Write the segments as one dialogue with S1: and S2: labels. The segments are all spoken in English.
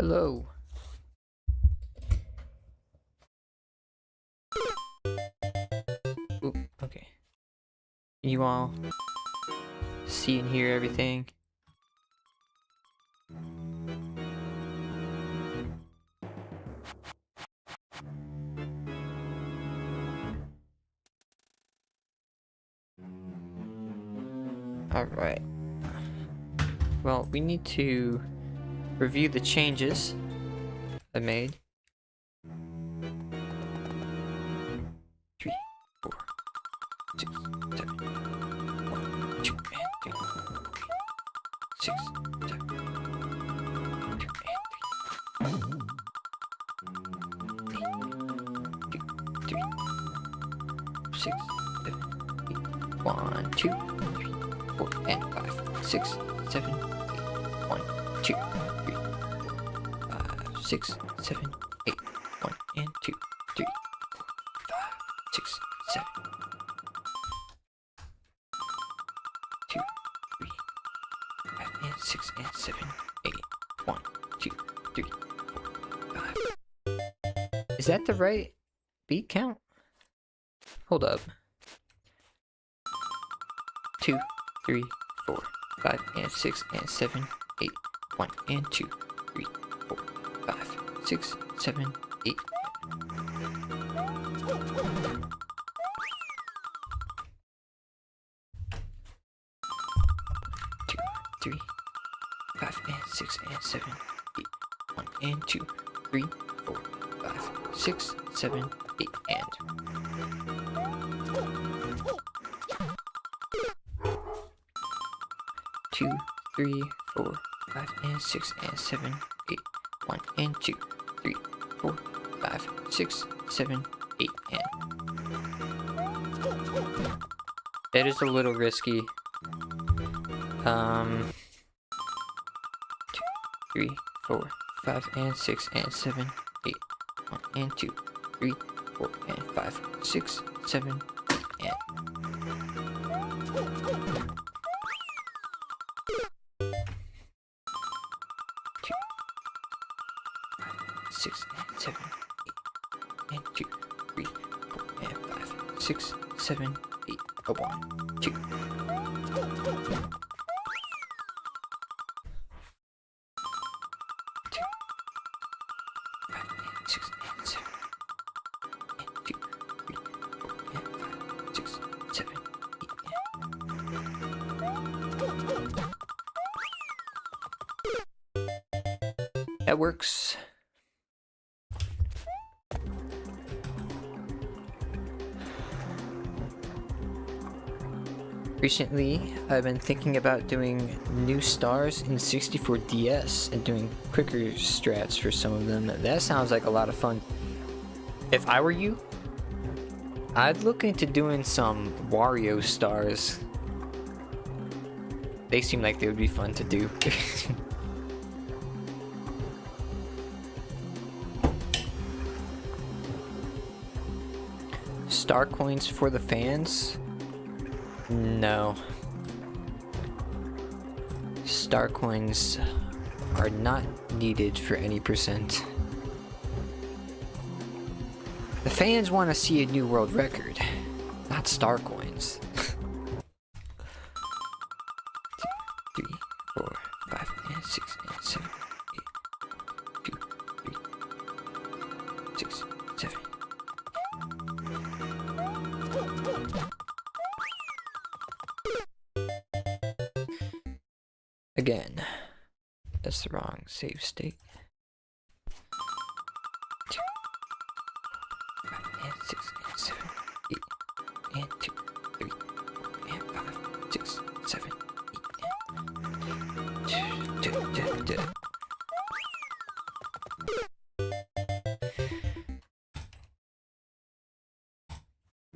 S1: Hello. Ooh, okay. You all see and hear everything? Alright. Well, we need to review the changes I made. 3, 4, 6, 7, 1, 2, and 3, 6, 7, 2, and 3, 3, 6, 7, 8, 1, 2, 3, 4, and 5, 6, 7, 8, 1, 2, 3, 5, 6, 7, 8, 1, and 2, 3, 5, 6, 7, 2, 3, 5, and 6, and 7, 8, 1, 2, 3, 4, 5. Is that the right beat count? Hold up. 2, 3, 4, 5, and 6, and 7, 8, 1, and 2, 3, 4, 5, 6, 7, 8. 2, 3, 5, and 6, and 7, 8, 1, and 2, 3, 4, 5, 6, 7, 8, and 2, 3, 4, 5, and 6, and 7, 8, 1, and 2, 3, 4, 5, 6, 7, 8, and that is a little risky. 2, 3, 4, 5, and 6, and 7, 8, 1, and 2, 3, 4, and 5, 6, 7, 8, and 6, and 7, 8, and 2, 3, 4, and 5, 6, 7, 8, 1, 2. 6, and 7, and 2, 3, 4, and 5, 6, 7, 8, and that works. Recently, I've been thinking about doing new stars in 64DS and doing quicker strats for some of them. That sounds like a lot of fun. If I were you, I'd look into doing some Wario stars. They seem like they would be fun to do. Star coins for the fans? No. Star coins are not needed for any percent. The fans want to see a new world record, not star coins. 2, 3, 4, 5, and 6, and 7, 8, 2, 3, 6, 7. Again, that's the wrong save state. 2, 5, and 6, and 7, 8, and 2, 3, 4, and 5, 6, 7, 8, and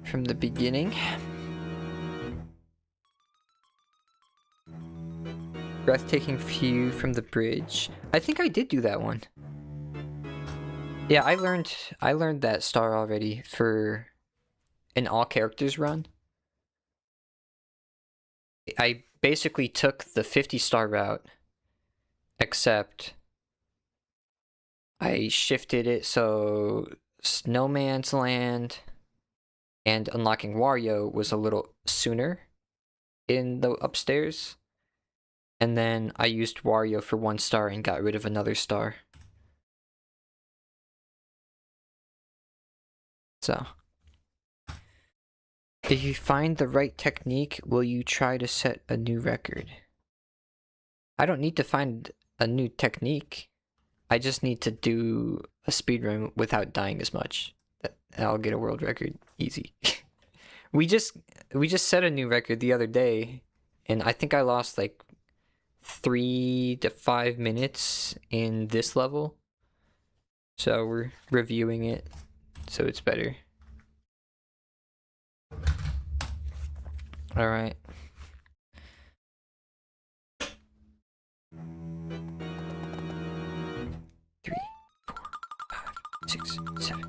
S1: from the beginning. Breathtaking view from the bridge. I think I did do that one. Yeah, I learned that star already for an all characters run. I basically took the 50 star route, except I shifted it so Snowman's Land and unlocking Wario was a little sooner in the upstairs. And then I used Wario for 1 star and got rid of another star. So, if you find the right technique, will you try to set a new record? I don't need to find a new technique. I just need to do a speedrun without dying as much. I'll get a world record easy. we just set a new record the other day, and I think I lost like 3 to 5 minutes in this level. So we're reviewing it, so it's better. All right. Three, 4, 5, 6, 7.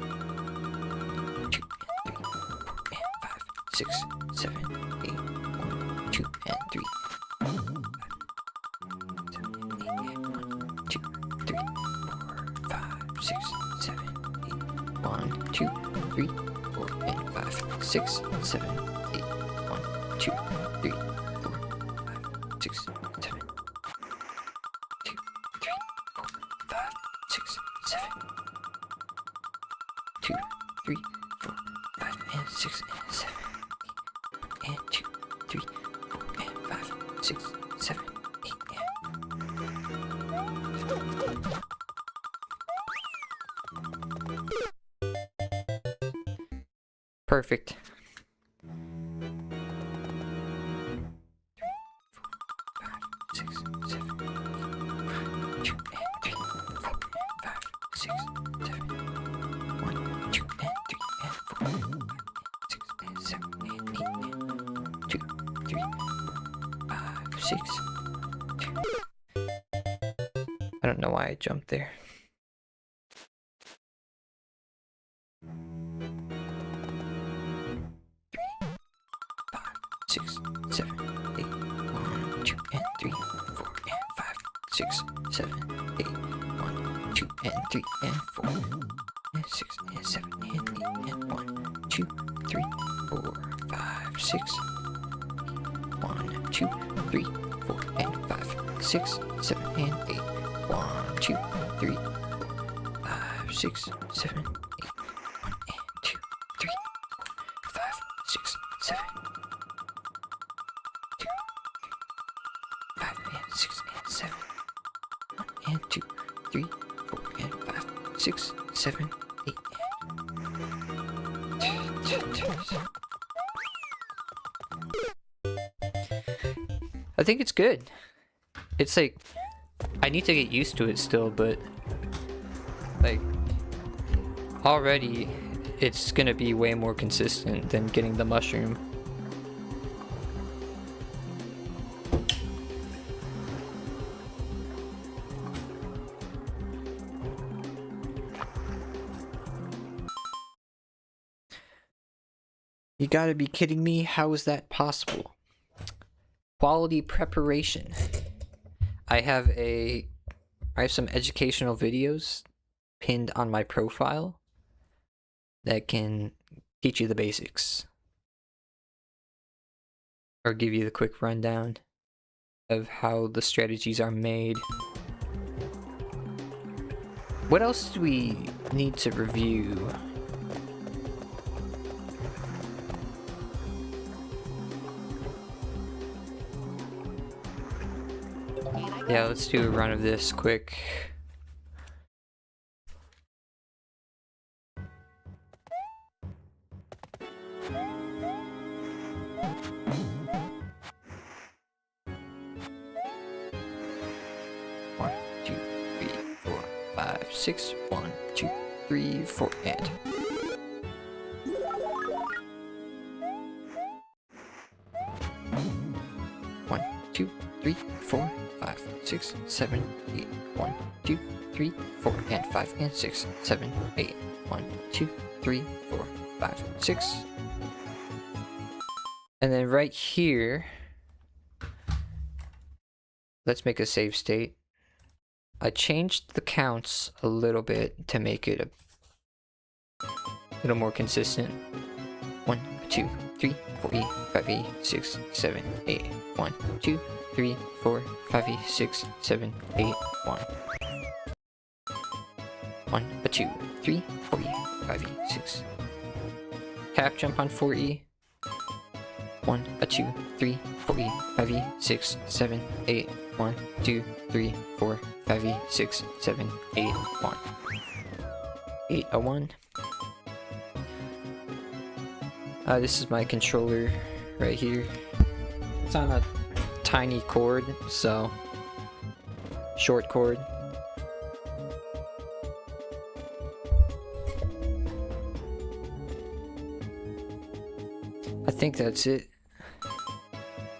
S1: 2 and 3, 4 and 5, 6, 7, 8. 1, 2 and 3. 2, 3, 4, 5, 6, 7, 8. 1, 2, 3, 4 and 5, 6, 7, 8. 1, 2, 3, 4, 5, 6, 7. 2, 3, 4, 5, 6, 7. 2, 3, 4, 5 and 6 and 7. 8 and 2, 3, 4 and 5, 6, 7, 8 Perfect. 3, 4, 5, 6, 7, 8. 2 and 3, 4 and 5, 6, 7. 1, 2 and 3 and 4, 6 and 7 and 8. 2, 3, 5, 6. 2. I don't know why I jumped there. 6, 7, 8. 1, 2 and 3, 4 and 5, 6, 7, 8. 1, 2 and 3 and 4 and 6 and 7 and 8 and 1, 2, 3, 4, 5, 6. 1, 2, 3, 4 and 5, 6, 7 and 8. 1, 2, 3, 4, 5, 6, 7, 8. 1 and 2, 3, 4, 5, 6, 7. 2, 5 and 6 and 7. 1 and 2, 3, 4 and 5, 6, 7, 8. I think it's good. It's like, I need to get used to it still, but like, already it's gonna be way more consistent than getting the mushroom. You gotta be kidding me, how is that possible? Quality preparation. I have some educational videos pinned on my profile that can teach you the basics or give you the quick rundown of how the strategies are made. What else do we need to review? Yeah, let's do a run of this quick. One, 2, 3, 4, 5, 6. 1, 2, 3, 4, and. One, 2, 3, 4, 5, 6, 7, 8. 1, 2, 3, 4, and 5, and 6, 7, 8. 1, 2, 3, 4, 5, 6. And then right here, let's make a save state. I changed the counts a little bit to make it a little more consistent. 1, 2, 3, 4, 5, 6, 7, 8. 1, 2, 3, 4, 5, 6, 7, 8, 1. 1, 2, 3, 4, 5, 6. Cap jump on 4E. 1, 2, 3, 4, 5, 6, 7, 8. 1, 2, 3, 4, 5, 6, 7, 8, 1. 8, a 1. This is my controller right here. It's on a tiny cord, so short cord. I think that's it.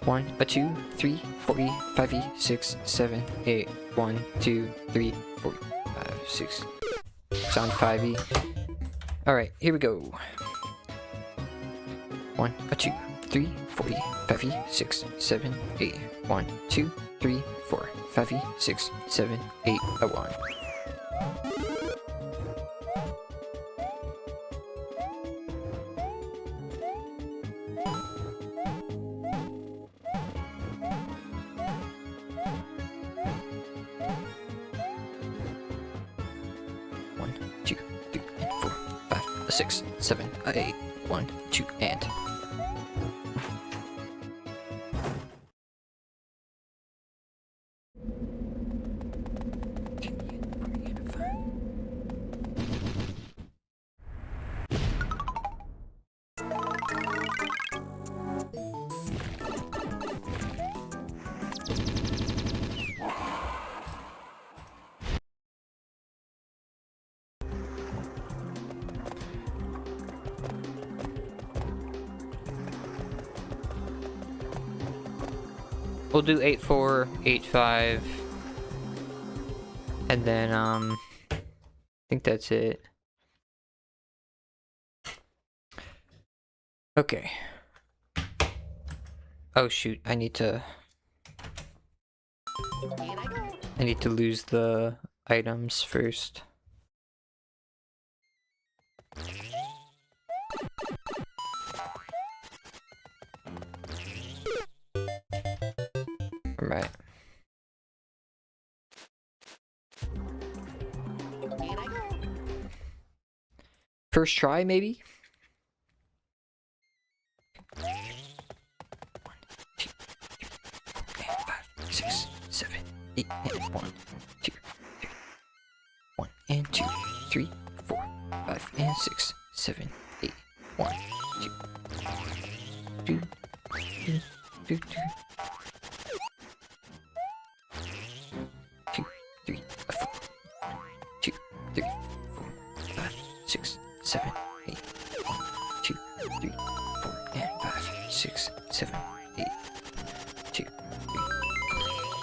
S1: 1, 2, 3, 4, 5, 6, 7, 8. 1, 2, 3, 4, 5, 6. It's on 5E. Alright, here we go. 1, 2, 3, 4, 5, 6, 7, 8. 1, 2, 3, 4, 5, 6, 7, 8, a 1. One, 2, 3, and 4, 5, 6, 7, 8. 1, 2, and. We'll do 8-4, 8-5, and then I think that's it. Okay. Oh shoot, I need to lose the items first. Right. First try, maybe? 1, 2, 3, 4, 5, 6, 7, 8, and 1, 2, 3. 1 and 2, 3, 4, 5, and 6, 7, 8. 1, 2, 2, 2, 2, 2. 3, 4, 2, 3, 4, 5, 6, 7, 8. 1, 2, 3, 4, and 5, 6, 7, 8. 2, 3, 4,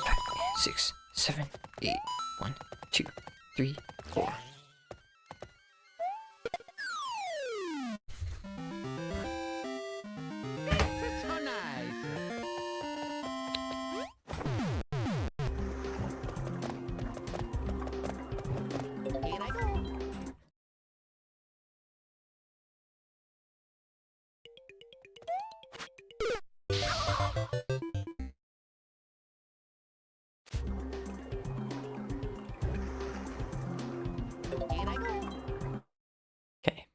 S1: 5, and 6, 7, 8. 1, 2, 3, 4. Okay.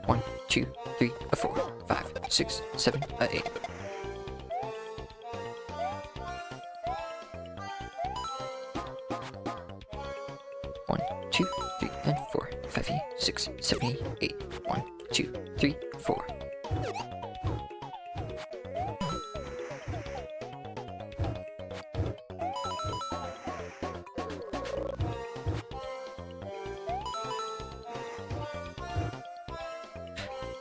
S1: One, 2, 3, 4, 5, 6, 7, 8. 1, 2, 3, and 4, 5, 6, 7, 8. 1, 2, 3, 4.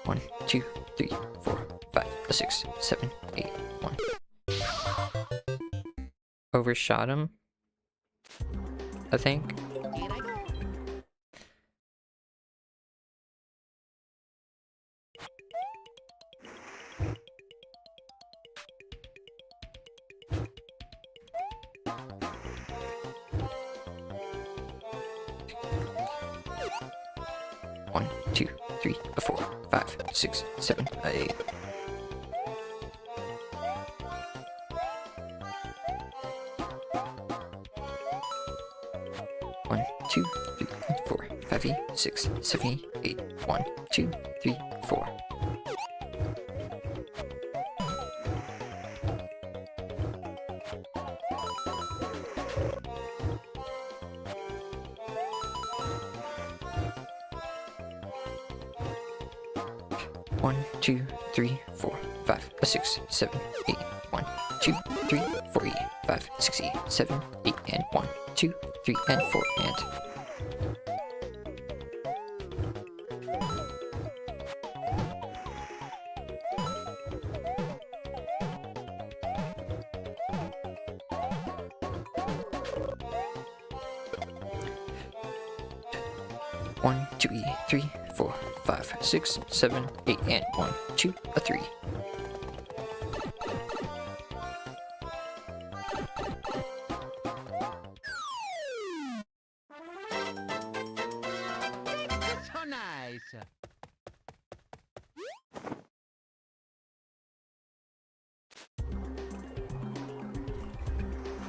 S1: 1, 2, 3, 4, 5, 6, 7, 8. 1. Overshot him. I think. One, two, three, 4, 5, 6, 7, 8. One, two, three, 4, 5, 6, 7, 8. 1, 2, 3, 4. One, two, three, 4, 5, 6, 7, 8. 1, 2, 3, 4, 5, 6, 7, 8, and 1, 2, 3, and 4, and 1, 2, 3, 4, 5, 6, 7, 8, and 1, 2, 3.
S2: So nice.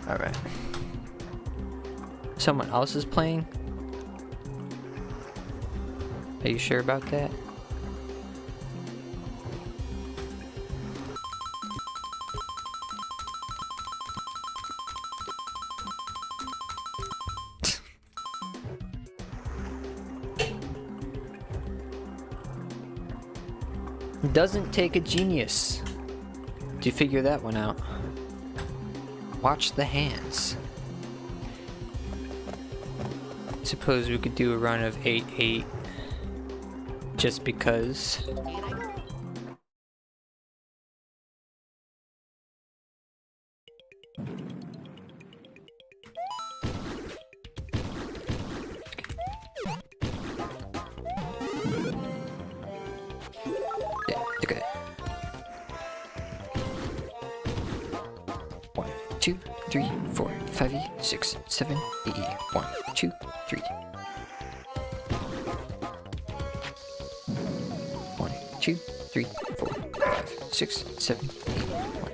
S1: Alright. Someone else is playing? Are you sure about that? Doesn't take a genius to figure that one out. Watch the hands. Suppose we could do a run of 8-8 just because. Yeah, look at it. 1, 2, 3, 4, 5, 6, 7, 8. 1, 2, 3. 1, 2, 3, 4, 5, 6, 7, 8. 1.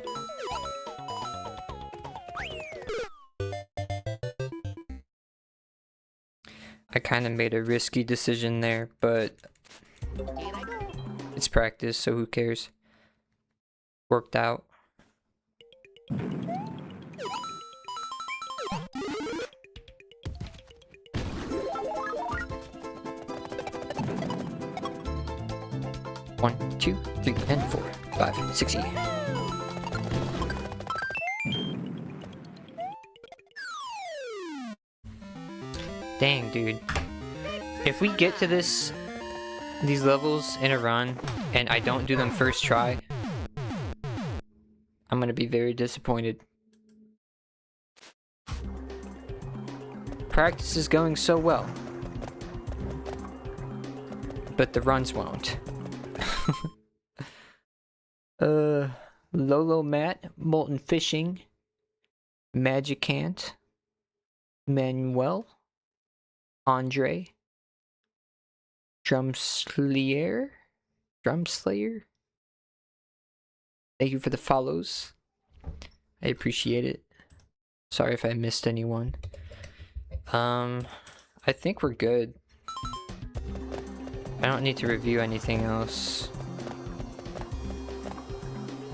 S1: I kind of made a risky decision there, but it's practice, so who cares? Worked out. One, 2, 3, and 4, 5, 6. Dang, dude. If we get to these levels in a run and I don't do them first try, I'm gonna be very disappointed. Practice is going so well, but the runs won't. Lolo Matt, Molten Fishing, Magicant, Manuel, Andre, Drumslayer. Thank you for the follows. I appreciate it. Sorry if I missed anyone. I think we're good. I don't need to review anything else.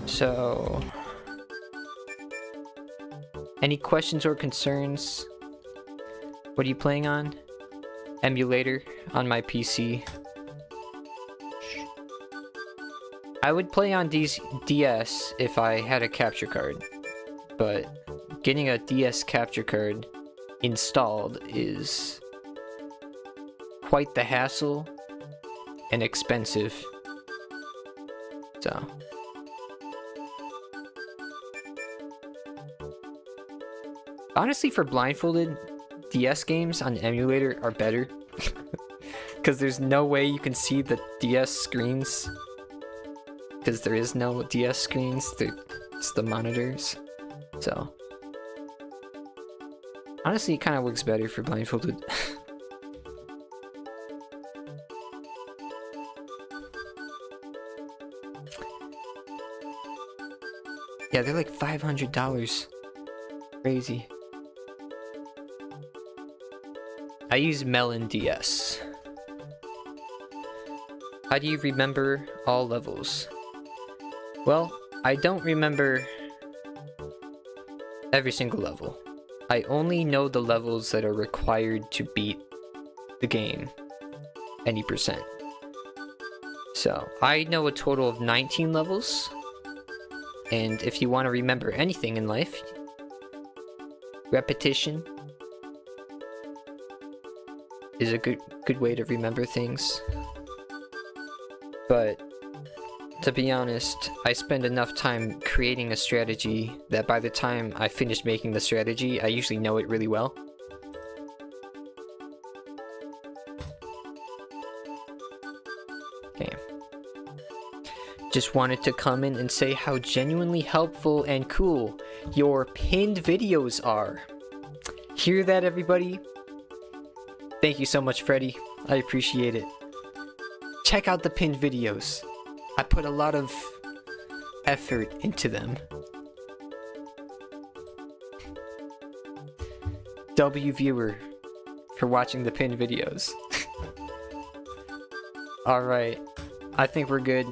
S1: So, any questions or concerns? What are you playing on? Emulator on my PC. I would play on DS if I had a capture card, but getting a DS capture card installed is quite the hassle and expensive. So honestly, for Blindfolded, DS games on emulator are better. Because there's no way you can see the DS screens. Because there is no DS screens, it's the monitors. So, honestly, it kind of looks better for Blindfolded. Yeah, they're like $500. Crazy. I use Melon DS. How do you remember all levels? Well, I don't remember every single level. I only know the levels that are required to beat the game any percent. So, I know a total of 19 levels. And if you want to remember anything in life, repetition is a good way to remember things. But to be honest, I spend enough time creating a strategy that by the time I finish making the strategy, I usually know it really well. Okay. Just wanted to come in and say how genuinely helpful and cool your pinned videos are. Hear that, everybody? Thank you so much, Freddy. I appreciate it. Check out the pinned videos. I put a lot of effort into them. W viewer for watching the pinned videos. Alright, I think we're good.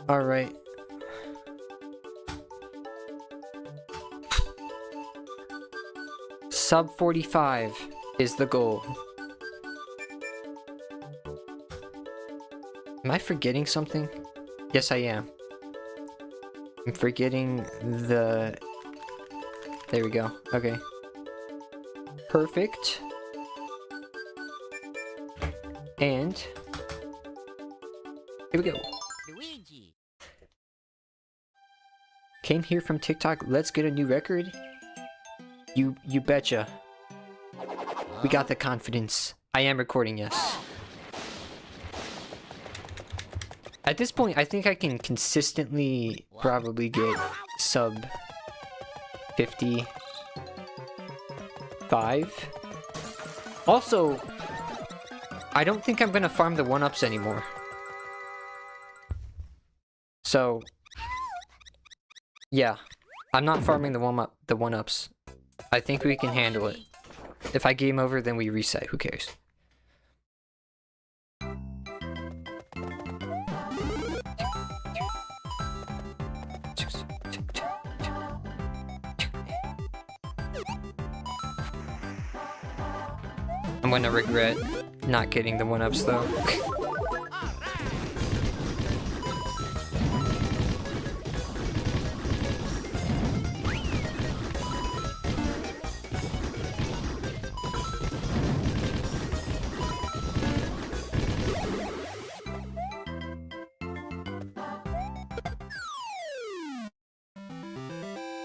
S1: Alright. Sub 45 is the goal. Am I forgetting something? Yes, I am. I'm forgetting the... There we go. Okay. Perfect. And... here we go.
S2: Luigi.
S1: Came here from TikTok. Let's get a new record. You betcha. We got the confidence. I am recording, yes. At this point, I think I can consistently probably get sub 55. Also, I don't think I'm gonna farm the 1-ups anymore. So, yeah, I'm not farming the 1-ups. I think we can handle it. If I game over, then we reset. Who cares? I'm gonna regret not getting the 1-ups though.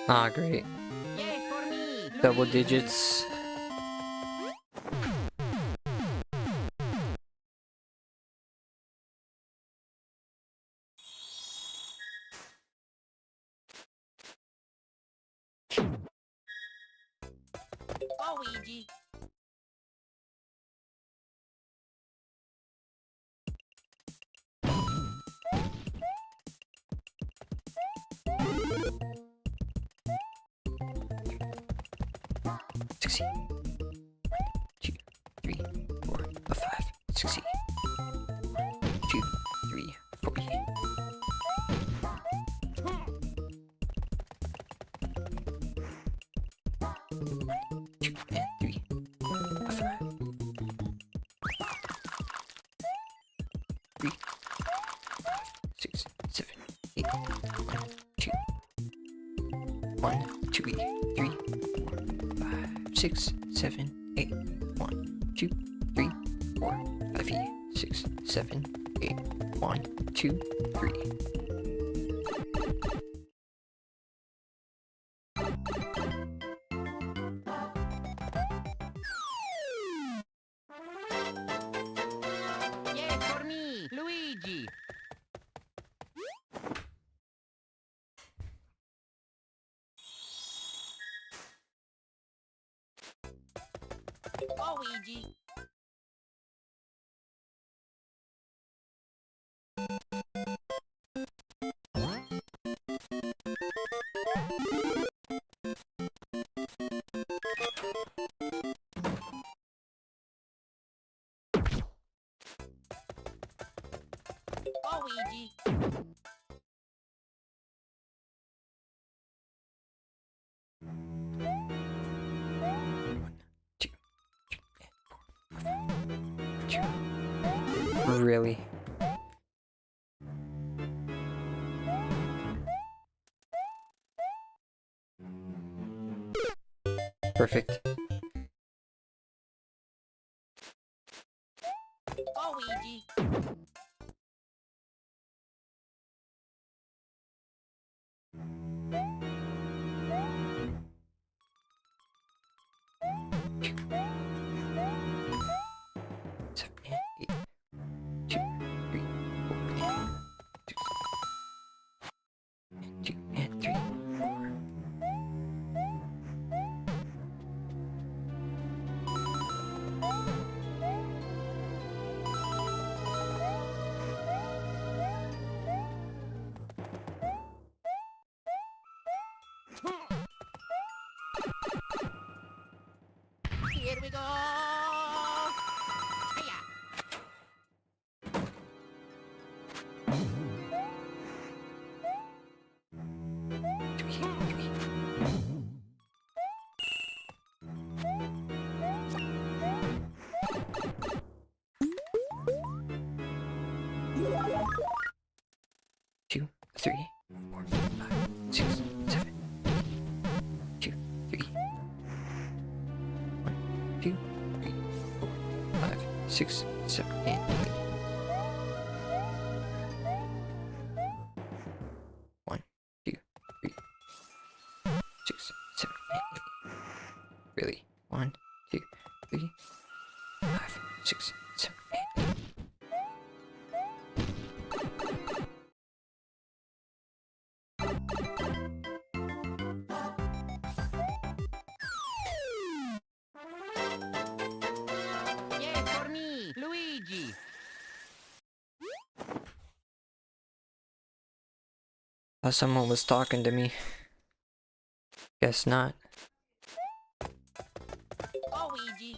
S1: Ah, great.
S2: Yay for me.
S1: Double digits.
S2: Luigi.
S1: Succeed. 1, 2, 3, 4, 5. Succeed. 1, 2, 3, 4. 2 and 3, 5. 3, 6, 7, 8. 1, 2. 1, 2, 3, 4, 5, 6, 7, 8. 1, 2, 3, 4, 5, 6, 7, 8. 1, 2, 3.
S2: Luigi. Luigi.
S1: 2, 3, 4, 5. Really? Perfect.
S2: Luigi.
S1: 7 and 8. 2, 3, 4, and 6. And 2 and 3, 4.
S2: Here we go. Hiya.
S1: 3, 3. 2, 3, 4, 5, 6, 7, 2, 3. 1, 2, 3, 4, 5, 6, 7, and 8. 1, 2, 3, 6, 7, and 8. Really? 1, 2, 3, 5, 6, 7, and 8.
S2: Yay for me, Luigi.
S1: Thought someone was talking to me. Guess not.
S2: Luigi.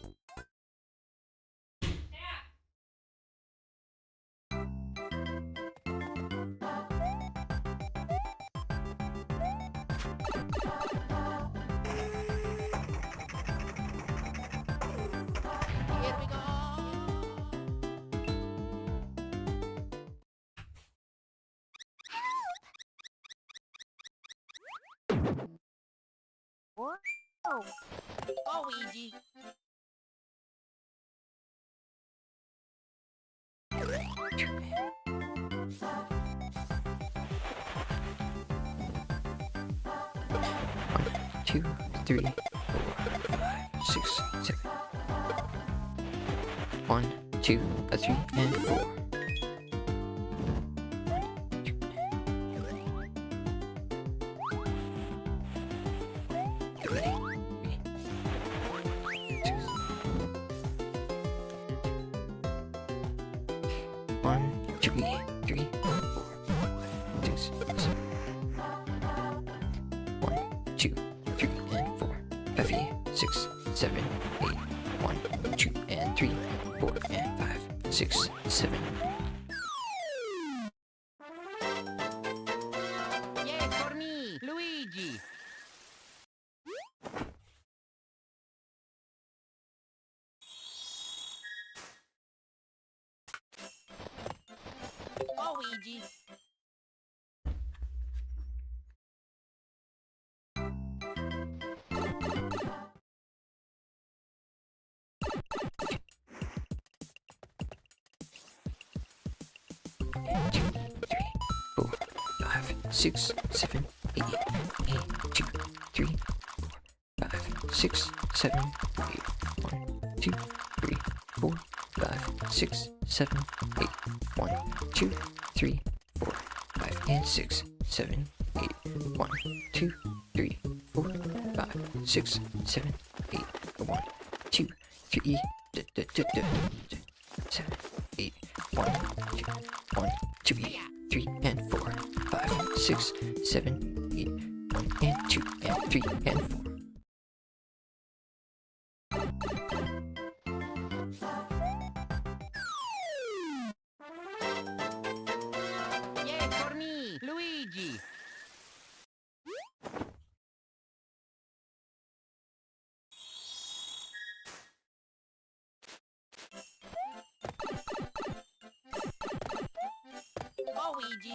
S1: 2, 3, 4, 5, 6, 7. 1, 2, 3, and 4. 1, 2, 3, 4, 5, 6, 7. 1, 2, 3, and 4. 5, 6, 7, 8. 1, 2, and 3, 4, and 5, 6, 7.
S2: Yay for me, Luigi. Luigi.
S1: 2, 3, 4, 5, 6, 7, 8. 2, 3, 4, 5, 6, 7, 8. 1, 2, 3, 4, 5, 6, 7, 8. 1, 2, 3, 4, 5, and 6, 7, 8. 1, 2, 3, 4, 5, 6, 7, 8. 1, 2, 3, 3, 7, 8, 1, 2, 1, 2, 3 and 4, 5, 6, 7, 8, 1 and 2 and 3 and 4.
S2: Yay for me, Luigi! Go, Luigi!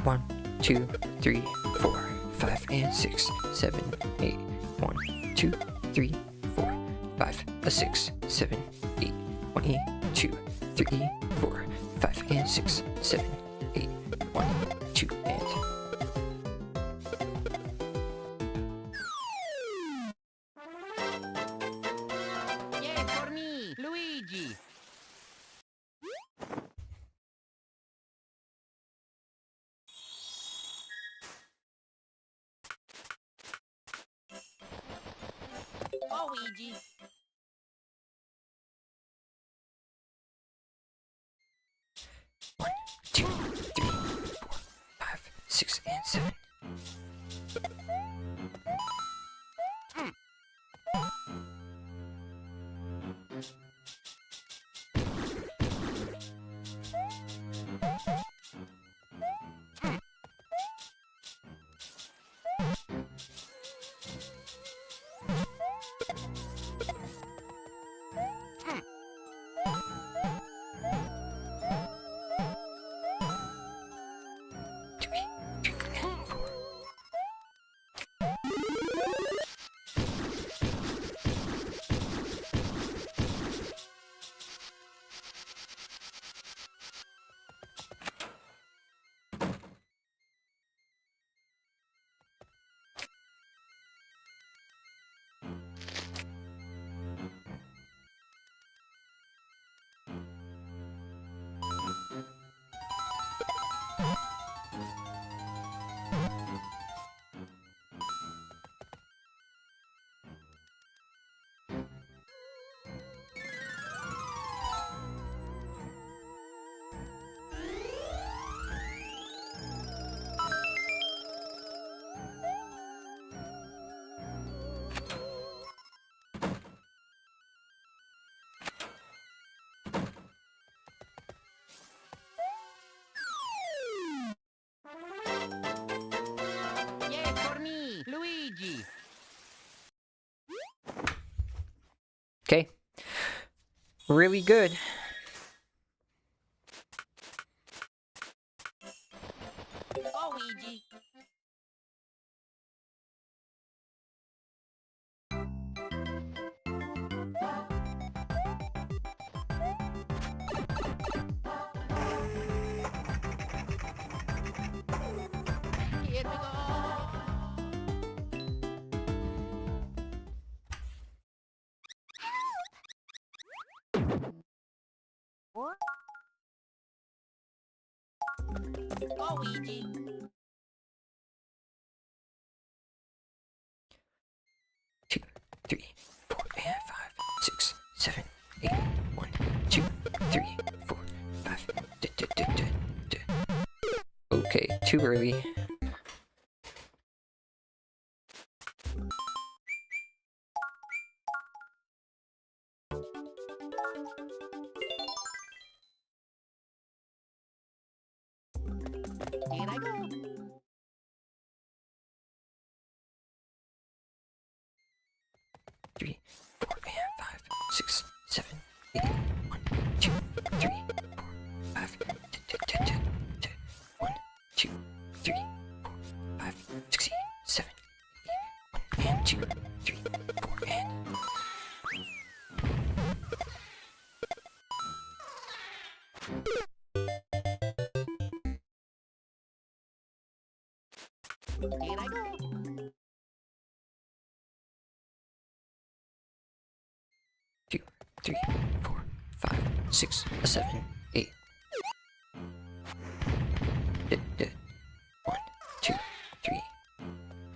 S1: 1, 2, 3, 4, 5 and 6, 7, 8, 1, 2, 3, 4, 5, 6, 7, 8, 1, 2, 3, 4, 5 and 6, 7, 8, 1, 2 and
S2: Yay for me, Luigi! Go, Luigi!
S1: 1, 2, 3, 4, 5, 6 and 7.
S2: Yay for me, Luigi!
S1: Okay. Really good.
S2: Go, Luigi! Here we go! Go, Luigi!
S1: 2, 3, 4 and 5, 6, 7, 8, 1, 2, 3, 4, 5. Okay, too early.
S2: Here I go!
S1: 3, 4 and 5, 6, 7, 8, 1, 2, 3, 4, 5. 1, 2, 3, 4, 5, 6, 7, 8, 1 and 2, 3, 4 and
S2: Here I go!
S1: 3, 4, 5, 6, 7, 8. 1, 2, 3.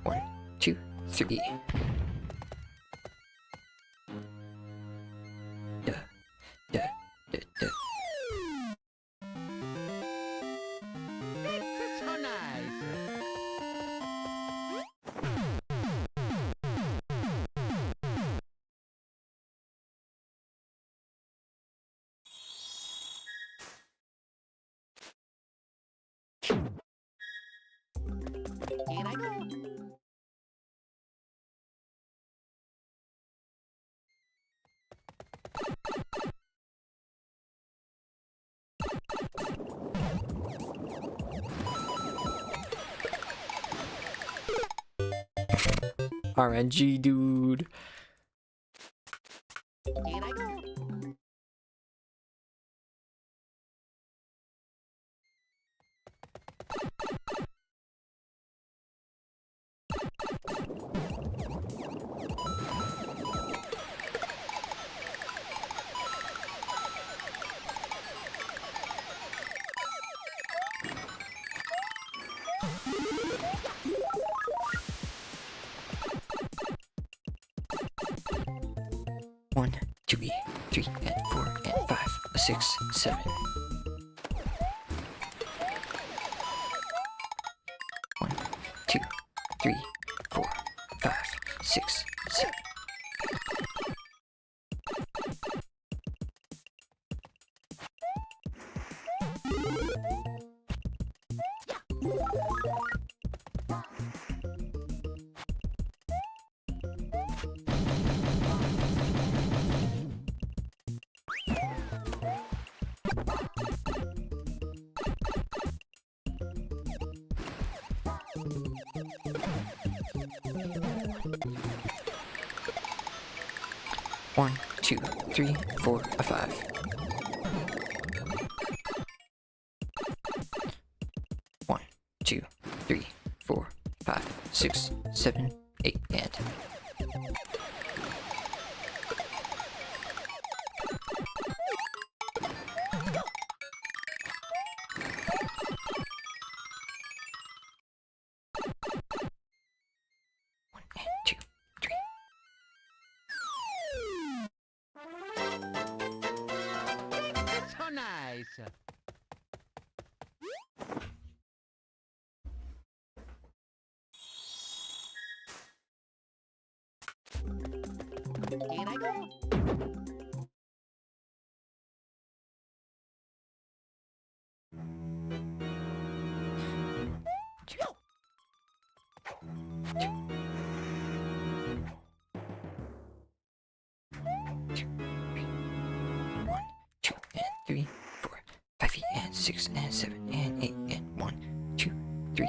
S1: 1, 2, 3. Duh, duh, duh, duh.
S2: So nice. Here I go.
S1: 'RNG, dude.
S2: Here I go.
S1: One, two, 3, and 4, and 5, 6, 7. 1, 2, 3, 4, 5, 6, 7. One, 2, 3, 4, 5. 1, 2, 3, 4, 5, 6, 7, 8, and 1, and 2, 3.
S2: So nice. Here I go.
S1: One, 2, and 3, 4, 5, and 6, and 7, and 8, and 1, 2, 3,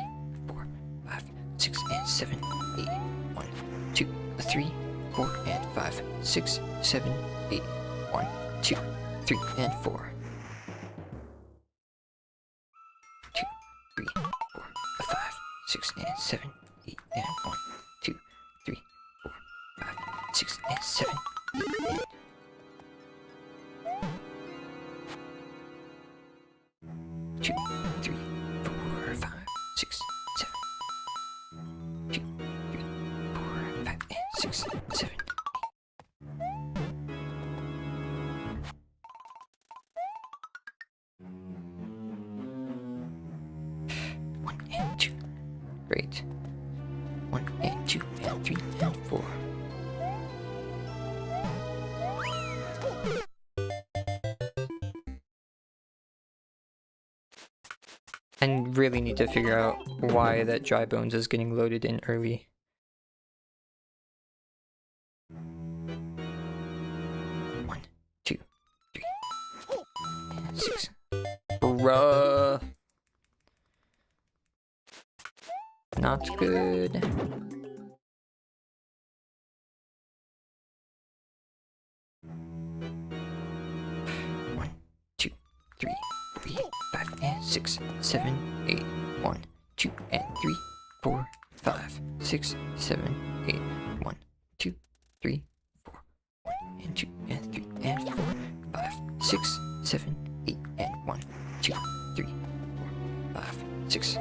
S1: 4, 5, 6, and 7, 8, 1, 2, 3, 4, and 5, 6, 7, 8, 1, 2, 3, and 4. 2, 3, 4, 5, 6, and 7, 8, and 1, 2, 3, 4, 5, 6, and 7, 8, and 2, 3, 4, 5, 6, 7. 2, 3, 4, 5, and 6, 7. 1 and 2. Great. 1 and 2 and 3 and 4. I really need to figure out why that dry bones is getting loaded in early. One, 2, 3, and 6. Bruh. Not good. One, 2, 3, 4, 5, and 6, 7, 8. 1, 2, and 3, 4, 5, 6, 7, 8. 1, 2, 3, 4. 1 and 2 and 3 and 4. 6, 7, 8, and 1, 2, 3, 4, 5, 6.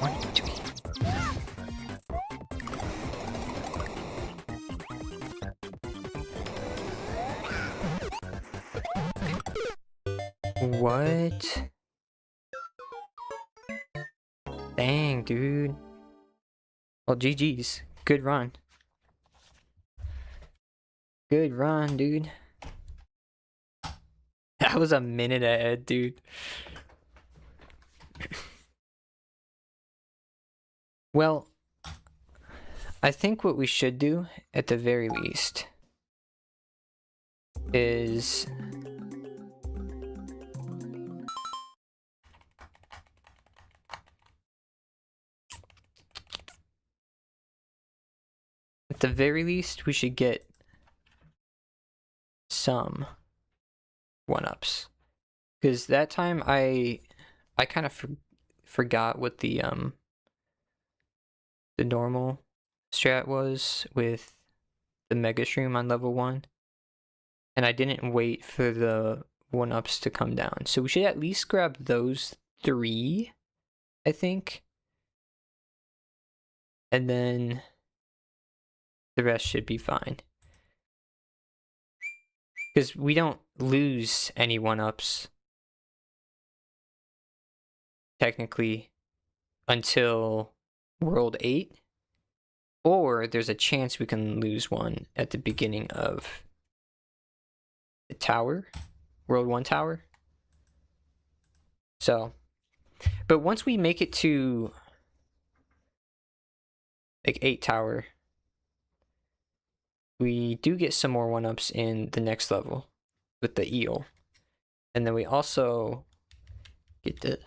S1: One, two. What? Dang, dude. Well, GG's. Good run. Good run, dude. That was a minute ahead, dude. Well, I think what we should do, at the very least, is... At the very least, we should get some one-ups. Because that time I kind of forgot what the normal strat was with the Mega Shroom on level 1. And I didn't wait for the one-ups to come down. So we should at least grab those 3, I think. And then the rest should be fine. Because we don't lose any one-ups, technically, until World 8. Or there's a chance we can lose one at the beginning of the tower, World 1 tower. So, but once we make it to like 8 tower, we do get some more one-ups in the next level with the eel. And then we also get to,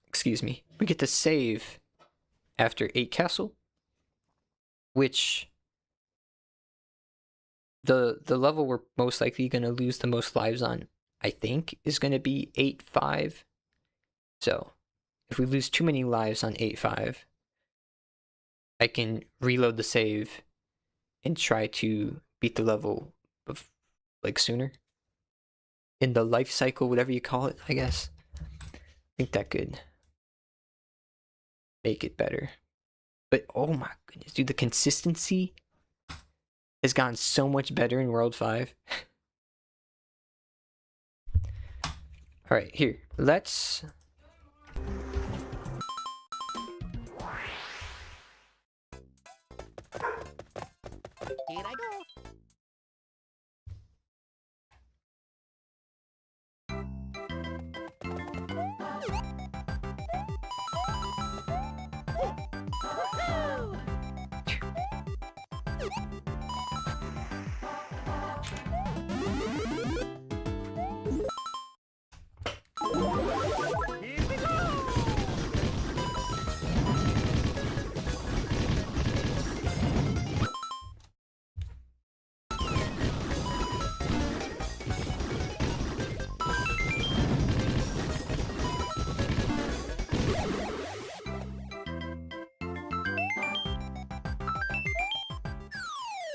S1: excuse me, we get to save after 8 castle, which the level we're most likely going to lose the most lives on, I think, is going to be 8-5. So if we lose too many lives on 8-5, I can reload the save and try to beat the level of like sooner in the life cycle, whatever you call it, I guess. I think that could make it better. But oh my goodness, dude, the consistency has gotten so much better in World 5. Alright, here, let's...
S2: Here I go. Here we go.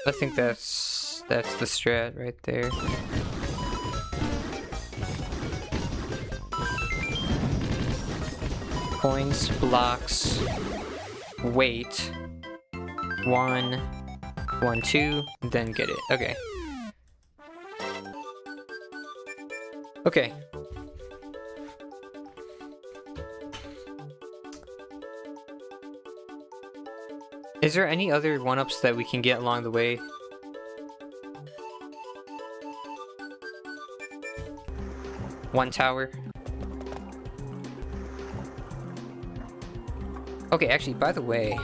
S1: I think that's the strat right there. Coins, blocks, wait. 1, 1, 2, then get it. Okay. Okay. Is there any other one-ups that we can get along the way? One tower. Okay, actually, by the way,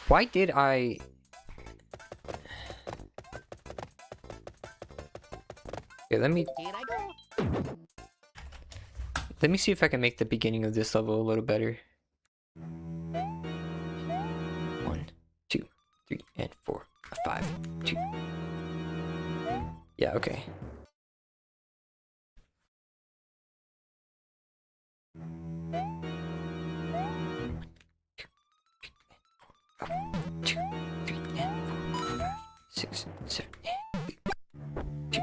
S1: why did I... Okay, let me see if I can make the beginning of this level a little better. 1, 2, 3, and 4, 5, 2. Yeah, okay. 2, 3, and 4, 5, 6, 7, and 8. 2,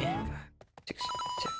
S1: and 5, 6, 7.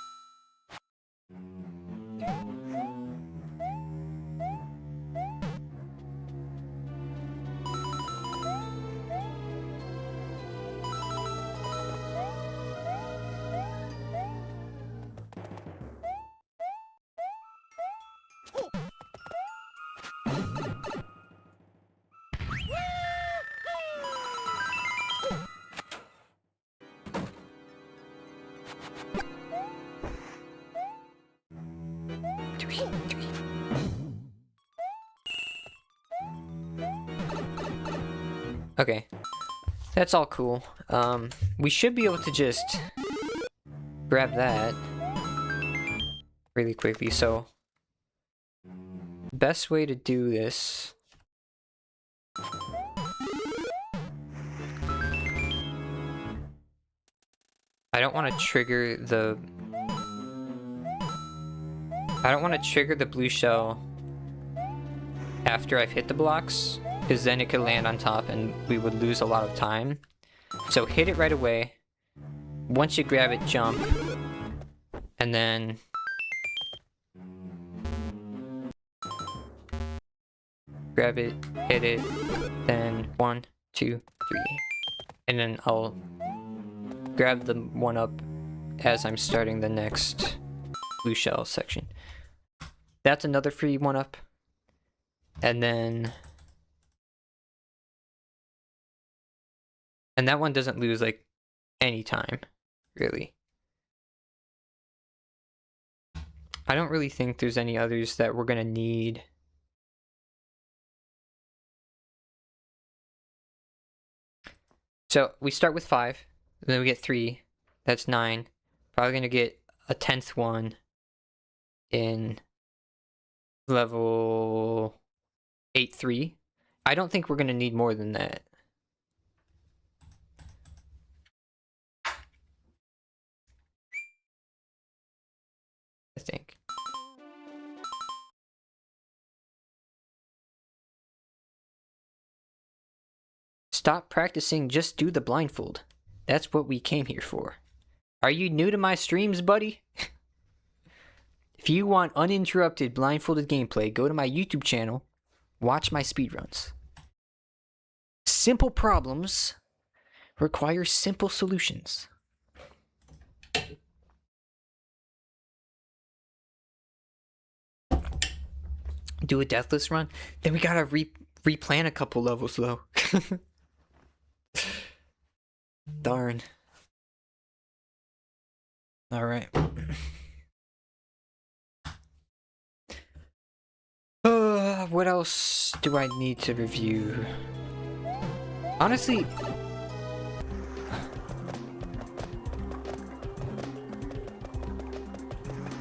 S1: Okay, that's all cool. We should be able to just grab that really quickly. So, best way to do this. I don't want to trigger the. I don't want to trigger the blue shell after I've hit the blocks, because then it could land on top and we would lose a lot of time. So hit it right away. Once you grab it, jump. And then grab it, hit it, then 1, 2, 3. And then I'll grab the one up as I'm starting the next blue shell section. That's another free one up. And then that one doesn't lose like any time, really. I don't really think there's any others that we're gonna need. So we start with 5, then we get 3, that's 9. Probably gonna get a 10th one in level 8-3. I don't think we're gonna need more than that. I think. Stop practicing, just do the blindfold. That's what we came here for. Are you new to my streams, buddy? If you want uninterrupted blindfolded gameplay, go to my YouTube channel, watch my speedruns. Simple problems require simple solutions. Do a deathless run? Then we gotta replan a couple levels though. Darn. Alright. What else do I need to review? Honestly,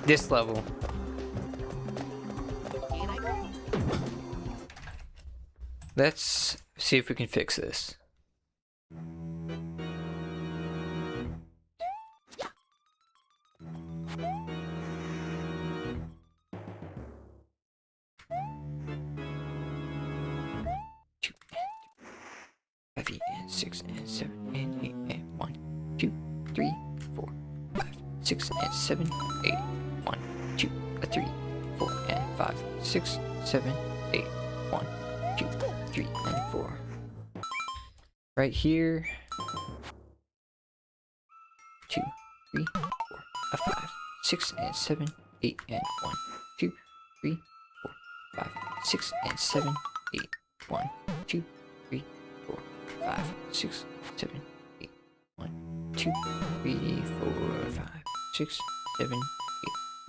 S1: this level.
S2: Here I go.
S1: Let's see if we can fix this. And 6 and 7 and 8 and 1, 2, 3, 4, 5, 6 and 7, 8, 1, 2, 3, 4 and 5, 6, 7, 8, 1, 2, 3 and 4. Right here. 2, 3, 4, 5, 6 and 7, 8 and 1, 2, 3, 4, 5, 6 and 7, 8, 1, 2, 3, 4, 5, 6, 7, 8, 1, 2, 3, 4, 5, 6, 7, 8,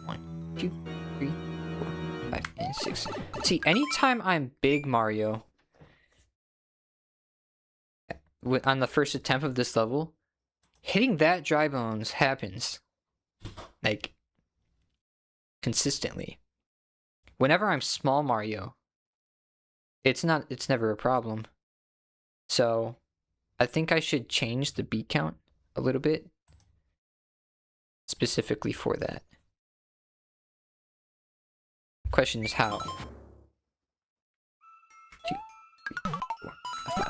S1: 1, 2, 3, 4, 5, and 6. See, anytime I'm Big Mario on the first attempt of this level, hitting that dry bones happens like consistently. Whenever I'm small Mario, it's never a problem. So I think I should change the beat count a little bit specifically for that. Question is how? 2, 3, 4, 5,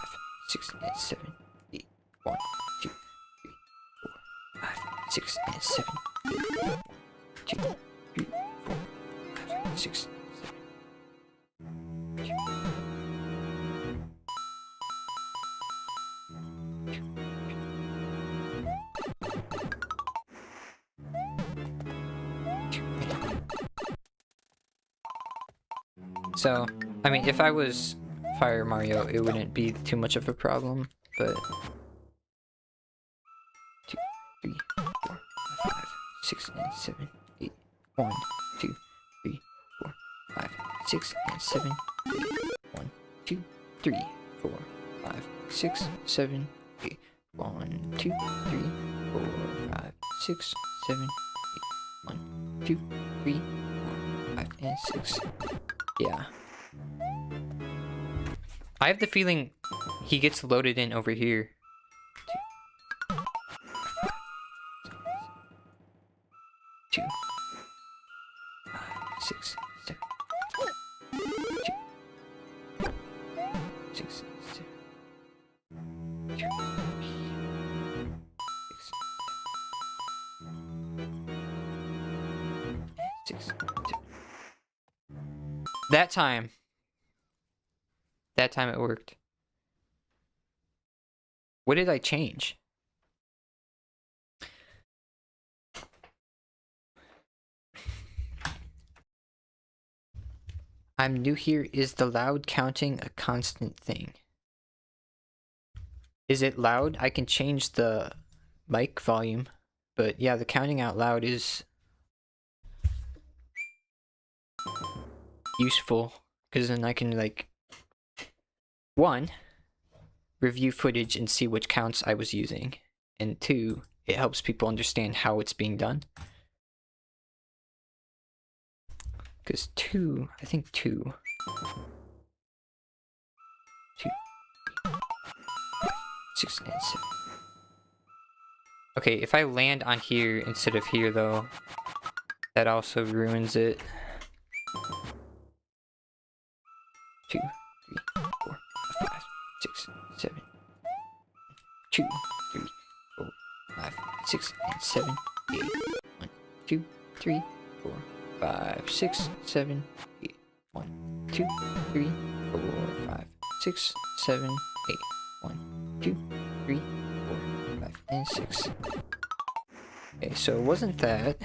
S1: 6, and 7, 8. 1, 2, 3, 4, 5, 6, and 7, 8. 1, 2, 3, 4, 5, 6, 7, 2. So, I mean, if I was Fire Mario, it wouldn't be too much of a problem, but 2, 3, 4, 5, 6, and 7, 8. 1, 2, 3, 4, 5, 6, and 7, 8. 1, 2, 3, 4, 5, 6, 7, 8. 1, 2, 3, 4, 5, 6, 7, 8. 1, 2, 3, 4, 5, and 6. Yeah. I have the feeling he gets loaded in over here. 2, 5, 6, 7, 2, 6, 7, 2, 6, 7. That time it worked. What did I change? I'm new here. Is the loud counting a constant thing? Is it loud? I can change the mic volume, but yeah, the counting out loud is useful because then I can, like, 1, review footage and see which counts I was using, and 2, it helps people understand how it's being done. Because 2, I think 2, 6, and 7. Okay, if I land on here instead of here, though, that also ruins it. 2, 3, 4, 5, 6, 7. 2, 3, 4, 5, 6, and 7, 8. 1, 2, 3, 4, 5, 6, 7, 8. 1, 2, 3, 4, 5, 6, 7, 8. 1, 2, 3, 4, 5, and 6. Okay, so it wasn't that.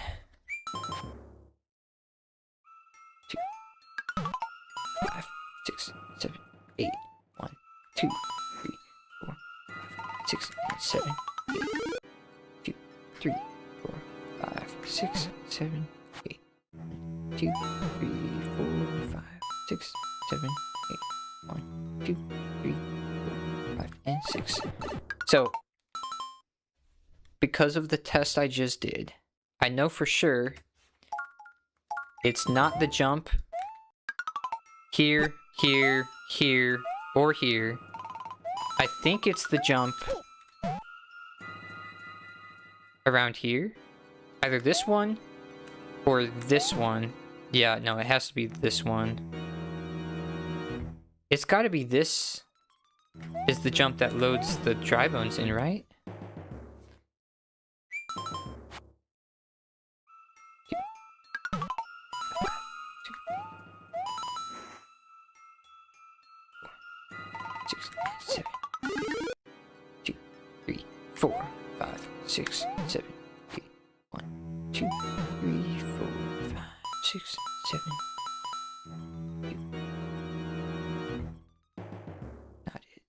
S1: 2, 5, 6, 7, 8. 1, 2, 3, 4, 5, 6, and 7, 8. 2, 3, 4, 5, 6, 7, 8. 1, 2, 3, 4, 5, 6, 7, 8. 1, 2, 3, 4, 5, and 6. So, because of the test I just did, I know for sure it's not the jump here, here, here, or here. I think it's the jump around here. Either this one or this one. Yeah, no, it has to be this one. It's gotta be this is the jump that loads the dry bones in, right? Six, 7, 2, 3, 4, 5, 6, 7, 8. 1, 2, 3, 4, 5, 6, 7, 8. Not it.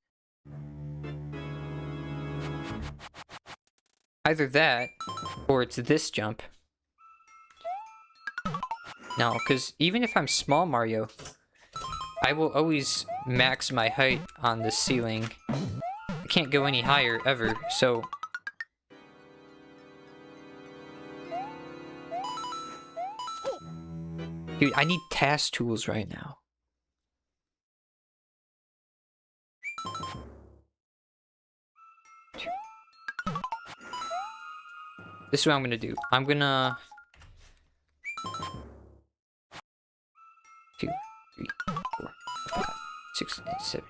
S1: Either that, or it's this jump. No, because even if I'm small Mario, I will always max my height on the ceiling. I can't go any higher ever, so... Dude, I need task tools right now. This is what I'm gonna do. I'm gonna... 2, 3, 4, 5, 6, and 7,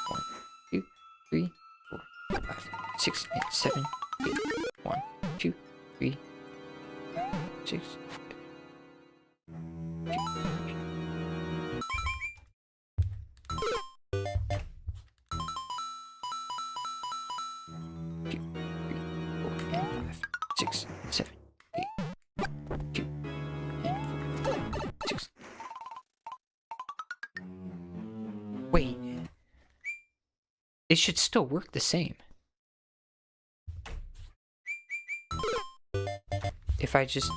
S1: 1, 2, 3, 4, 5, 6, and 7, 8. 1, 2, 3, 5, 6. 2, 3. Six, seven, 8. 2 and 4, 6. Wait. It should still work the same. If I just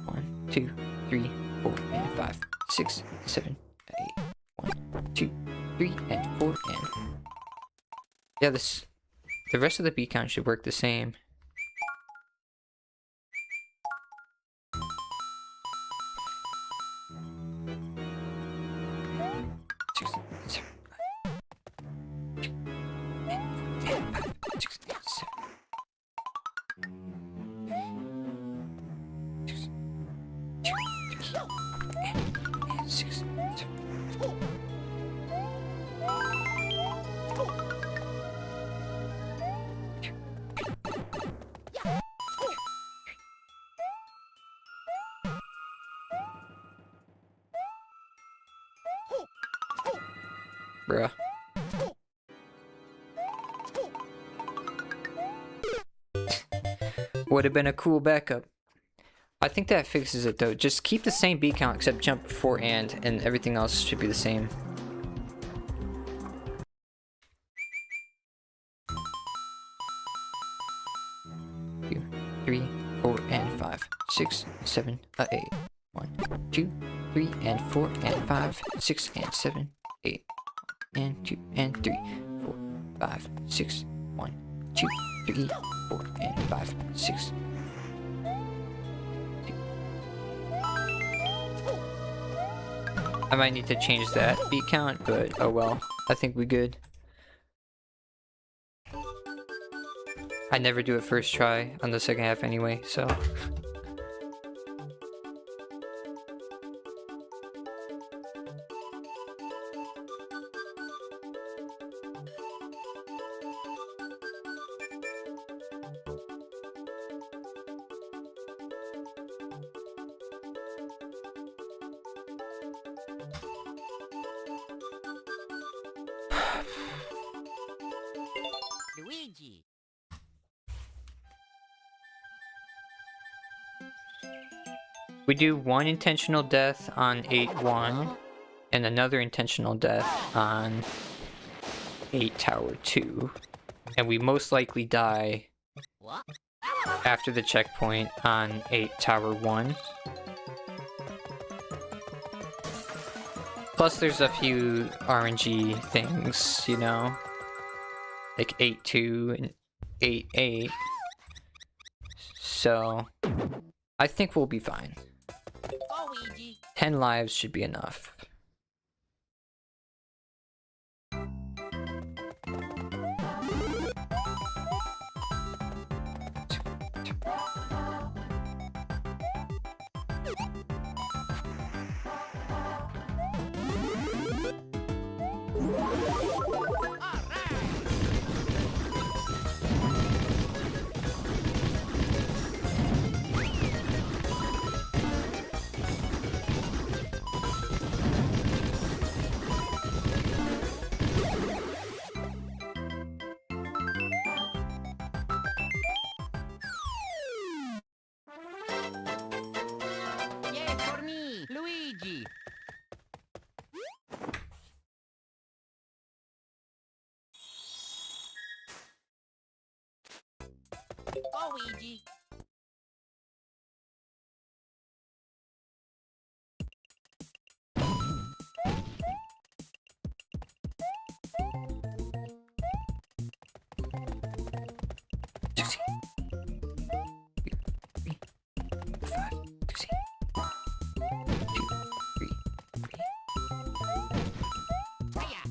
S1: 1, 2, 3, 4, and 5, 6, 7, 8. 1, 2, 3, and 4, and yeah, the rest of the beat count should work the same. Bruh. Would have been a cool backup. I think that fixes it though. Just keep the same beat count except jump before and everything else should be the same. Two, 3, 4, and 5, 6, 7, 8. 1, 2, 3, and 4, and 5, 6, and 7, 8. And 2, and 3, 4, 5, 6. 1, 2, 3, 4, and 5, 6. I might need to change that beat count, but oh well. I think we good. I never do it first try on the second half anyway, so.
S2: Luigi.
S1: We do one intentional death on 8-1 and another intentional death on 8 Tower 2. And we most likely die
S2: What?
S1: after the checkpoint on 8 Tower 1. Plus there's a few RNG things, you know, like 8-2 and 8-8. So I think we'll be fine.
S2: Luigi.
S1: 10 lives should be enough.
S2: Yay for me, Luigi. Luigi. Hiya.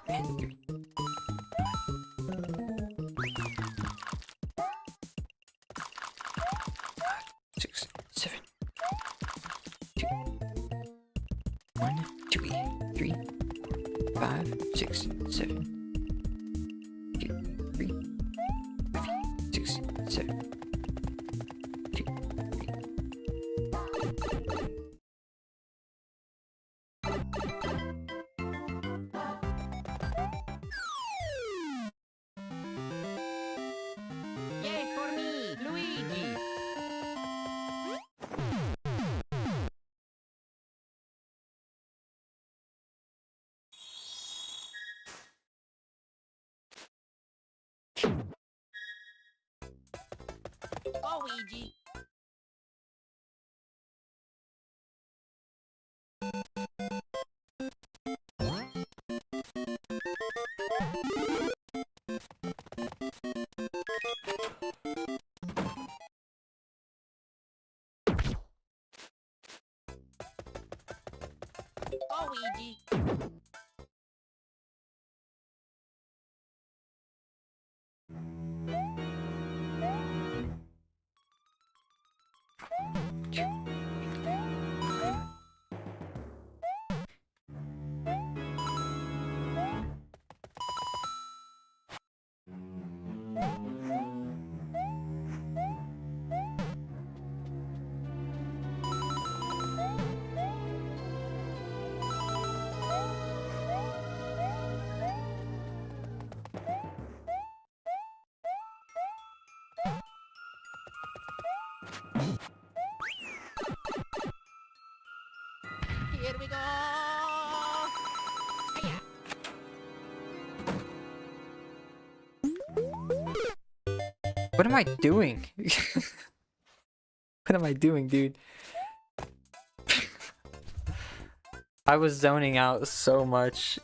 S1: And 3. 6, 7. 7, 2, 3, 5, 6, 7, 2, 3.
S2: Yay for me, Luigi! Luigi! Luigi! Here we go! Hiya!
S1: What am I doing? What am I doing, dude? I was zoning out so much.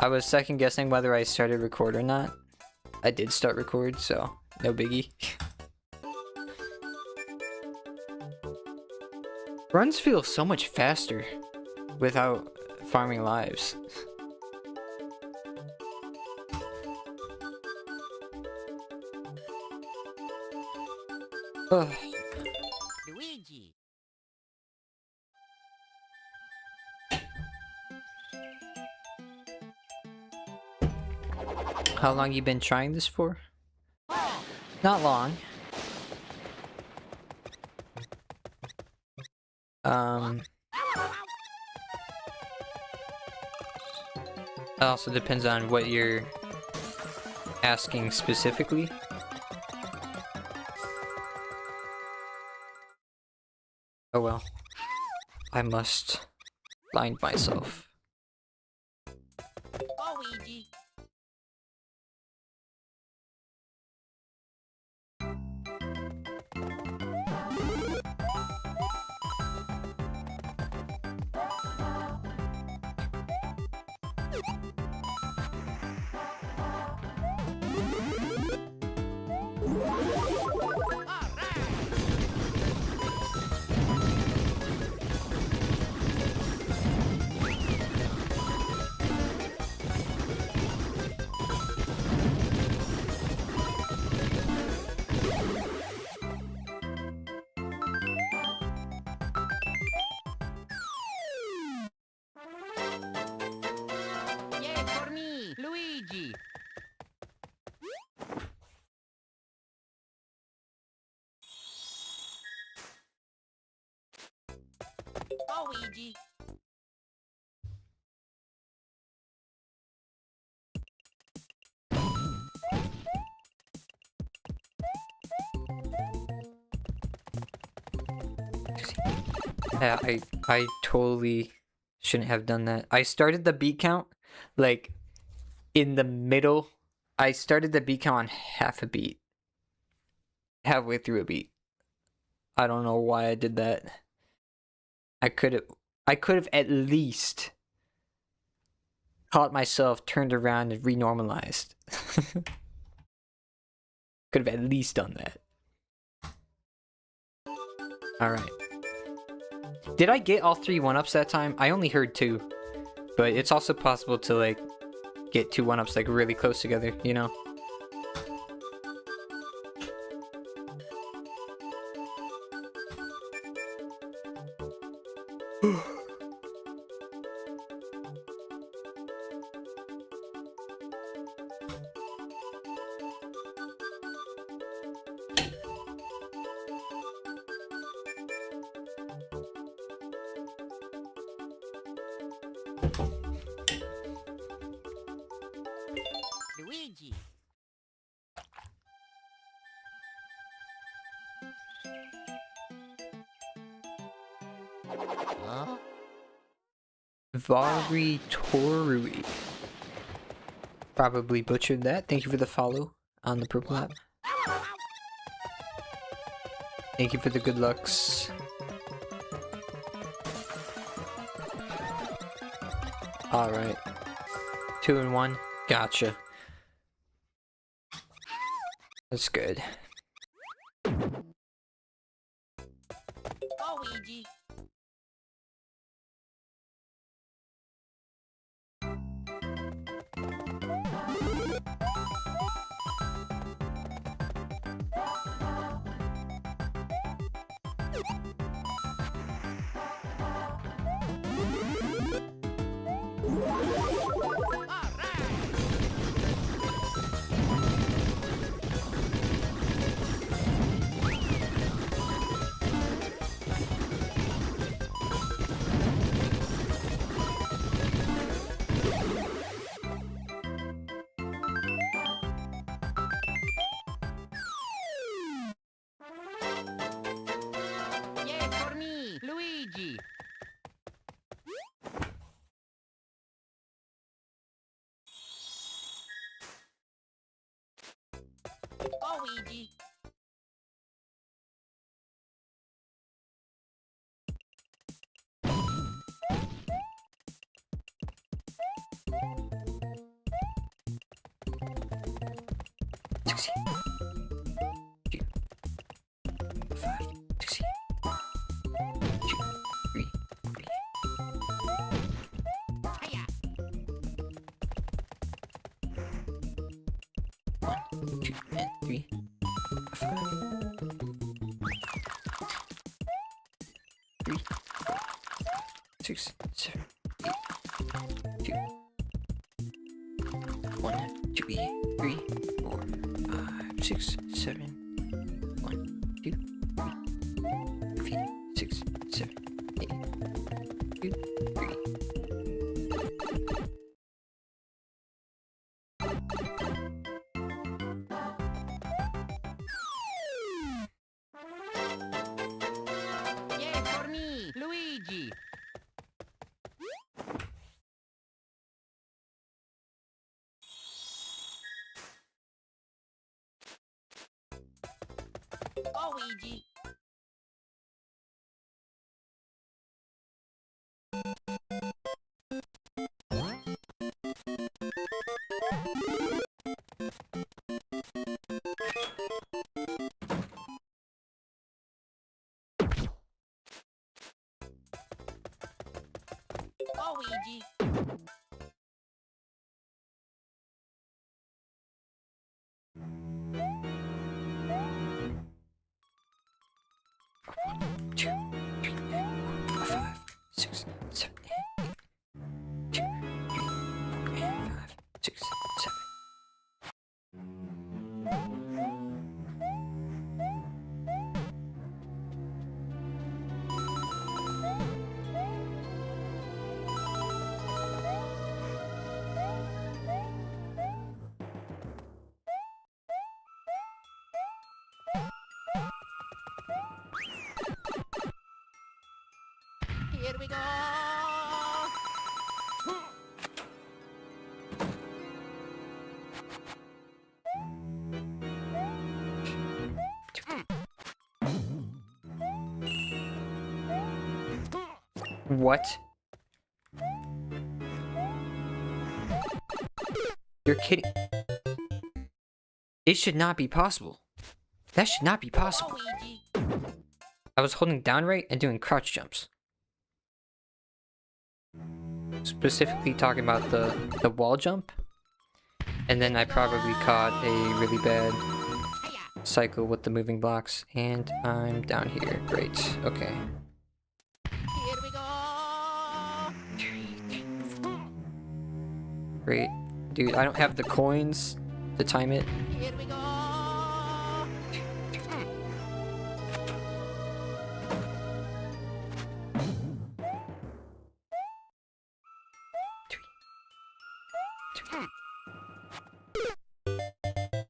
S1: I was second guessing whether I started record or not. I did start record, so no biggie. Runs feel so much faster without farming lives. Ugh.
S2: Luigi!
S1: How long you been trying this for?
S2: Oh!
S1: Not long. It also depends on what you're asking specifically. Oh well. I must blind myself.
S2: Luigi! Yay for me, Luigi! Luigi!
S1: Yeah, I totally shouldn't have done that. I started the beat count like in the middle. I started the beat count on half a beat. Halfway through a beat. I don't know why I did that. I could have at least caught myself, turned around, and renormalized. Could have at least done that. Alright. Did I get all 3 1-ups that time? I only heard 2. But it's also possible to, like, get 2 1-ups, like, really close together, you know?
S2: Luigi. Huh?
S1: Vari Torui. Probably butchered that. Thank you for the follow on the purple app. Thank you for the good lucks. Alright. 2 and 1. Gotcha. That's good.
S2: Luigi. Yay for me, Luigi. Luigi.
S1: Succeed. 2, 5, succeed. 2, 3, 3.
S2: Hiya.
S1: 1, 2, and 3, 5. 3, 4, 6, 7, 8. 2. 1, 2, 3, 4, 5, 6, 7. 1, 2, 3, 6, 7, 8. 2, 3.
S2: Yay for me, Luigi. Luigi. Luigi.
S1: 2, 3, 4, 5, 6, 7, 8. 2, 3, 4, 5, 6, 7.
S2: Here we go.
S1: What? You're kidding. It should not be possible. That should not be possible.
S2: Luigi.
S1: I was holding down right and doing crouch jumps. Specifically talking about the wall jump. And then I probably caught a really bad
S2: Hiya.
S1: cycle with the moving blocks. And I'm down here. Great. Okay.
S2: Here we go.
S1: Great. Dude, I don't have the coins to time it.
S2: Here we go.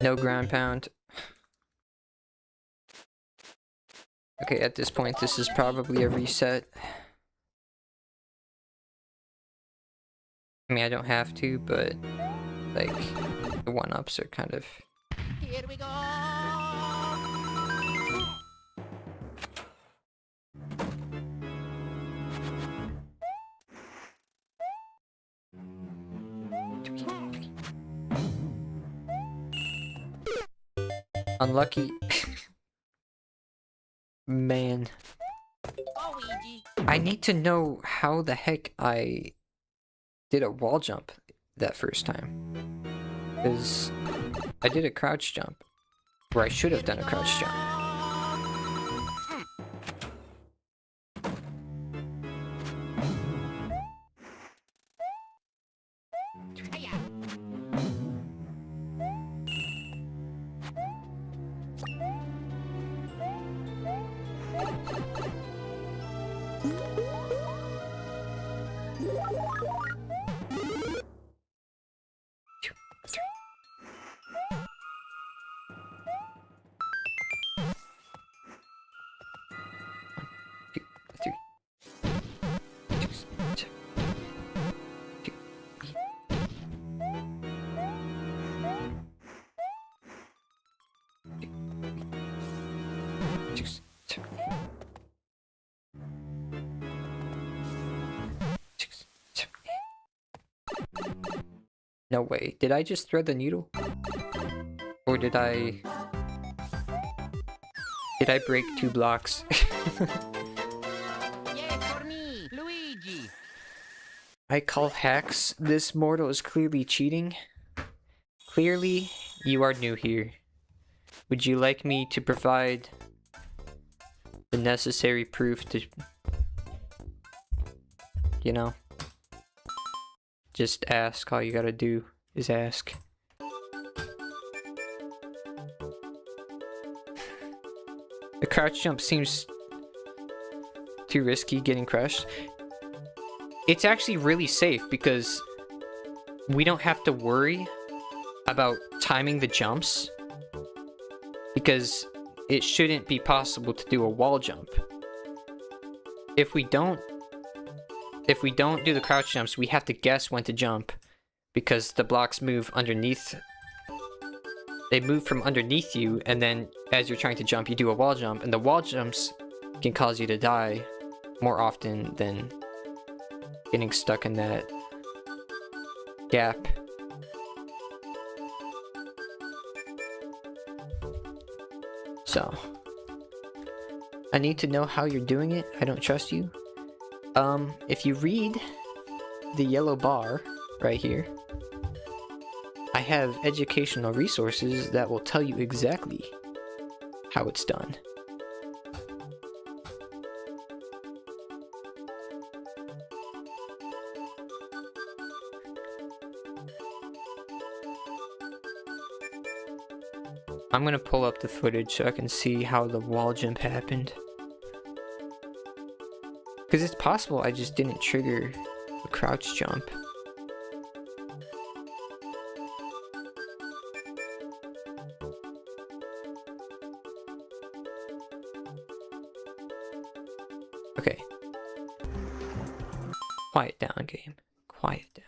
S1: No ground pound. Okay, at this point, this is probably a reset. I mean, I don't have to, but, like, the one-ups are kind of...
S2: Here we go.
S1: Unlucky. Man.
S2: Go, Ouija.
S1: I need to know how the heck I did a wall jump that first time. Because I did a crouch jump. Or I should have done a crouch jump.
S2: Hiya.
S1: Two, three. Six, seven, 2, 8. Six, seven, 6, 7, 8. No way. Did I just thread the needle? Or did I break 2 blocks?
S2: Yay for me, Luigi.
S1: I call hacks. This mortal is clearly cheating. Clearly, you are new here. Would you like me to provide the necessary proof to, you know, just ask. All you gotta do is ask. The crouch jump seems too risky getting crushed. It's actually really safe because we don't have to worry about timing the jumps, because it shouldn't be possible to do a wall jump. If we don't do the crouch jumps, we have to guess when to jump, because the blocks move underneath. They move from underneath you, and then as you're trying to jump, you do a wall jump, and the wall jumps can cause you to die more often than getting stuck in that gap. So, I need to know how you're doing it. I don't trust you. If you read the yellow bar right here, I have educational resources that will tell you exactly how it's done. I'm gonna pull up the footage so I can see how the wall jump happened. Because it's possible I just didn't trigger the crouch jump. Okay. Quiet down, game. Quiet down.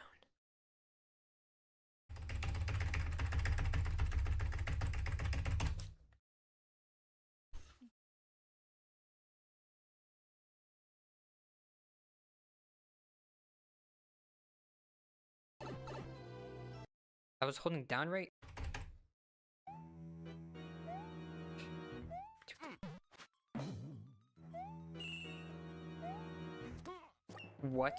S1: I was holding down right? What?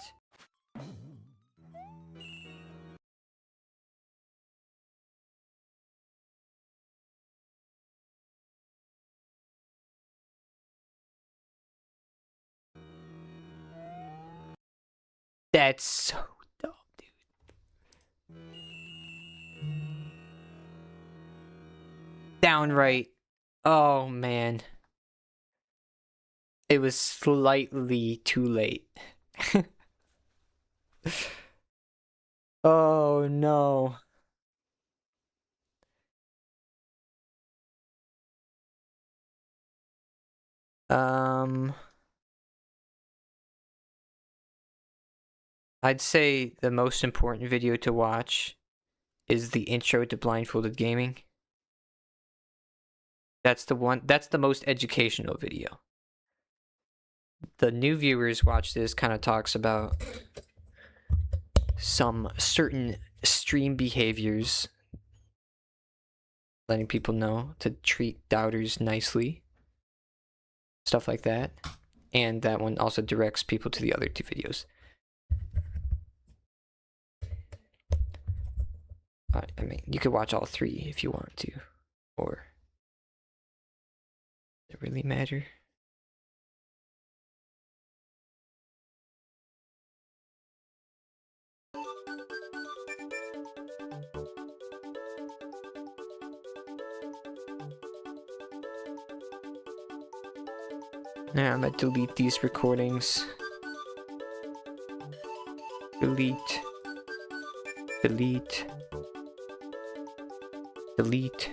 S1: That's so dumb, dude. downright. Oh man. It was slightly too late. Oh no. I'd say the most important video to watch is the intro to Blindfolded Gaming. That's the most educational video. The new viewers watch this, kind of talks about some certain stream behaviors, letting people know to treat doubters nicely, stuff like that. And that one also directs people to the other two videos. I mean, you could watch all three if you want to, or does it really matter? Now I'm gonna delete these recordings. Delete. Delete. Delete.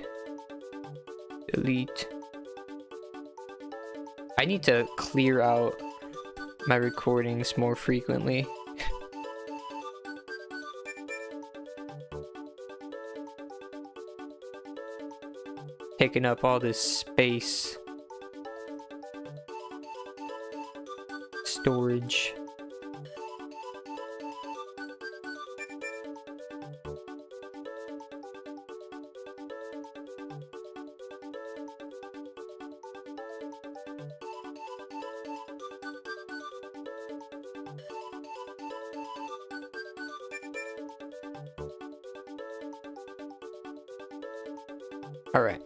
S1: Delete. I need to clear out my recordings more frequently. Taking up all this space. Storage. All right.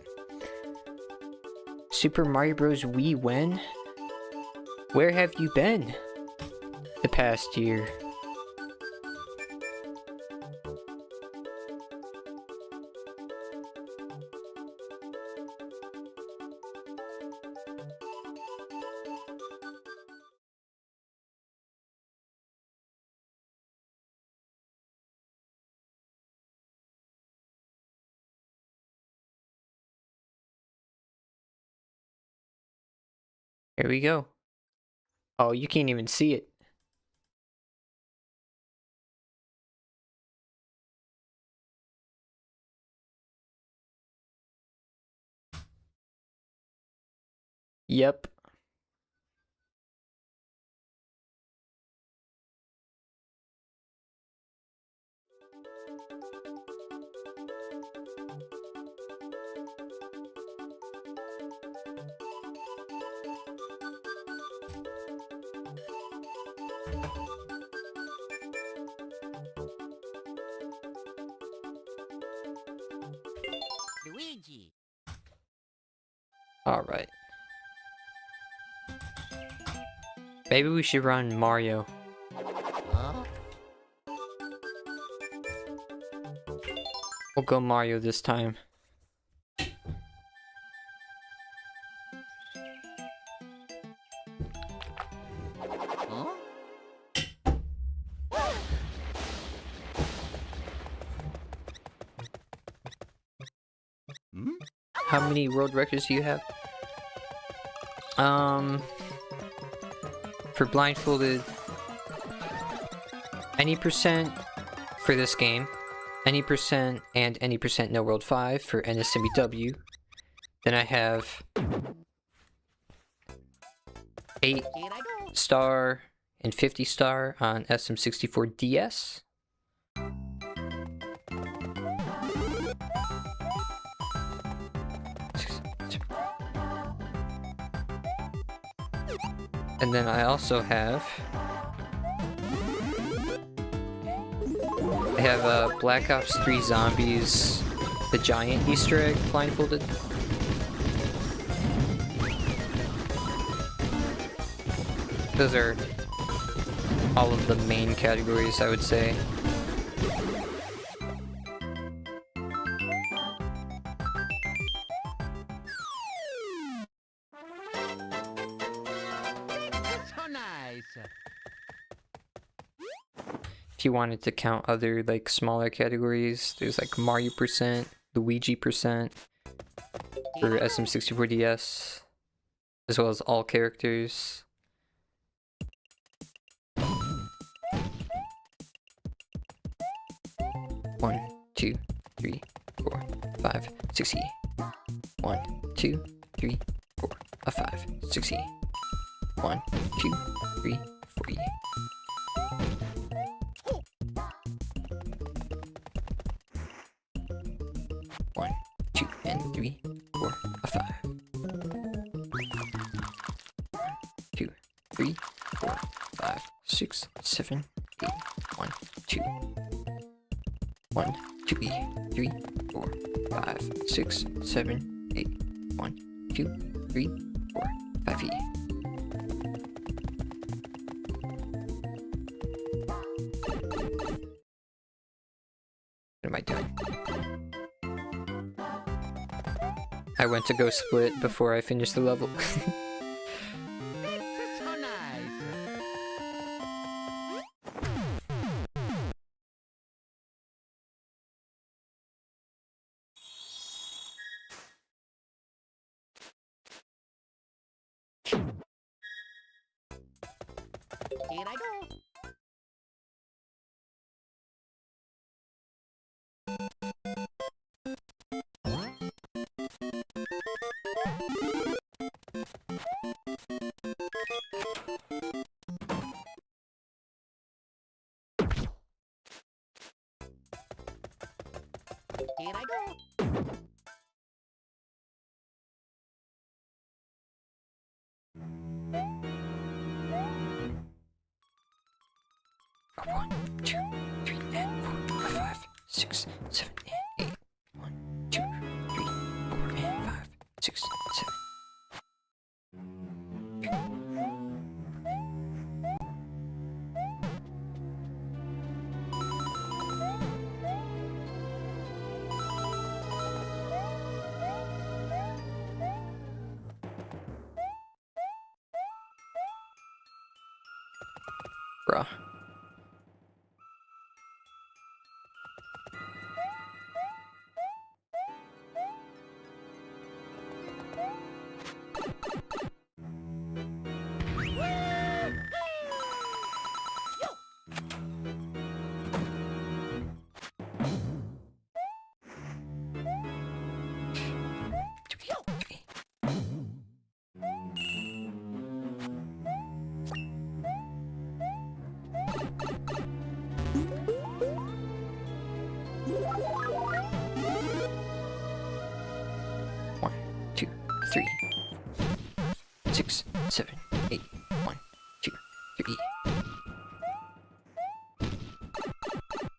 S1: Super Mario Bros. Wii when? Where have you been the past year? Here we go. Oh, you can't even see it. Yep.
S2: Luigi.
S1: All right. Maybe we should run Mario.
S2: Huh?
S1: We'll go Mario this time.
S2: Huh? Hmm?
S1: How many world records do you have? For Blindfolded, any percent for this game, any percent and any percent no world 5 for NSMB. Then I have 8
S2: Here I go.
S1: star and 50 star on SM64 DS. And then I also have Black Ops 3 Zombies, the giant Easter egg blindfolded. Those are all of the main categories, I would say.
S2: nice.
S1: If you wanted to count other like smaller categories, there's like Mario percent, Luigi percent for SM64 DS, as well as all characters. One, two, three, 4, 5, 6E. 1, 2, 3, 4, 5, 6E. 1, 2, 3, 4E. One, 2, and 3, 4, 5. 2, 3, 4, 5, 6, 7, 8. 1, 2. 1, 2E. 3, 4, 5, 6, 7, 8. 1, 2, 3, 4, 5E. What am I doing? I went to go split before I finished the level.
S2: So nice. Here I go. Here I go.
S1: One, 2, 3, and 4, 5, 6, 7, and 8. 1, 2, 3, 4, and 5, 6, 7. Bruh. One, 2, 3, 6, 7, 8. 1, 2, 3.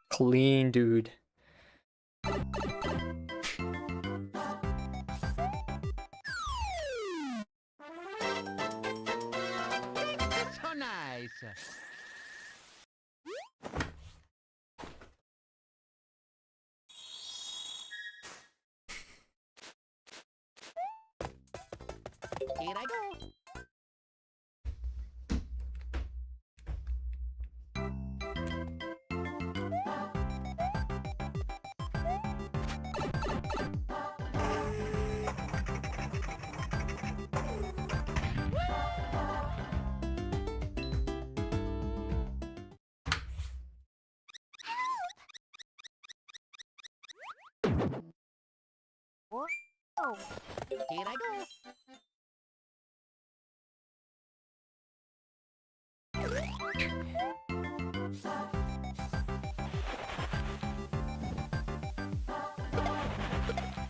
S1: Clean, dude.
S2: So nice. Here I go. 哦起来go。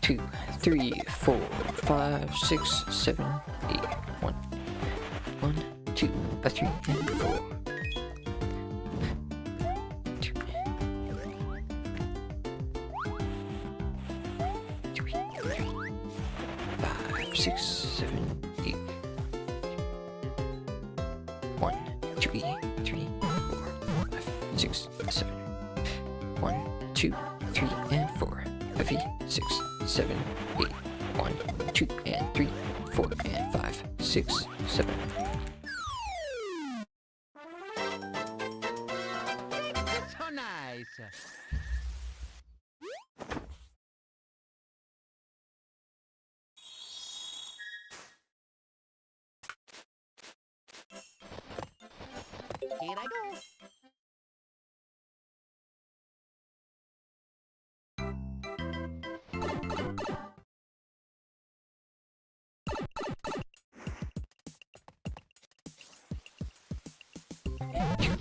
S1: 2, 3, 4, 5, 6, 7, 8. 1, 1, 2, 3, and 4. 2, 3, 5, 6, 7, 8. 1, 2, 3, 4, 5, 6, 7. 1, 2, 3, and 4. 5, 6, 7, 8. 1, 2, and 3, 4, and 5, 6, 7.
S2: nice. Here I go.
S1: Two,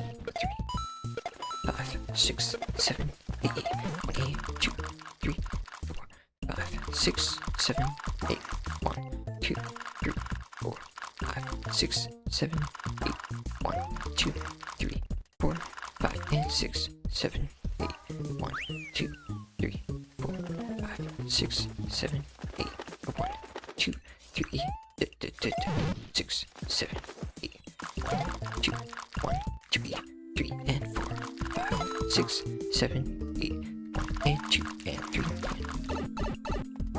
S1: three, 5, 6, 7, 8, 1, 2, 3, 4, 5, 6, 7, 8, 1, 2, 3, 4, 5, 6, 7, 8, 1, 2, 3, 4, 5, and 6, 7, 8, 1, 2, 3, 4, 5, 6, 7, 8, 1, 2, 3, 6, 7, 8, 1, 2, 1, 2, 3, and 4, 5, 6, 7, 8, 1, and 2, and 3.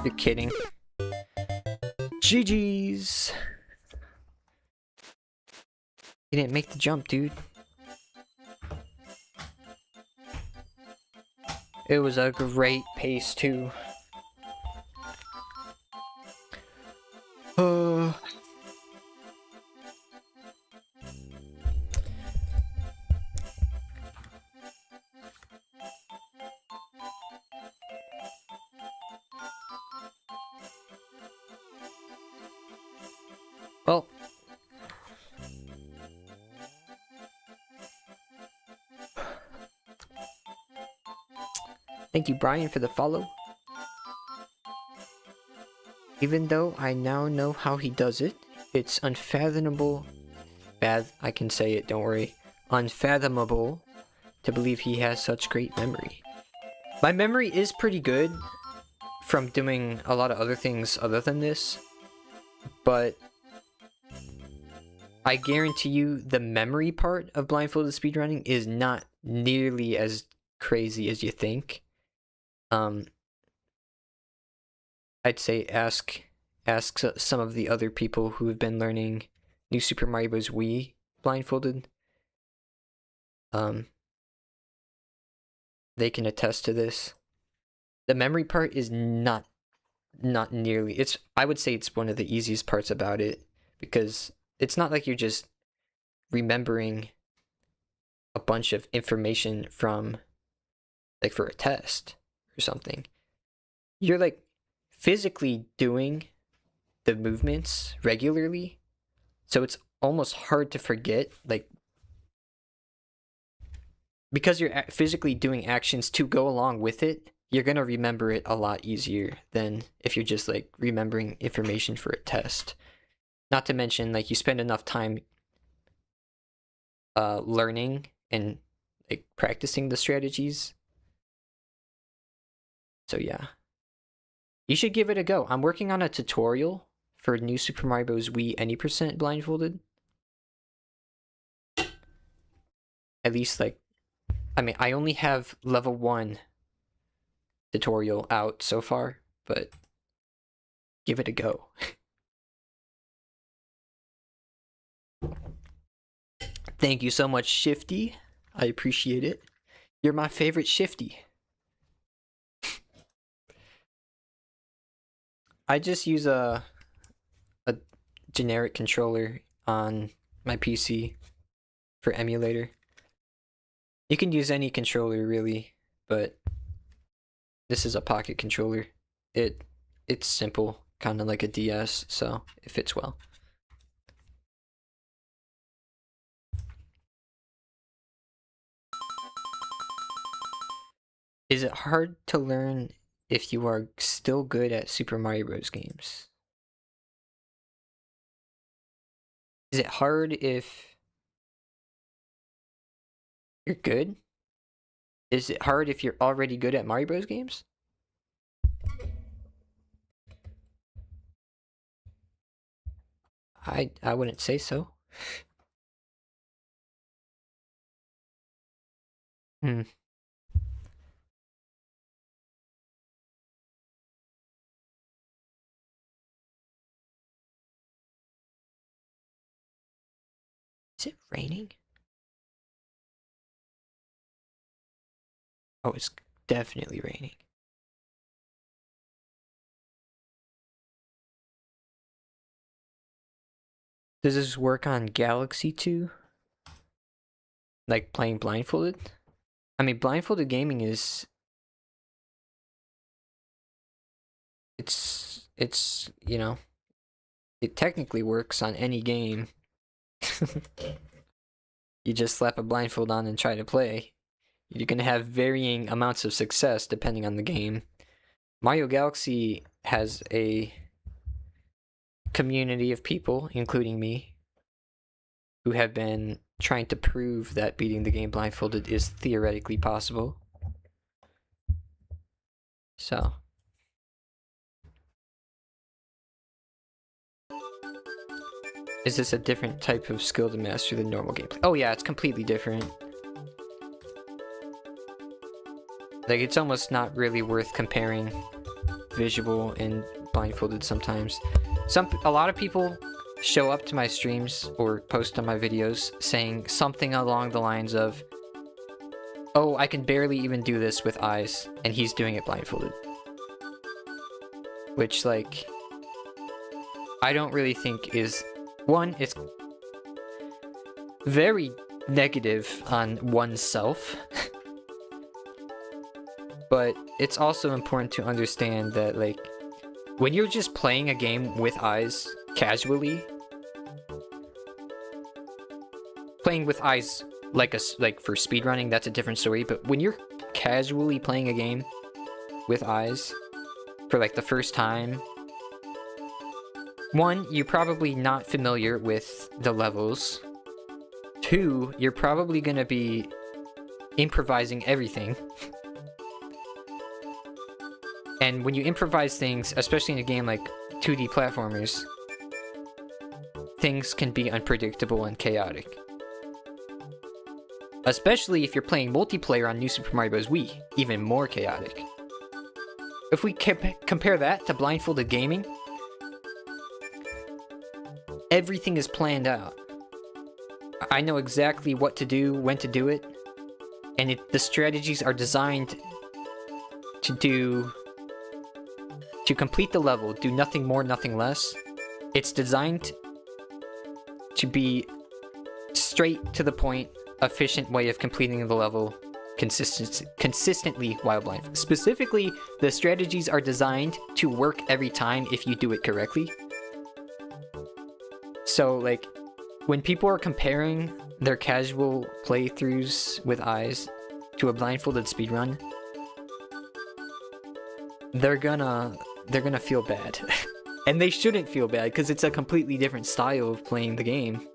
S1: You're kidding. GG's. You didn't make the jump, dude. It was a great pace, too. Well, thank you, Brian, for the follow. Even though I now know how he does it, it's unfathomable. I can say it, don't worry. Unfathomable to believe he has such great memory. My memory is pretty good from doing a lot of other things other than this, but I guarantee you the memory part of blindfolded speedrunning is not nearly as crazy as you think. I'd say ask some of the other people who have been learning New Super Mario Bros. Wii blindfolded. They can attest to this. The memory part is not nearly. I would say it's one of the easiest parts about it, because it's not like you're just remembering a bunch of information from, like, for a test or something. You're like physically doing the movements regularly, so it's almost hard to forget, like, because you're physically doing actions to go along with it. You're gonna remember it a lot easier than if you're just like remembering information for a test. Not to mention, like, you spend enough time learning and like practicing the strategies. So yeah, you should give it a go. I'm working on a tutorial for New Super Mario Bros. Wii Any% blindfolded. At least, like, I mean, I only have level 1 tutorial out so far, but give it a go. Thank you so much, Shifty. I appreciate it. You're my favorite Shifty. I just use a generic controller on my PC for emulator. You can use any controller really, but this is a pocket controller. It's simple, kind of like a DS, so it fits well. Is it hard to learn if you are still good at Super Mario Bros. Games? Is it hard if you're good? Is it hard if you're already good at Mario Bros. Games? I wouldn't say so. Hmm. Is it raining? Oh, it's definitely raining. Does this work on Galaxy 2? Like playing Blindfolded? I mean, Blindfolded gaming is... It's, you know, it technically works on any game. You just slap a blindfold on and try to play. You're gonna have varying amounts of success depending on the game. Mario Galaxy has a community of people, including me, who have been trying to prove that beating the game blindfolded is theoretically possible. So... Is this a different type of skill to master than normal gameplay? Oh yeah, it's completely different. Like, it's almost not really worth comparing visual and blindfolded sometimes. A lot of people show up to my streams or post on my videos saying something along the lines of, oh, I can barely even do this with eyes, and he's doing it blindfolded. Which, like, I don't really think is... One, it's very negative on oneself, but it's also important to understand that, like, when you're just playing a game with eyes casually, playing with eyes like for speedrunning, that's a different story, but when you're casually playing a game with eyes for like the first time, one, you're probably not familiar with the levels. Two, you're probably gonna be improvising everything. And when you improvise things, especially in a game like 2D platformers, things can be unpredictable and chaotic. Especially if you're playing multiplayer on New Super Mario Bros. Wii, even more chaotic. If we compare that to blindfolded gaming, everything is planned out. I know exactly what to do, when to do it, and the strategies are designed to complete the level, do nothing more, nothing less. It's designed to be straight to the point, efficient way of completing the level consistently while blind. Specifically, the strategies are designed to work every time if you do it correctly. So, like, when people are comparing their casual playthroughs with eyes to a blindfolded speedrun, they're gonna feel bad. And they shouldn't feel bad, because it's a completely different style of playing the game.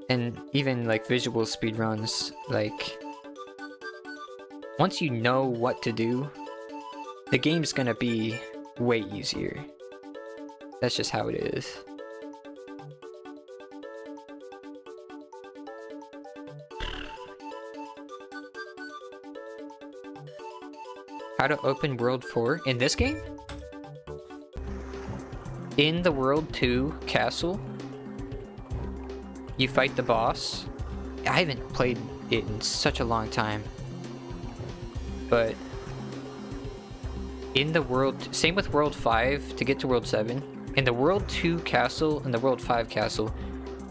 S1: And even, like, visual speedruns, like, once you know what to do, the game's gonna be way easier. That's just how it is. How to open World 4 in this game? In the World 2 castle, you fight the boss. I haven't played it in such a long time. But in the world, same with World 5 to get to World 7. In the World 2 castle and the World 5 castle,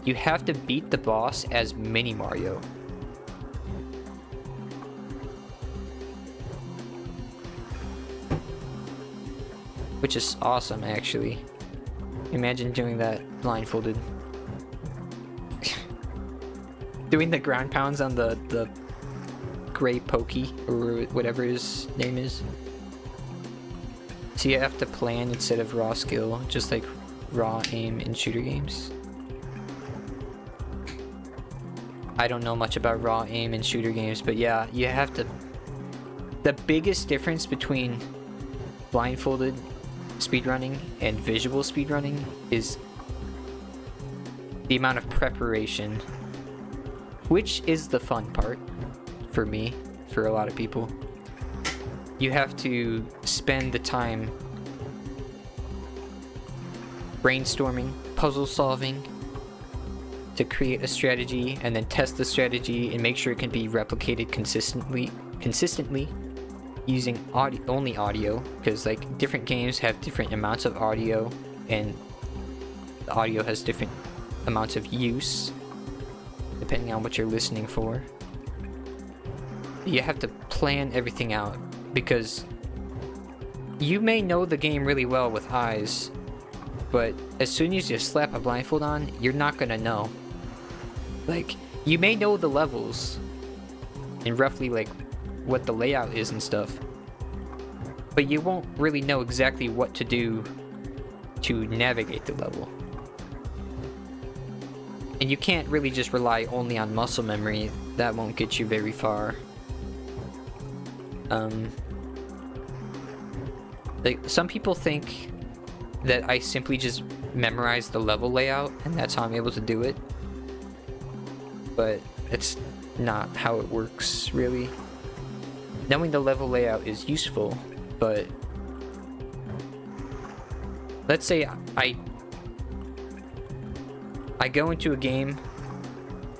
S1: you have to beat the boss as Mini Mario. Which is awesome, actually. Imagine doing that blindfolded. Doing the ground pounds on the gray pokey, or whatever his name is. So you have to plan instead of raw skill, just like raw aim in shooter games. I don't know much about raw aim in shooter games, but yeah, you have to... The biggest difference between blindfolded speedrunning and visual speedrunning is the amount of preparation, which is the fun part for me, for a lot of people. You have to spend the time brainstorming, puzzle solving, to create a strategy and then test the strategy and make sure it can be replicated consistently using only audio, because like different games have different amounts of audio and the audio has different amounts of use depending on what you're listening for. You have to plan everything out, because you may know the game really well with eyes, but as soon as you slap a blindfold on, you're not gonna know. Like, you may know the levels and roughly like what the layout is and stuff, but you won't really know exactly what to do to navigate the level. And you can't really just rely only on muscle memory. That won't get you very far. Like, some people think that I simply just memorize the level layout and that's how I'm able to do it, but it's not how it works, really. Knowing the level layout is useful, but let's say I go into a game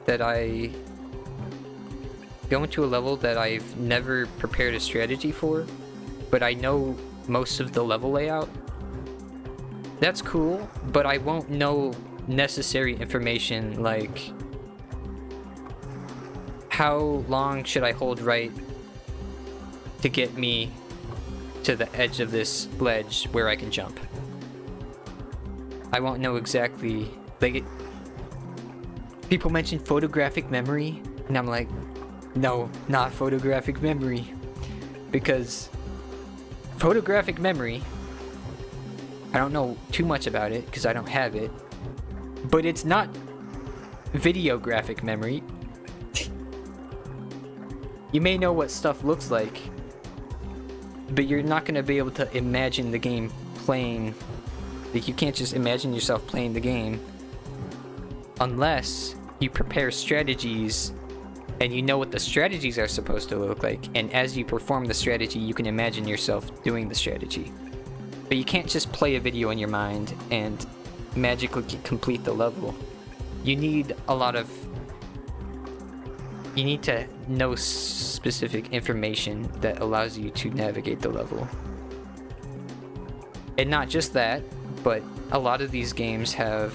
S1: that I go into a level that I've never prepared a strategy for, but I know most of the level layout. That's cool, but I won't know necessary information like how long should I hold right to get me to the edge of this ledge where I can jump. I won't know exactly, like, people mention photographic memory, and I'm like, no, not photographic memory, because photographic memory, I don't know too much about it because I don't have it, but it's not videographic memory. You may know what stuff looks like, but you're not going to be able to imagine the game playing. Like, you can't just imagine yourself playing the game unless you prepare strategies and you know what the strategies are supposed to look like, and as you perform the strategy you can imagine yourself doing the strategy. But you can't just play a video in your mind and magically complete the level. You need to know specific information that allows you to navigate the level. And not just that, but a lot of these games have,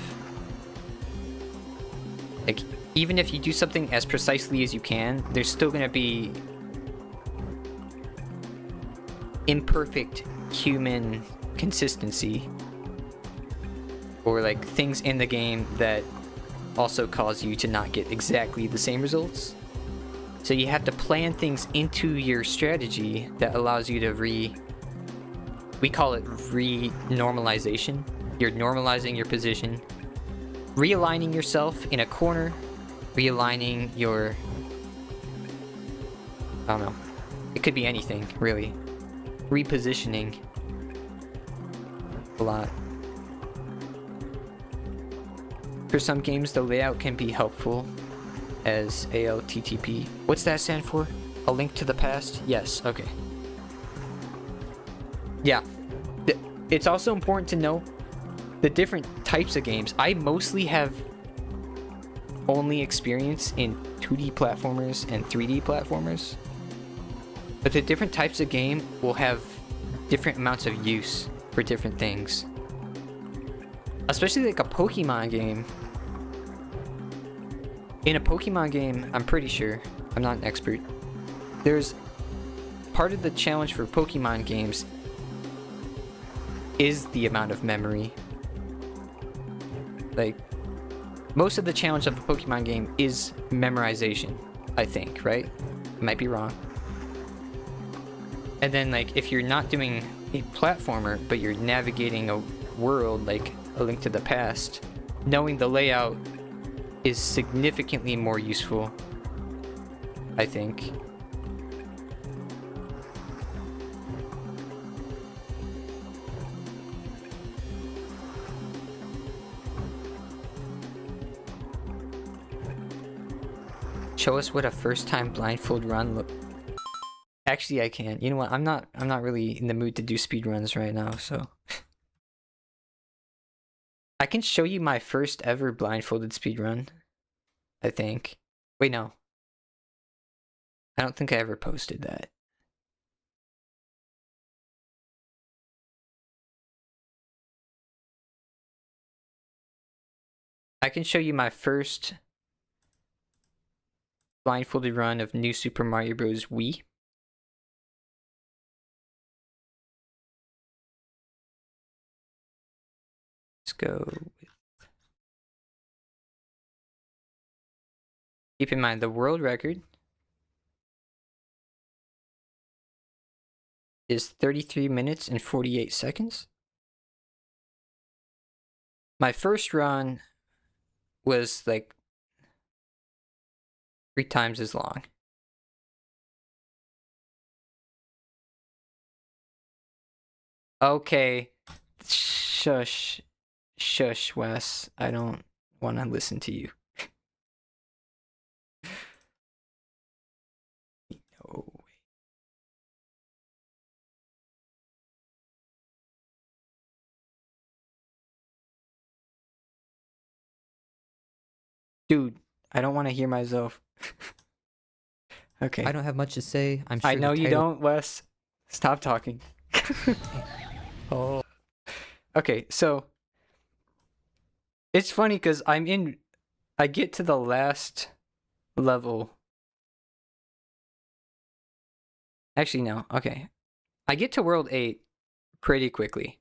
S1: like, even if you do something as precisely as you can, there's still going to be imperfect human consistency, or like things in the game that also cause you to not get exactly the same results. So you have to plan things into your strategy that allows you to we call it re-normalization. You're normalizing your position, realigning yourself in a corner, realigning your, I don't know, it could be anything really, repositioning a lot. For some games the layout can be helpful, as ALTTP. What's that stand for? A link to the past? Yes, okay. Yeah. It's also important to know the different types of games. I mostly have only experience in 2D platformers and 3D platformers, but the different types of game will have different amounts of use for different things. Especially like a Pokemon game. In a Pokemon game, I'm pretty sure, I'm not an expert, there's part of the challenge for Pokemon games is the amount of memory. Like, most of the challenge of a Pokemon game is memorization, I think, right? I might be wrong. And then, like, if you're not doing a platformer, but you're navigating a world like A Link to the Past, knowing the layout is significantly more useful, I think. Show us what a first-time blindfold run look. Actually, I can. You know what? I'm not really in the mood to do speedruns right now, so I can show you my first ever blindfolded speedrun. I think. Wait, no. I don't think I ever posted that. I can show you my first blindfolded run of New Super Mario Bros. Wii. Let's go with... Keep in mind, the world record is 33 minutes and 48 seconds. My first run was like 3 times as long. Okay. Shush. Shush, Wes. I don't want to listen to you. No way. Dude, I don't want to hear myself. Okay.
S3: I don't have much to say. I'm sure
S1: I know
S3: the
S1: you
S3: title-
S1: don't, Wes. Stop talking.
S3: Oh.
S1: Okay, so it's funny because I get to the last level. Actually, no. Okay. I get to World 8 pretty quickly.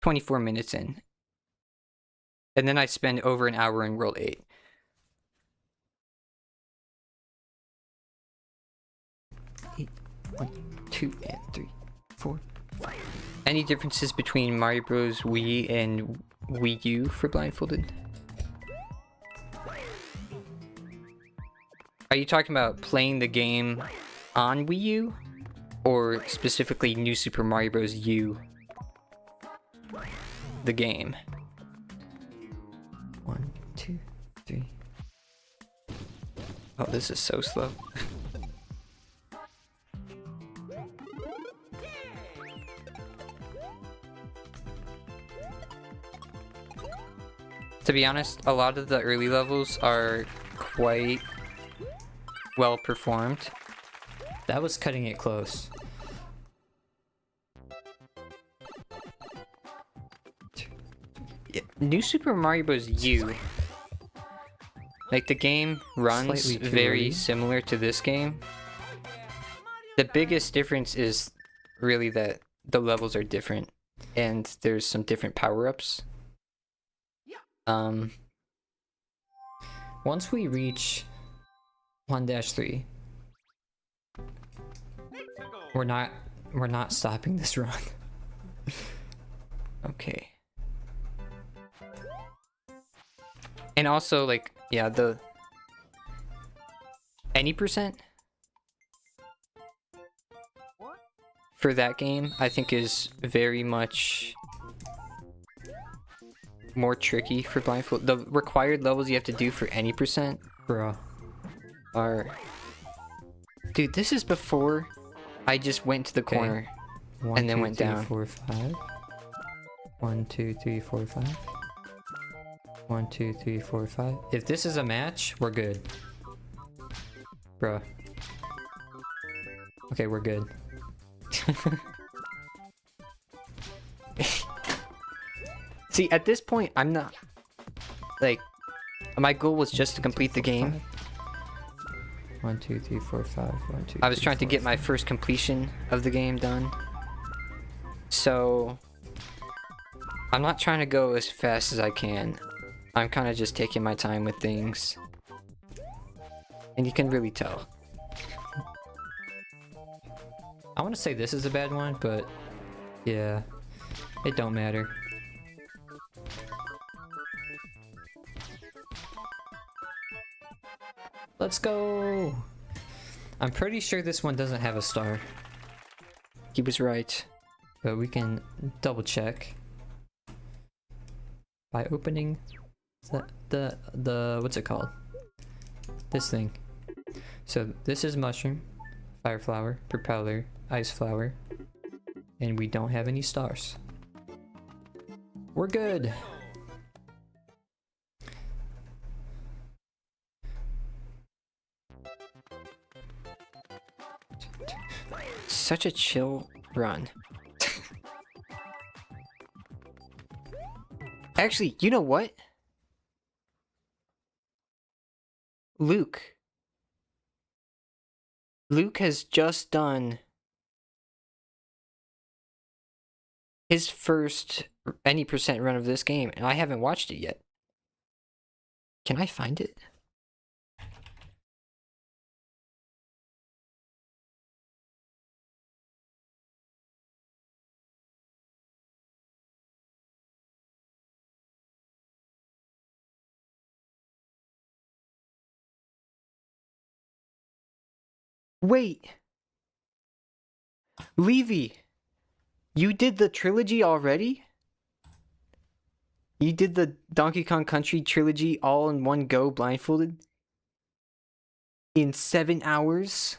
S1: 24 minutes in. And then I spend over an hour in World 8. One, 2, and 3, 4, 5. Any differences between Mario Bros. Wii and Wii U for Blindfolded? Are you talking about playing the game on Wii U? Or specifically New Super Mario Bros. U? The game. 1, 2, 3. Oh, this is so slow. To be honest, a lot of the early levels are quite well performed.
S3: That was cutting it close.
S1: Yeah, New Super Mario Bros. U. Like, the game runs
S3: Slightly too
S1: very
S3: early.
S1: similar to this game. The biggest difference is really that the levels are different and there's some different power-ups.
S3: Once we reach 1-3, we're not stopping this run.
S1: Okay. And also, like, yeah, the any percent for that game, I think, is very much more tricky for blindfold. The required levels you have to do for any percent
S3: Bro.
S1: are... Dude, this is before I just went to the
S3: Okay.
S1: corner.
S3: 1,
S1: And then
S3: 2,
S1: went
S3: 3,
S1: down.
S3: 4, 5. 1, 2, 3, 4, 5. 1, 2, 3, 4, 5. If this is a match, we're good. Bruh. Okay, we're good.
S1: See, at this point, I'm not... Like, my goal was just to complete the game.
S3: 1, 2, 3, 4, 5. 1, 2,
S1: I was
S3: 3,
S1: trying to
S3: 4,
S1: get my
S3: 5.
S1: first completion of the game done. So... I'm not trying to go as fast as I can. I'm kind of just taking my time with things. And you can really tell.
S3: I want to say this is a bad one, but yeah, it don't matter. Let's go! I'm pretty sure this one doesn't have a star,
S1: He was right.
S3: but we can double check by opening the what's it called? This thing. So this is mushroom, fire flower, propeller, ice flower, and we don't have any stars. We're good.
S1: Such a chill run. Actually, you know what? Luke. Luke has just done his first any percent run of this game, and I haven't watched it yet. Can I find it? Wait! Levy! You did the trilogy already? You did the Donkey Kong Country trilogy all in one go, blindfolded? In 7 hours?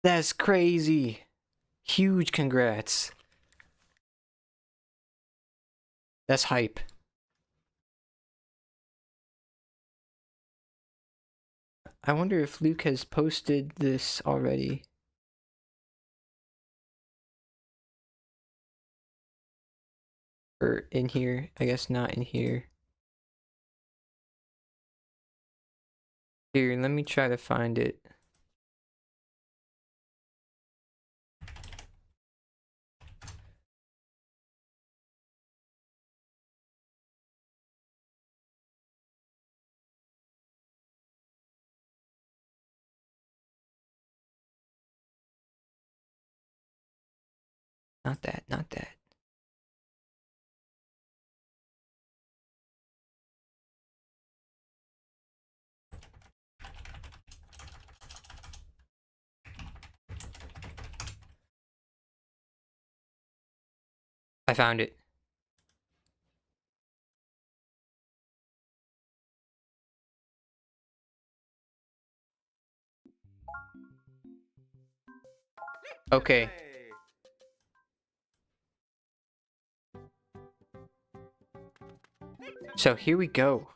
S1: That's crazy! Huge congrats. That's hype. I wonder if Luke has posted this already. Or in here. I guess not in here. Here, let me try to find it. Not that, not that. I found it. Okay. So here we go.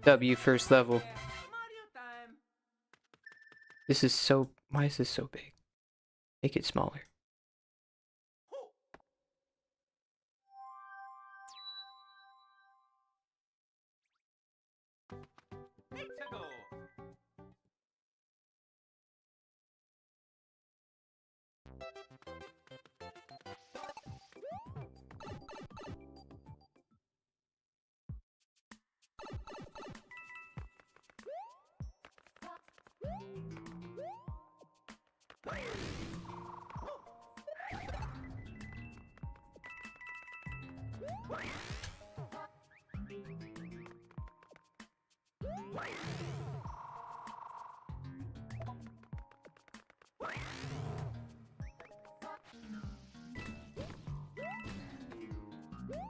S1: W first level. This is so... Why is this so big? Make it smaller.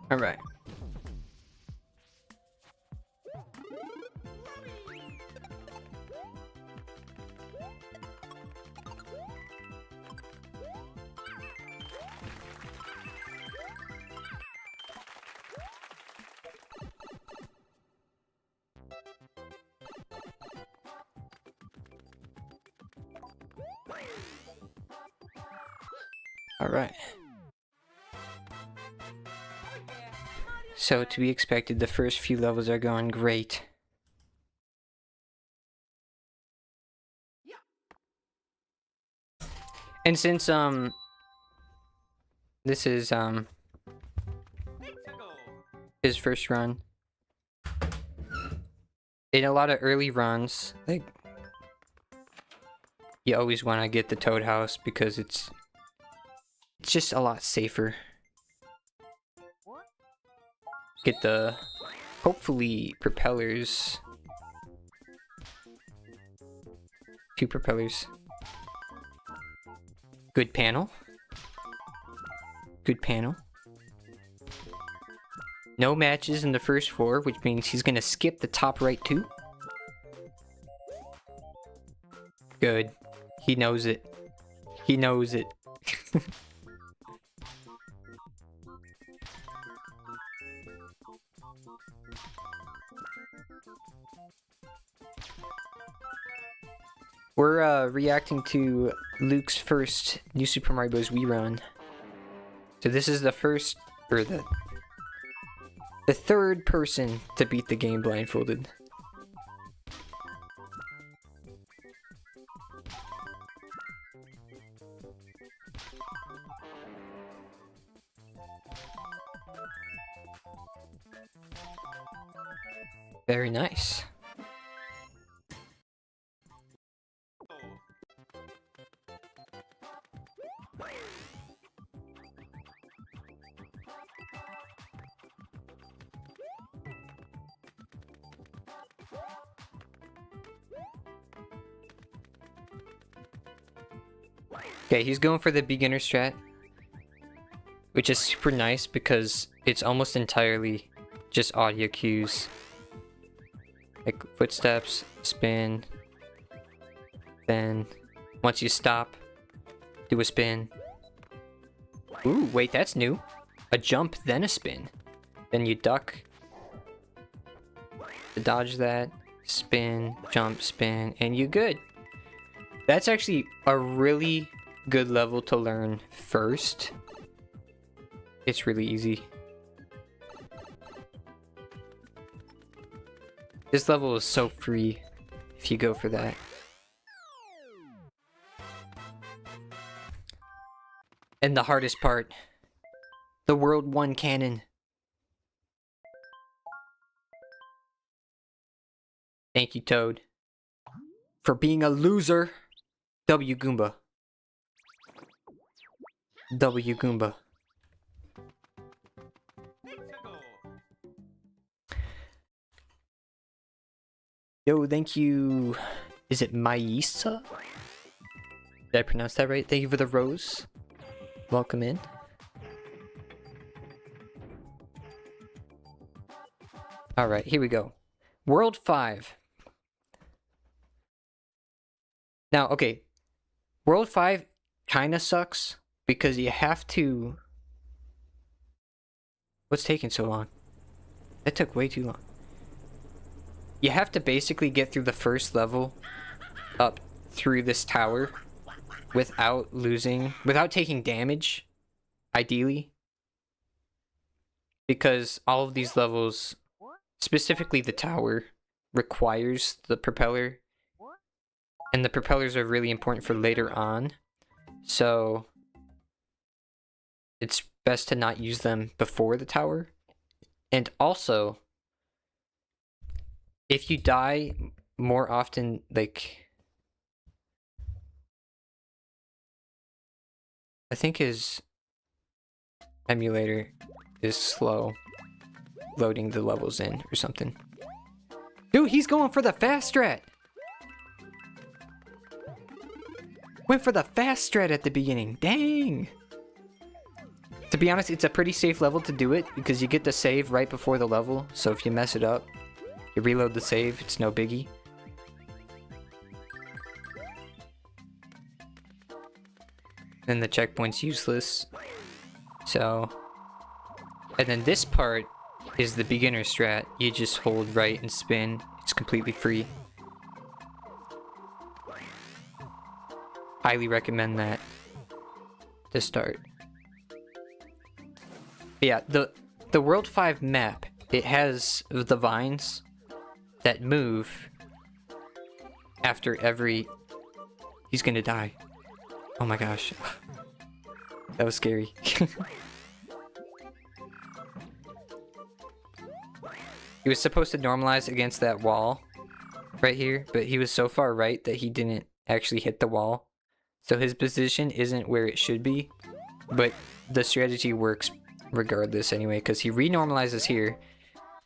S1: All right. All right. So, to be expected, the first few levels are going great.
S3: And since this is his first run, in a lot of early runs, like, you always want to get the Toad House because it's just a lot safer. Get the, hopefully, propellers. 2 propellers. Good panel. Good panel. No matches in the first 4, which means he's gonna skip the top right 2. Good. He knows it. He knows it. We're reacting to Luke's first New Super Mario Bros. Wii run. So this is the first, or the third person to beat the game blindfolded. Very nice. Okay, he's going for the beginner strat, which is super nice because it's almost entirely just audio cues. Like footsteps, spin, then once you stop, do a spin. Ooh, wait, that's new. A jump, then a spin. Then you duck to dodge that, spin, jump, spin, and you're good. That's actually a really good level to learn first. It's really easy. This level is so free if you go for that. And the hardest part, the World 1 cannon. Thank you, Toad, for being a loser. W Goomba. W Goomba. Yo, thank you. Is it Maisa? Did I pronounce that right? Thank you for the rose. Welcome in. Alright, here we go. World 5. Now, okay. World 5 kinda sucks because you have to... What's taking so long? That took way too long. You have to basically get through the first level up through this tower without taking damage, ideally. Because all of these levels, specifically the tower, requires the propeller. And the propellers are really important for later on. So it's best to not use them before the tower. And also, if you die more often, like... I think his emulator is slow loading the levels in or something. Dude, he's going for the fast strat! Went for the fast strat at the beginning. Dang! To be honest, it's a pretty safe level to do it because you get the save right before the level. So if you mess it up, you reload the save, it's no biggie. Then the checkpoint's useless. So... And then this part is the beginner strat. You just hold right and spin. It's completely free. Highly recommend that to start. But yeah, the World 5 map, it has the vines that move after every... He's gonna die. Oh my gosh. That was scary. He was supposed to normalize against that wall right here, but he was so far right that he didn't actually hit the wall. So his position isn't where it should be, but the strategy works regardless anyway, because he renormalizes here.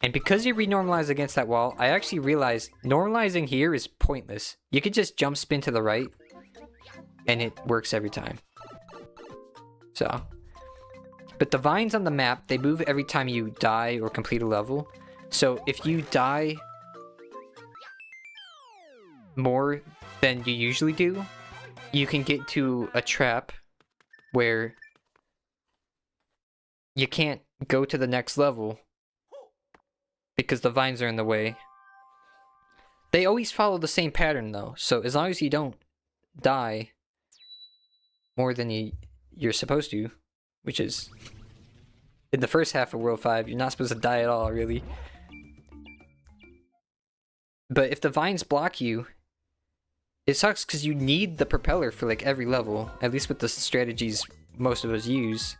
S3: And because he renormalized against that wall, I actually realized normalizing here is pointless. You could just jump spin to the right, and it works every time. So, but the vines on the map, they move every time you die or complete a level. So if you die more than you usually do, you can get to a trap where you can't go to the next level because the vines are in the way. They always follow the same pattern though, so as long as you don't die more than you're supposed to, which is in the first half of World 5, you're not supposed to die at all, really. But if the vines block you, it sucks because you need the propeller for like every level, at least with the strategies most of us use.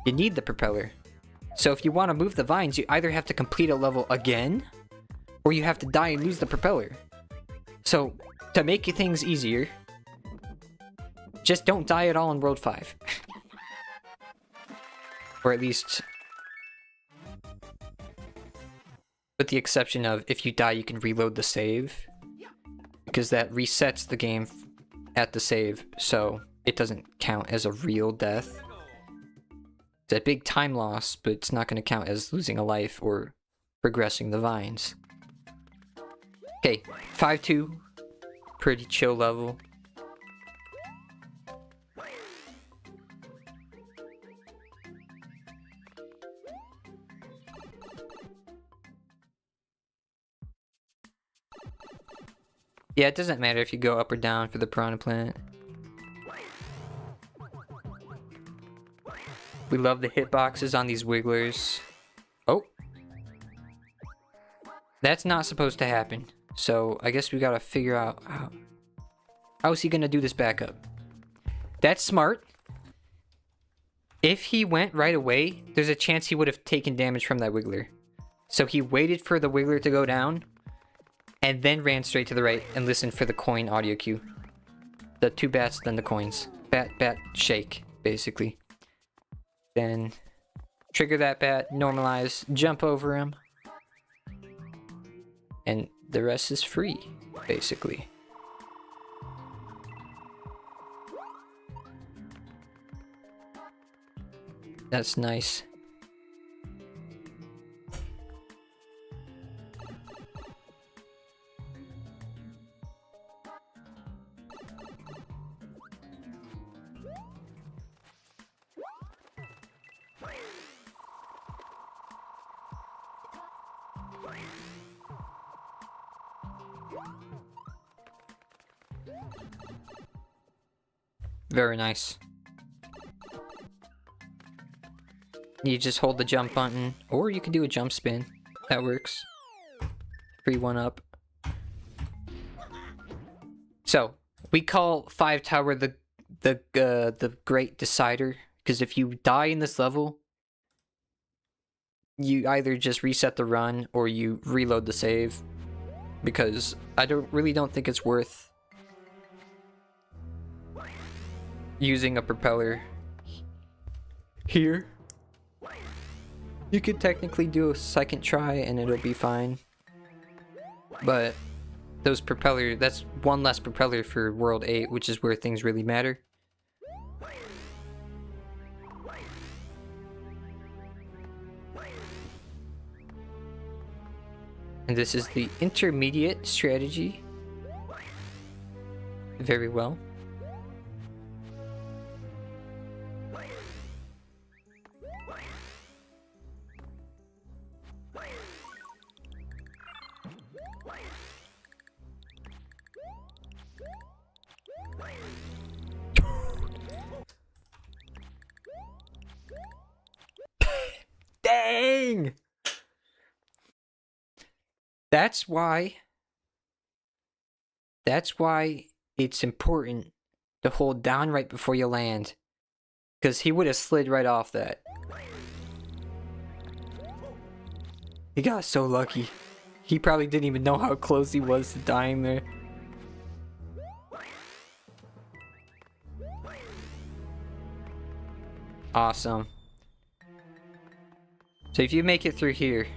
S3: You need the propeller. So if you want to move the vines, you either have to complete a level again, or you have to die and lose the propeller. So, to make things easier, just don't die at all in World 5. Or at least, with the exception of if you die, you can reload the save, because that resets the game at the save, so it doesn't count as a real death. It's a big time loss, but it's not going to count as losing a life or progressing the vines. Okay, 5-2, pretty chill level. Yeah, it doesn't matter if you go up or down for the Piranha Plant. We love the hitboxes on these wigglers. Oh. That's not supposed to happen. So I guess we gotta figure out how is he gonna do this backup. That's smart. If he went right away, there's a chance he would have taken damage from that wiggler. So he waited for the wiggler to go down, and then ran straight to the right and listened for the coin audio cue. The 2 bats, then the coins. Bat, bat, shake, basically. Then trigger that bat, normalize, jump over him. And the rest is free, basically. That's nice. Very nice. You just hold the jump button, or you can do a jump spin. That works. Free 1-up. So we call 5 Tower the Great Decider, because if you die in this level, you either just reset the run or you reload the save, because I really don't think it's worth using a propeller here. You could technically do a second try and it'll be fine, but those propeller, that's one less propeller for World 8, which is where things really matter. And this is the intermediate strategy. Very well. Dang! That's why it's important
S1: to hold down right before you land. Because he would have slid right off that. He got so lucky. He probably didn't even know how close he was to dying there. Awesome. So if you make it through here,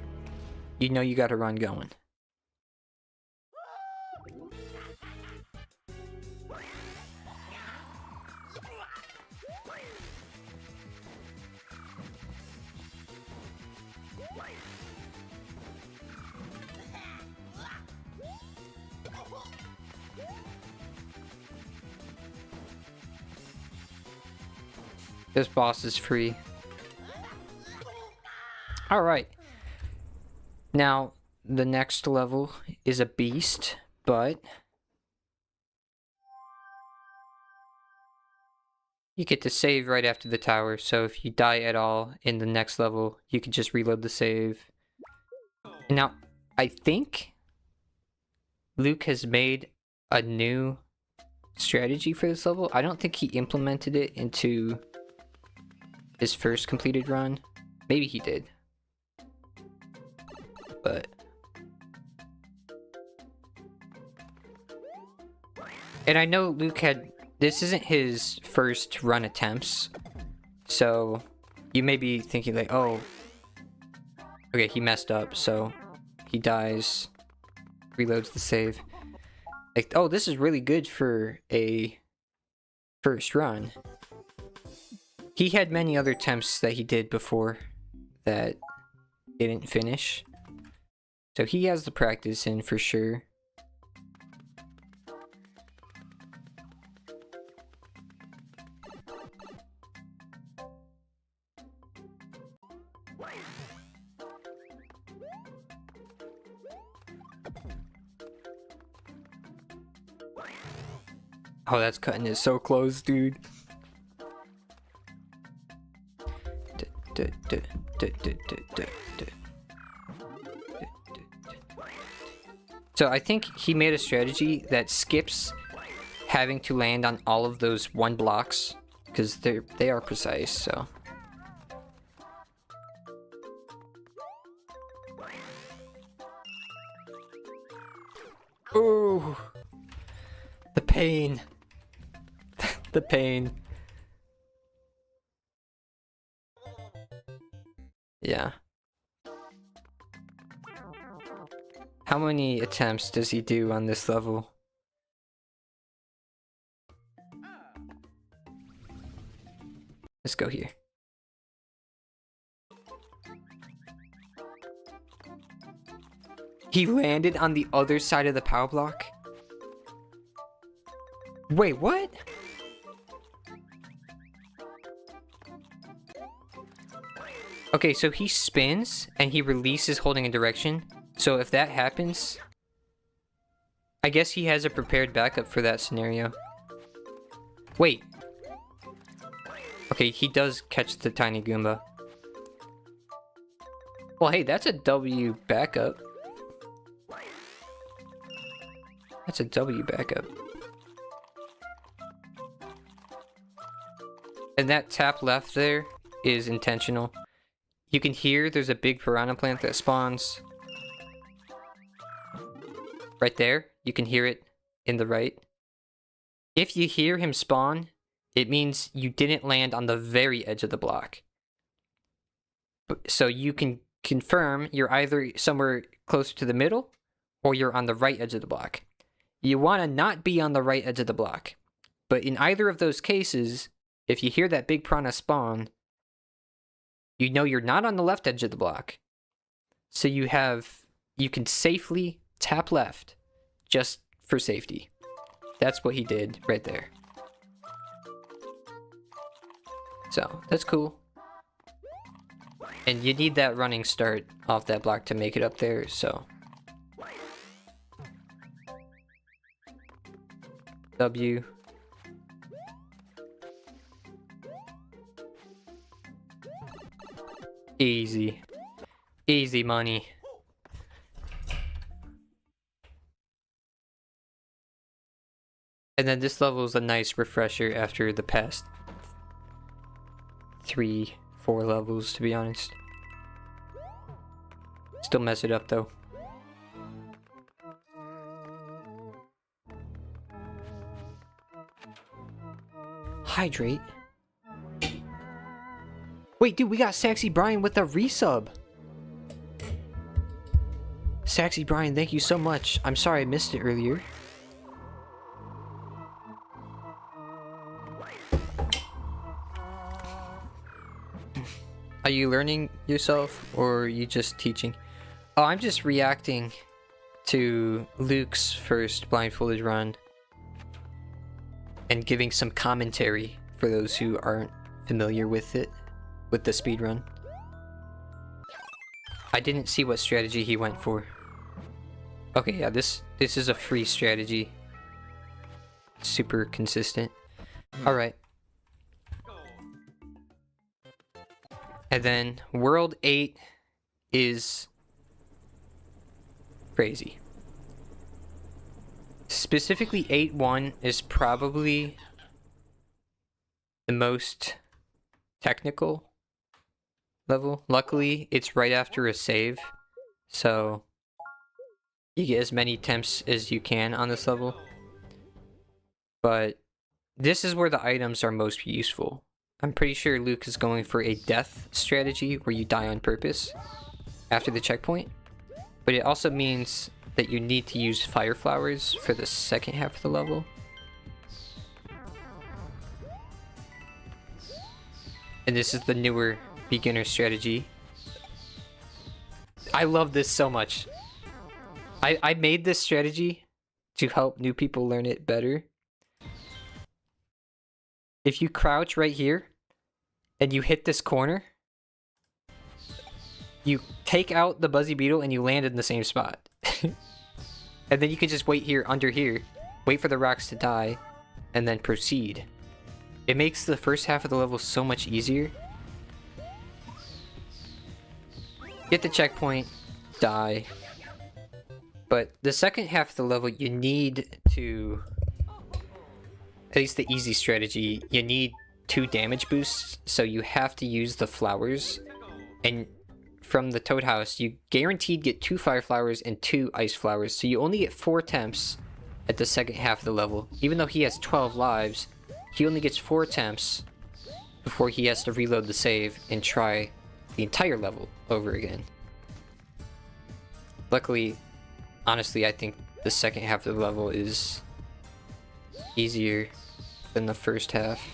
S1: you know you got a run going. This boss is free. Alright. Now, the next level is a beast, but you get to save right after the tower, so if you die at all in the next level, you can just reload the save. Now, I think Luke has made a new strategy for this level. I don't think he implemented it into his first completed run. Maybe he did. But and I know Luke had, this isn't his first run attempts, so you may be thinking like, oh, okay, he messed up, so he dies, reloads the save. Like, oh, this is really good for a first run. He had many other attempts that he did before that didn't finish. So he has the practice in for sure. Oh, that's cutting it so close, dude. So I think he made a strategy that skips having to land on all of those one blocks, because they are precise, so. Ooh, the pain. The pain. Yeah. How many attempts does he do on this level? Let's go here. He landed on the other side of the power block? Wait, what? Okay, so he spins and he releases holding a direction. So if that happens, I guess he has a prepared backup for that scenario. Wait. Okay, he does catch the tiny Goomba. Well, hey, that's a W backup. That's a W backup. And that tap left there is intentional. You can hear there's a big piranha plant that spawns. Right there, you can hear it in the right. If you hear him spawn, it means you didn't land on the very edge of the block. So you can confirm you're either somewhere closer to the middle or you're on the right edge of the block. You want to not be on the right edge of the block. But in either of those cases, if you hear that big piranha spawn, you know you're not on the left edge of the block. So you can safely tap left just for safety. That's what he did right there. So that's cool. And you need that running start off that block to make it up there, so. W. Easy. Easy money.
S3: And then this level is a nice refresher after the past 3-4 levels, to be honest. Still mess it up though. Hydrate. Wait, dude, we got Saxy Brian with a resub. Saxy Brian, thank you so much. I'm sorry I missed it earlier. Are you learning yourself, or are you just teaching? Oh, I'm just reacting to Luke's first Blindfolded run and giving some commentary for those who aren't familiar with it, with the speedrun. I didn't see what strategy he went for. Okay, yeah, this is a free strategy. Super consistent. Alright. And then World 8 is crazy. Specifically 8-1 is probably the most technical level. Luckily, it's right after a save, so you get as many attempts as you can on this level. But this is where the items are most useful. I'm pretty sure Luke is going for a death strategy where you die on purpose after the checkpoint. But it also means that you need to use fire flowers for the second half of the level. And this is the newer beginner strategy. I love this so much. I made this strategy to help new people learn it better. If you crouch right here and you hit this corner, you take out the Buzzy Beetle and you land in the same spot. And then you can just wait here, under here, wait for the rocks to die, and then proceed. It makes the first half of the level so much easier. Get the checkpoint, die. But the second half of the level, you need to... At least the easy strategy, you need 2 damage boosts, so you have to use the flowers. And from the Toad House, you guaranteed get 2 fire flowers and 2 ice flowers, so you only get 4 attempts at the second half of the level. Even though he has 12 lives, he only gets 4 attempts before he has to reload the save and try the entire level over again. Luckily, honestly, I think the second half of the level is easier than the first half.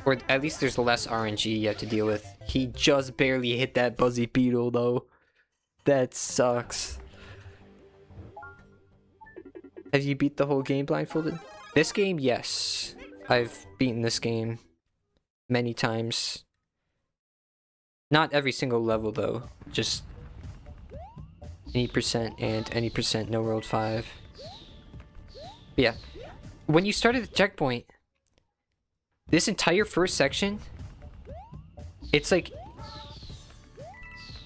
S3: Or at least there's less RNG you have to deal with. He just barely hit that Buzzy Beetle though. That sucks. Have you beat the whole game blindfolded? This game, yes. I've beaten this game many times. Not every single level though. Just any percent and any percent No World 5. But yeah. When you start at the checkpoint, this entire first section, it's like,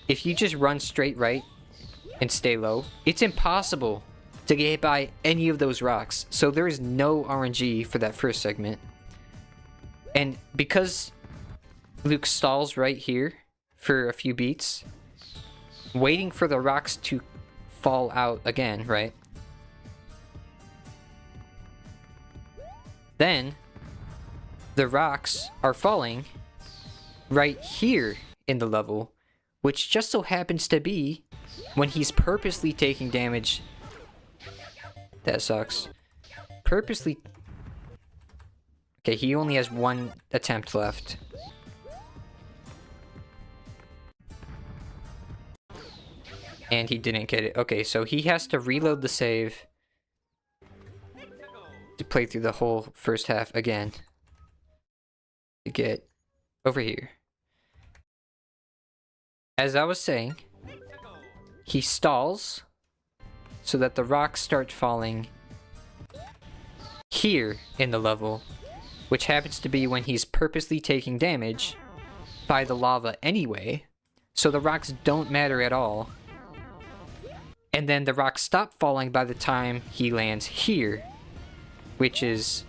S3: if you just run straight right and stay low, it's impossible to get hit by any of those rocks. So there is no RNG for that first segment. And because Luke stalls right here for a few beats, waiting for the rocks to fall out again, right? Then the rocks are falling right here in the level, which just so happens to be when he's purposely taking damage. That sucks. Purposely... Okay, he only has 1 attempt left. And he didn't get it. Okay, so he has to reload the save to play through the whole first half again to get over here. As I was saying, he stalls so that the rocks start falling here in the level, which happens to be when he's purposely taking damage by the lava anyway, so the rocks don't matter at all. And then the rocks stop falling by the time he lands here. which is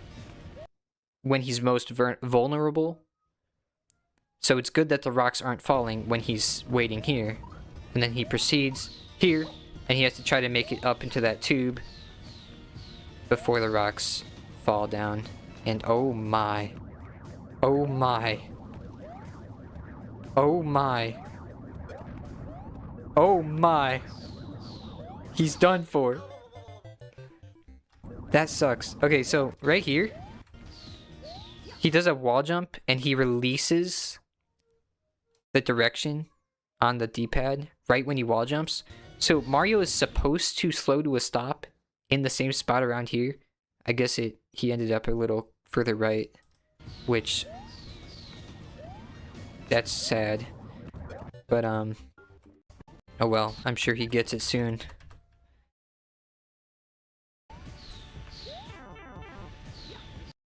S3: when he's most vulnerable. So it's good that the rocks aren't falling when he's waiting here. And then he proceeds here, and he has to try to make it up into that tube before the rocks fall down. And oh my. Oh my. Oh my. Oh my. He's done for. That sucks. Okay, so right here, he does a wall jump and he releases the direction on the D-pad right when he wall jumps. So Mario is supposed to slow to a stop in the same spot around here. I guess he ended up a little further right, which that's sad. But oh well, I'm sure he gets it soon.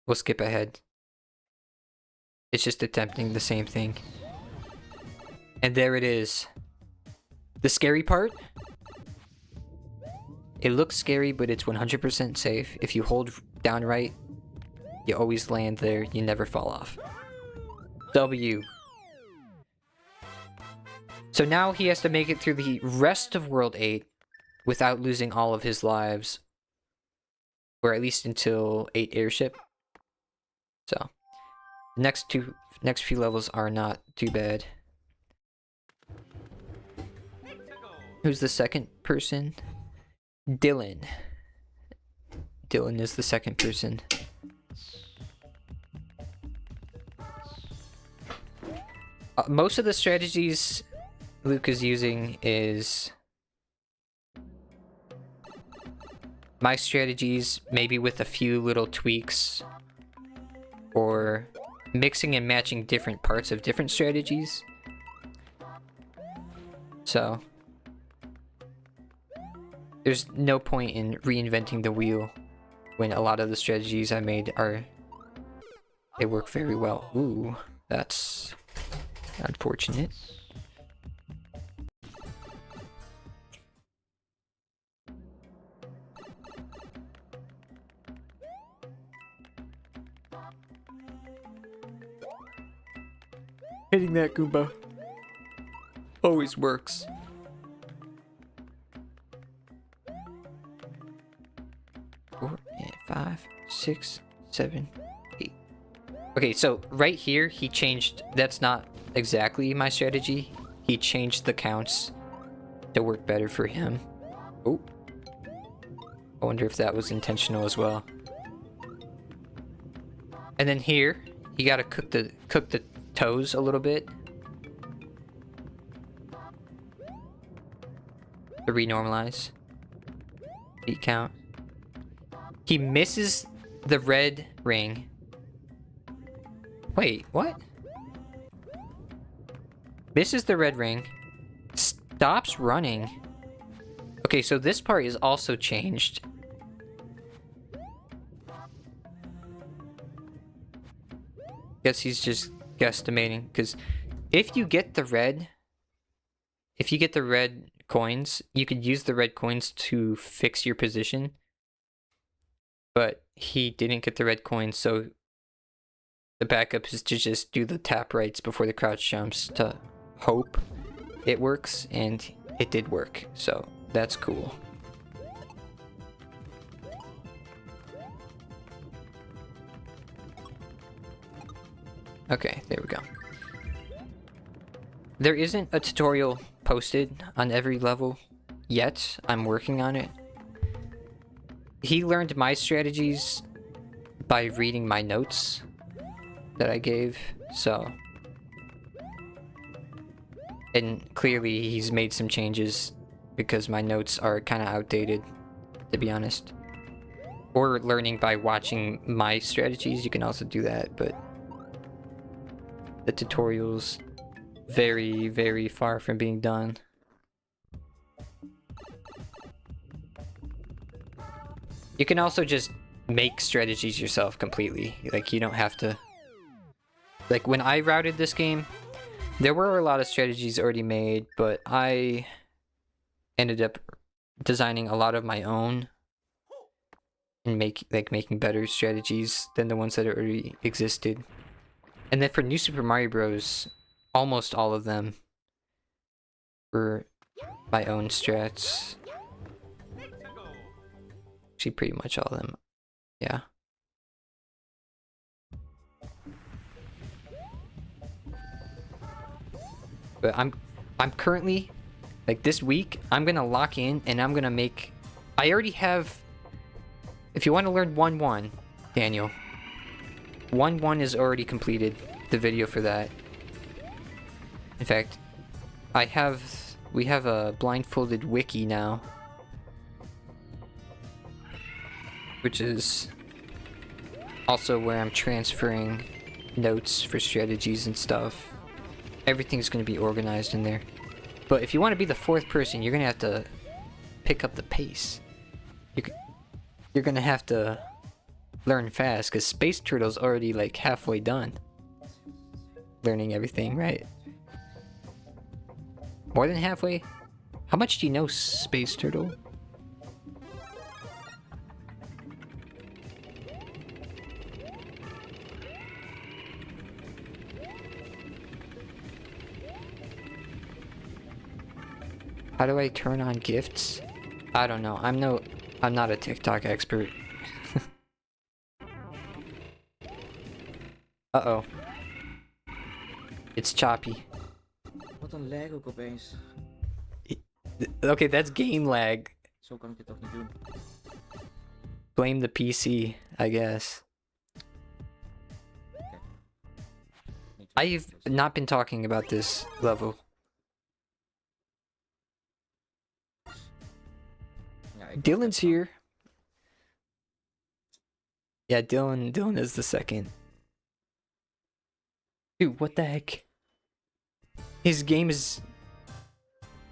S3: We'll skip ahead. It's just attempting the same thing. And there it is. The scary part? It looks scary, but it's 100% safe. If you hold down right, you always land there. You never fall off. W. So now he has to make it through the rest of World 8 without losing all of his lives. Or at least until 8 Airship. So, the next few levels are not too bad. Who's the second person? Dylan. Dylan is the second person. Most of the strategies Luke is using is my strategies, maybe with a few little tweaks, or mixing and matching different parts of different strategies. So there's no point in reinventing the wheel when a lot of the strategies I made they work very well. Ooh, that's unfortunate. Hitting that Goomba always works. Four and 5, 6, 7, 8. Okay, so right here he changed. That's not exactly my strategy. He changed the counts to work better for him. Oh, I wonder if that was intentional as well. And then here you gotta cook the toes a little bit to renormalize beat count. He misses the red ring. Wait, what? Misses the red ring, stops running. Okay, so this part is also changed. Guess he's just guesstimating, because if you get the red coins, you could use the red coins to fix your position, but he didn't get the red coins, so the backup is to just do the tap rights before the crouch jumps to hope it works, and it did work, so that's cool. Okay, there we go. There isn't a tutorial posted on every level yet. I'm working on it. He learned my strategies by reading my notes that I gave, so... And clearly he's made some changes because my notes are kind of outdated, to be honest. Or learning by watching my strategies, you can also do that, but... The tutorial's very, very far from being done. You can also just make strategies yourself completely. Like, you don't have to... Like, when I routed this game, there were a lot of strategies already made, but I ended up designing a lot of my own. and making better strategies than the ones that already existed. And then for New Super Mario Bros, almost all of them were my own strats. Actually, pretty much all of them. Yeah. But I'm currently, like this week, I'm gonna lock in and I'm gonna make. I already have. If you want to learn 1-1, Daniel, 1-1 is already completed. The video for that. In fact, we have a Blindfolded wiki now, which is also where I'm transferring notes for strategies and stuff. Everything's going to be organized in there. But if you want to be the fourth person, you're going to have to pick up the pace. You're going to have to learn fast, because Space Turtle's already like halfway done learning everything, right? More than halfway? How much do you know, Space Turtle? How do I turn on gifts? I don't know. I'm not a TikTok expert. Uh-oh. It's choppy.
S4: Wat een lag ook opeens.
S3: Okay, that's game lag.
S4: Zo kan ik het toch niet doen.
S3: Blame the PC, I guess. I've not been talking about this level.
S4: Ja, ik
S3: Dylan's here. Yeah, Dylan is the second. Dude, what the heck? His game is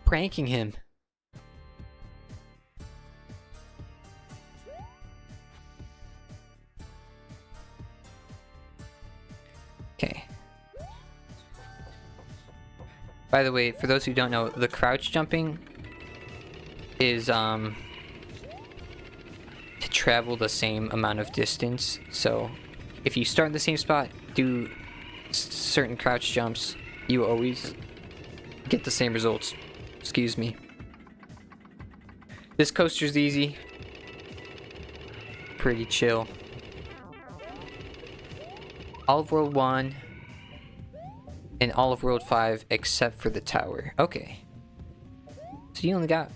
S3: pranking him. Okay. By the way, for those who don't know, the crouch jumping is to travel the same amount of distance. So if you start in the same spot, do certain crouch jumps, you always get the same results. Excuse me. This coaster's easy. Pretty chill. All of World 1 and all of World 5 except for the tower. Okay. So you only got...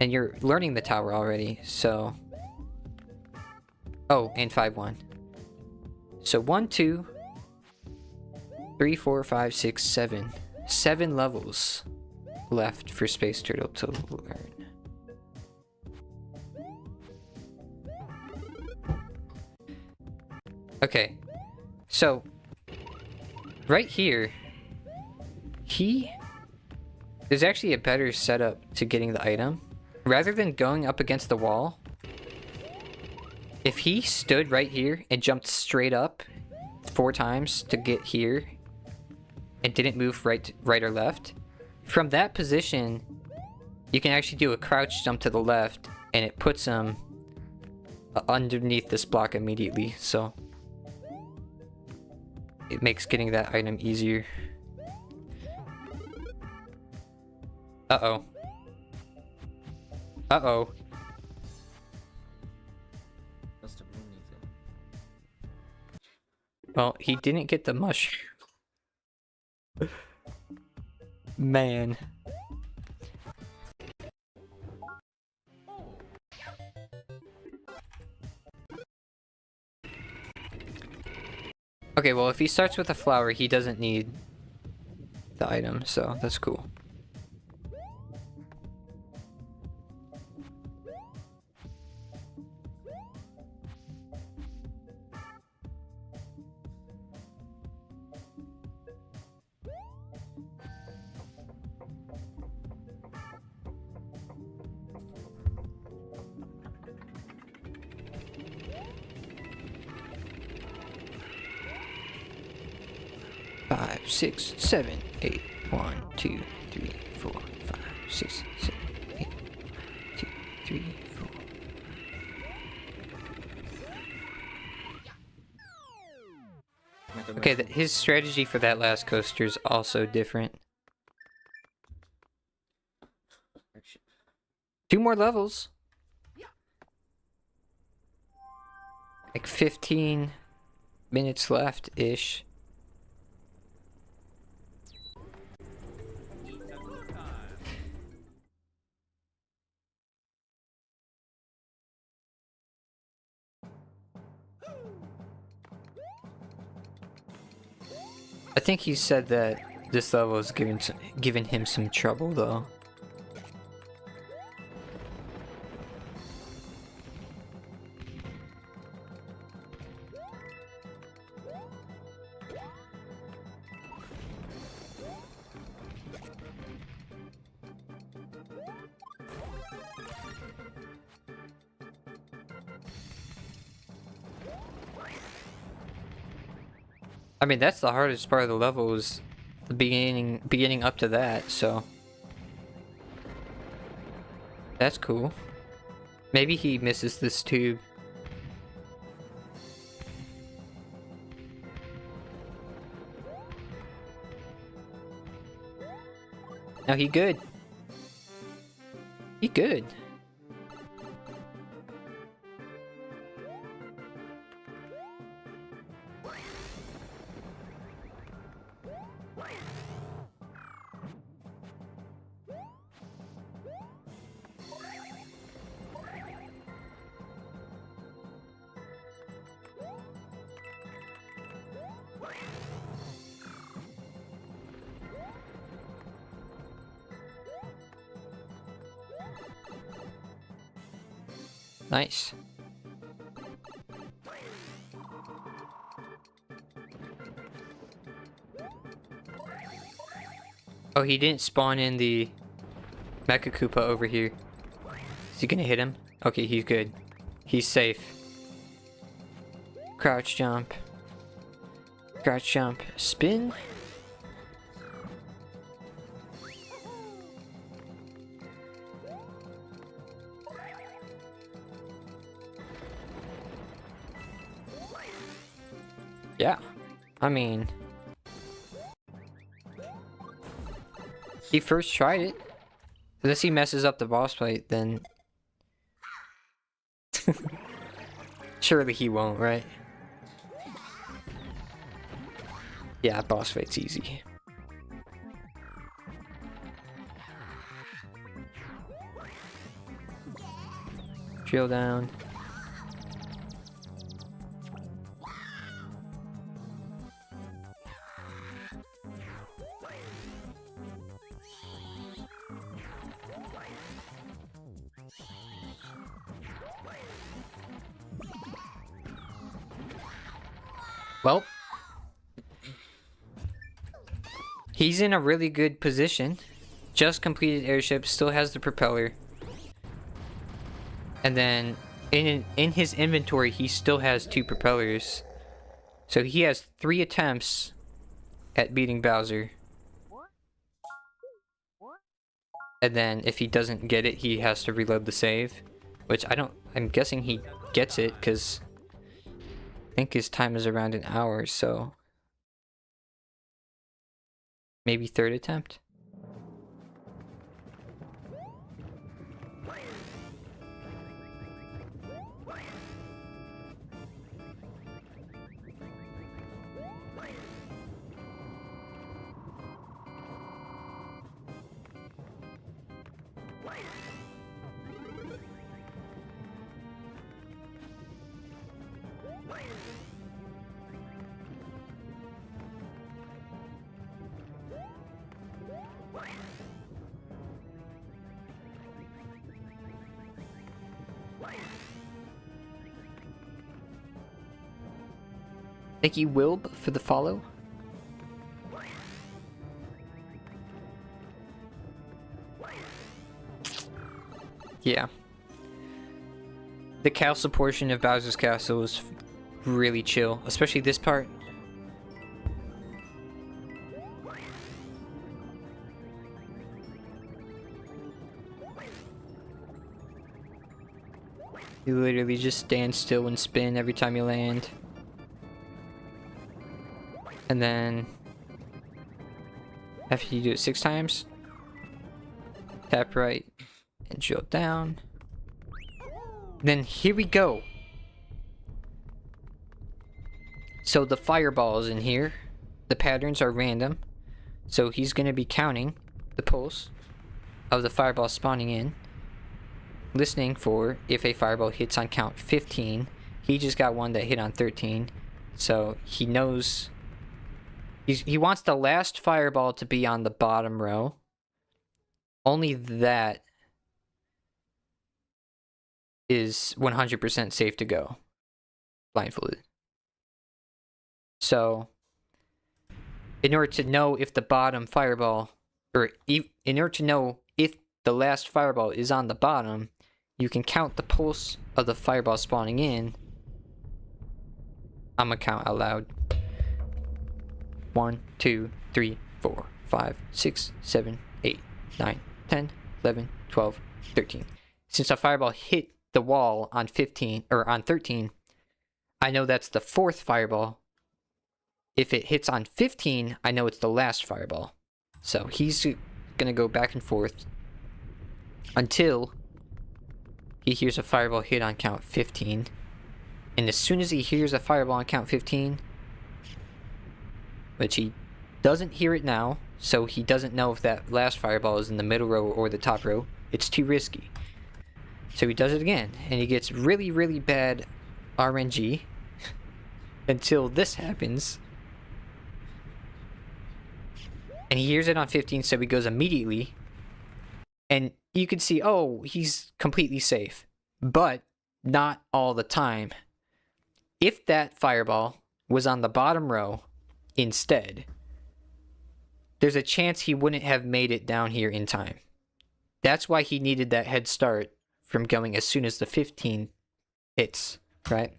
S3: And you're learning the tower already, so... Oh, and 5-1. So 1, 2... 3, 4, 5, 6, 7. 7 levels left for Space Turtle to learn. Okay. So, right here, there's actually a better setup to getting the item. Rather than going up against the wall, if he stood right here and jumped straight up 4 times to get here, and didn't move right or left, from that position you can actually do a crouch jump to the left and it puts him underneath this block immediately, so it makes getting that item easier. Uh-oh. Uh-oh.
S4: Dat is de bloem niet, hè.
S3: Well, he didn't get the mushroom. Man. Okay, well, if he starts with a flower, he doesn't need the item, so that's cool. Five, 6, 7, 8. 1, 2, 3, 4, 5, 6, 7, 8. 2, 3, 4.
S4: momentum.
S3: Okay, his strategy for that last coaster is also different.
S4: Actually,
S3: 2 more levels. Like 15 minutes left-ish. I think he said that this level is giving him some trouble though. I mean, that's the hardest part of the level is the beginning up to that, so that's cool. Maybe he misses this tube. No, he good. He good. Nice. Oh, he didn't spawn in the Mecha Koopa over here. Is he gonna hit him? Okay, he's good. He's safe. Crouch jump. Crouch jump. Spin. Yeah, I mean, he first tried it. Unless he messes up the boss fight, then surely he won't, right? Yeah, boss fight's easy. Drill down. Well, he's in a really good position. Just completed airship, still has the propeller. And then in his inventory, he still has 2 propellers. So he has 3 attempts at beating Bowser. And then if he doesn't get it, he has to reload the save. Which I'm guessing he gets it because I think his time is around an hour, so maybe 3rd attempt. Thank you, Wilb, for the follow. Yeah. The castle portion of Bowser's Castle is really chill, especially this part. You literally just stand still and spin every time you land. And then after you do it 6 times, tap right and drill down. Then here we go. So the fireballs in here, the patterns are random. So he's going to be counting the pulse of the fireball spawning in, listening for if a fireball hits on count 15. He just got one that hit on 13. So he knows he wants the last fireball to be on the bottom row. Only that is 100% safe to go blindfolded. So in order to know if the bottom fireball, or in order to know if the last fireball is on the bottom, you can count the pulse of the fireball spawning in. I'm gonna count out loud. 1, 2, 3, 4, 5, 6, 7, 8, 9, 10, 11, 12, 13. Since a fireball hit the wall on 15 or on 13, I know that's the 4th fireball. If it hits on 15, I know it's the last fireball. So he's gonna go back and forth until he hears a fireball hit on count 15. And as soon as he hears a fireball on count 15, which he doesn't hear it now, so he doesn't know if that last fireball is in the middle row or the top row. It's too risky. So he does it again, and he gets really, really bad RNG until this happens. And he hears it on 15, so he goes immediately. And you can see, oh, he's completely safe. But not all the time. If that fireball was on the bottom row instead, there's a chance he wouldn't have made it down here in time. That's why he needed that head start from going as soon as the 15 hits, right?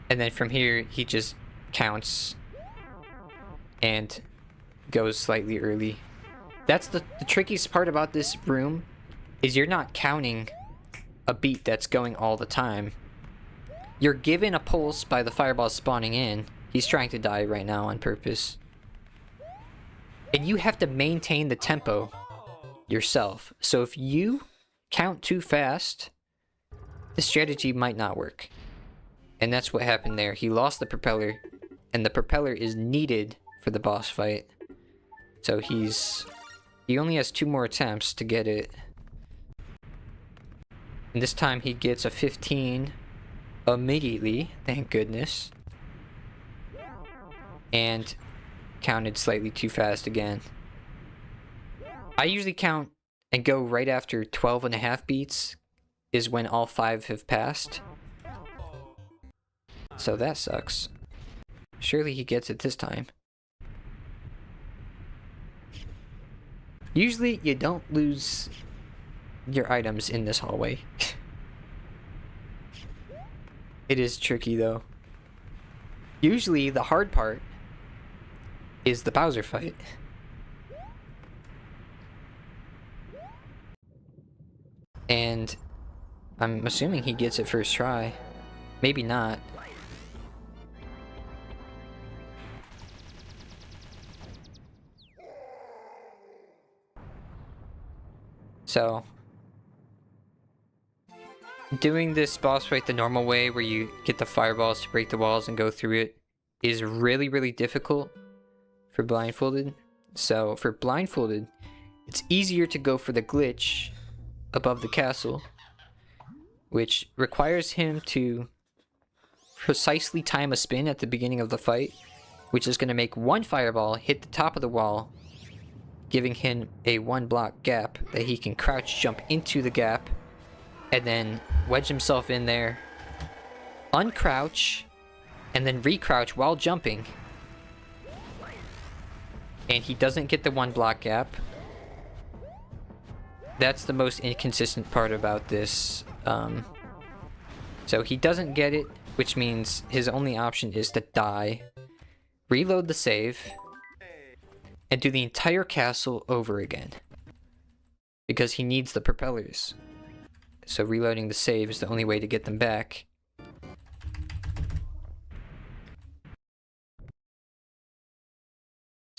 S3: And then from here, he just counts and goes slightly early. That's the trickiest part about this room, is you're not counting a beat that's going all the time. You're given a pulse by the fireball spawning in. He's trying to die right now on purpose. And you have to maintain the tempo yourself. So if you count too fast, the strategy might not work. And that's what happened there. He lost the propeller, and the propeller is needed for the boss fight. So he only has 2 more attempts to get it. And this time he gets a 15 immediately, thank goodness. And counted slightly too fast again. I usually count and go right after 12.5 beats is when all 5 have passed. So that sucks. Surely he gets it this time. Usually you don't lose your items in this hallway. It is tricky though. Usually the hard part is the Bowser fight. And I'm assuming he gets it first try. Maybe not. So, doing this boss fight the normal way, where you get the fireballs to break the walls and go through it, is really, really difficult for Blindfolded. So, for Blindfolded, it's easier to go for the glitch above the castle, which requires him to precisely time a spin at the beginning of the fight, which is going to make one fireball hit the top of the wall, giving him a 1-block gap that he can crouch jump into the gap and then wedge himself in there, uncrouch, and then recrouch while jumping. And he doesn't get the 1-block gap. That's the most inconsistent part about this. So he doesn't get it, which means his only option is to die, reload the save, and do the entire castle over again. Because he needs the propellers. So reloading the save is the only way to get them back.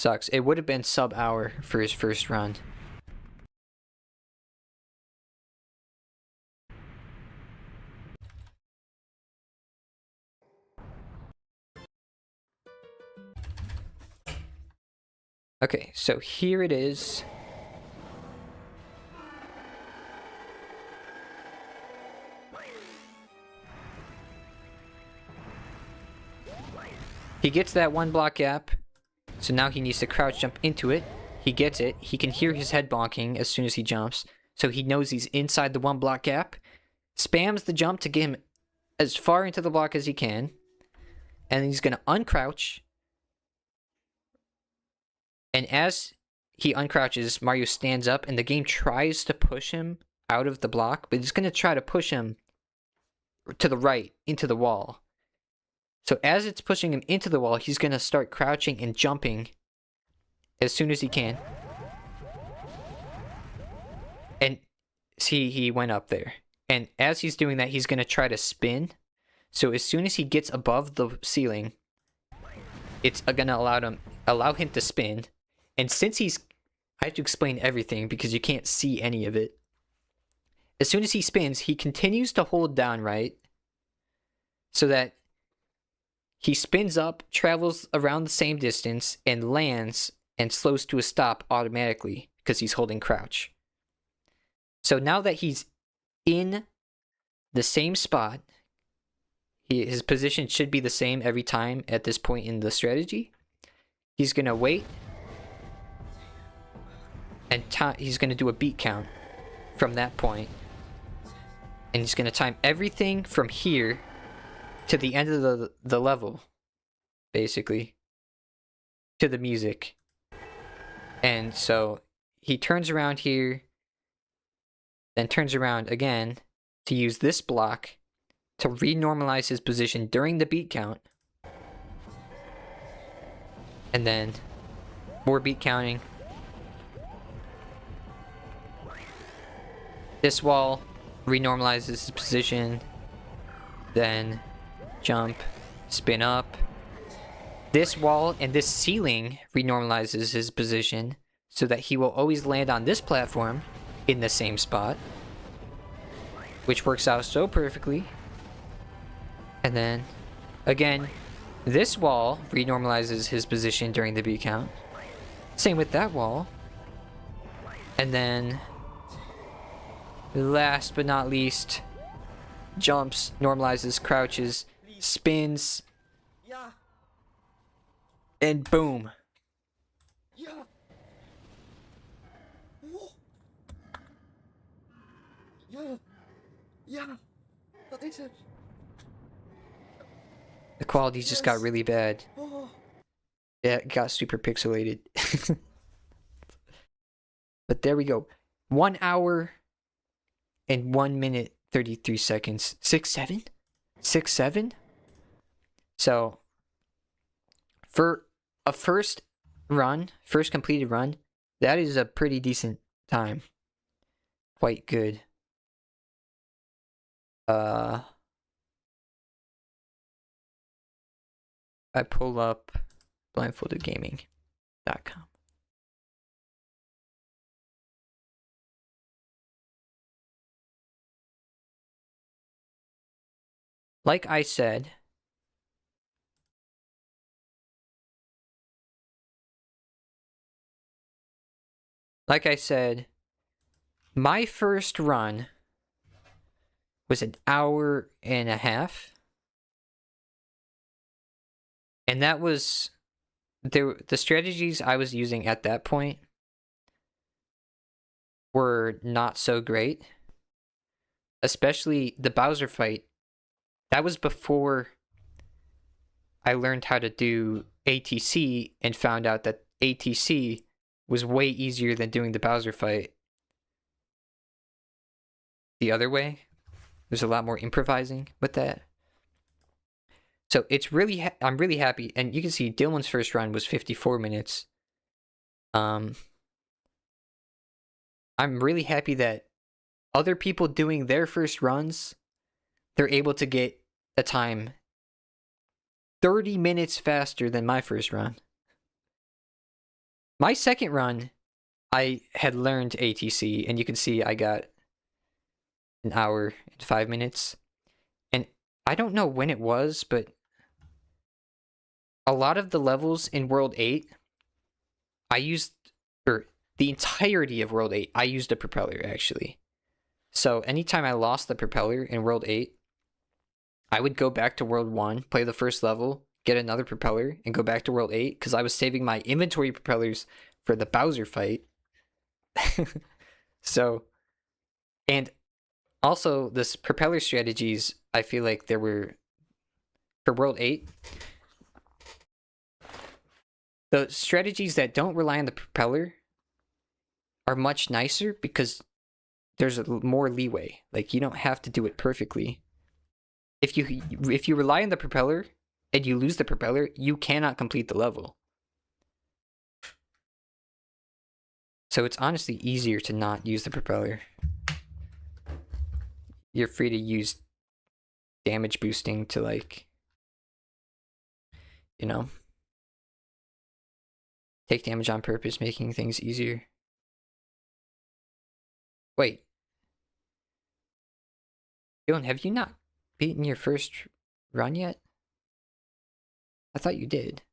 S3: Sucks. It would have been sub-hour for his first run. Okay, so here it is. He gets that 1 block gap, so now he needs to crouch jump into it. He gets it. He can hear his head bonking as soon as he jumps, so he knows he's inside the 1 block gap. Spams the jump to get him as far into the block as he can, and he's going to uncrouch. And as he uncrouches, Mario stands up, and the game tries to push him out of the block, but it's going to try to push him to the right, into the wall. So as it's pushing him into the wall, he's going to start crouching and jumping as soon as he can. And see, he went up there. And as he's doing that, he's going to try to spin. So as soon as he gets above the ceiling, it's going to allow him to spin. And since I have to explain everything because you can't see any of it. As soon as he spins, he continues to hold down right, so that he spins up, travels around the same distance, and lands and slows to a stop automatically because he's holding crouch. So now that he's in the same spot, his position should be the same every time at this point in the strategy. He's going to wait. And he's going to do a beat count from that point. And he's going to time everything from here to the end of the level, basically, to the music. And so he turns around here, then turns around again to use this block to renormalize his position during the beat count. And then more beat counting. This wall renormalizes his position, then jump, spin up. This wall and this ceiling renormalizes his position so that he will always land on this platform in the same spot, which works out so perfectly. And then, again, this wall renormalizes his position during the beat count. Same with that wall. And then, last but not least, jumps, normalizes, crouches, spins, and boom. The quality just got really bad. Yeah, it got super pixelated. But there we go. 1 hour and 1 minute 33 seconds. 6-7? 6-7? So, for a first completed run, that is a pretty decent time. Quite good. I pull up blindfoldedgaming.com. Like I said, my first run was an hour and a half. And that was the strategies I was using at that point were not so great. Especially the Bowser fight. That was before I learned how to do ATC and found out that ATC was way easier than doing the Bowser fight the other way. There's a lot more improvising with that. So it's really, I'm really happy. And you can see Dylan's first run was 54 minutes. I'm really happy that other people doing their first runs, they're able to get a time 30 minutes faster than my first run. My second run, I had learned ATC, and you can see I got an hour and 5 minutes. And I don't know when it was, but a lot of the levels in World 8, I used, or the entirety of World 8, I used a propeller, actually. So anytime I lost the propeller in World 8, I would go back to World 1, play the first level, get another propeller, and go back to World 8, because I was saving my inventory propellers for the Bowser fight. So, and also, this propeller strategies, I feel like there were, for World 8, the strategies that don't rely on the propeller are much nicer because there's more leeway. Like, you don't have to do it perfectly. If you rely on the propeller and you lose the propeller, you cannot complete the level. So it's honestly easier to not use the propeller. You're free to use damage boosting to, like, you know, take damage on purpose, making things easier. Wait. Dylan, have you not beaten your first run yet? I thought you did.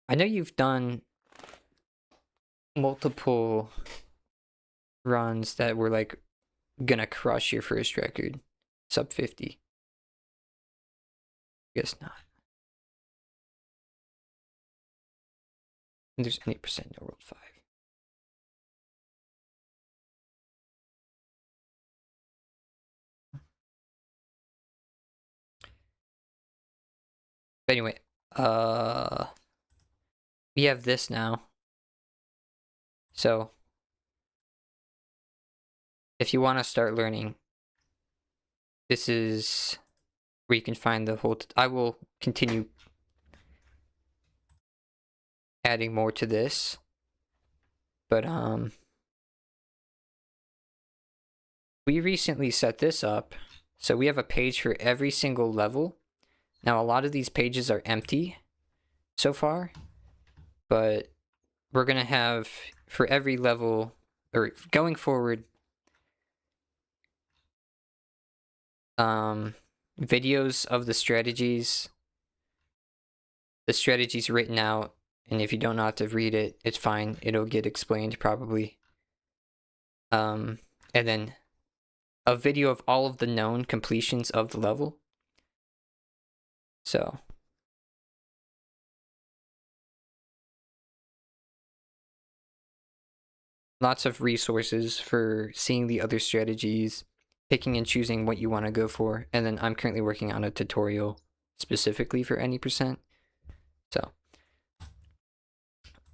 S3: I know you've done multiple runs that were like gonna crush your first record. Sub 50. Guess not. And there's any percent no World 5. But anyway, we have this now. So if you want to start learning, this is where you can find the whole. I will continue adding more to this, but we recently set this up, so we have a page for every single level. Now, a lot of these pages are empty so far, but we're gonna have, for every level, or going forward, videos of the strategies written out, and if you don't know how to read it, it's fine, it'll get explained probably. And then a video of all of the known completions of the level. So lots of resources for seeing the other strategies, picking and choosing what you want to go for, and then I'm currently working on a tutorial specifically for any percent. So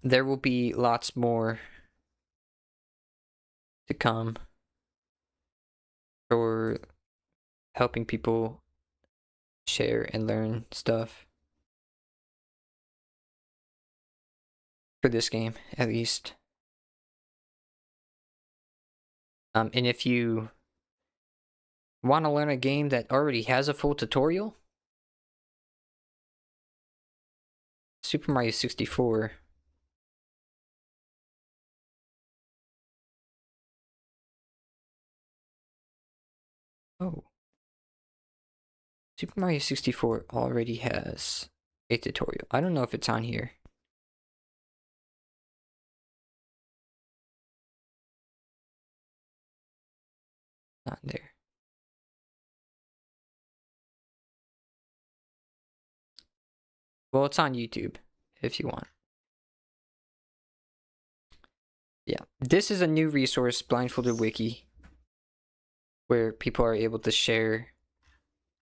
S3: there will be lots more to come for helping people share and learn stuff. For this game, at least. And if you want to learn a game that already has a full tutorial, Super Mario 64. Oh. Super Mario 64 already has a tutorial. I don't know if it's on here. Not there. Well, it's on YouTube if you want. Yeah, this is a new resource, Blindfolded Wiki, where people are able to share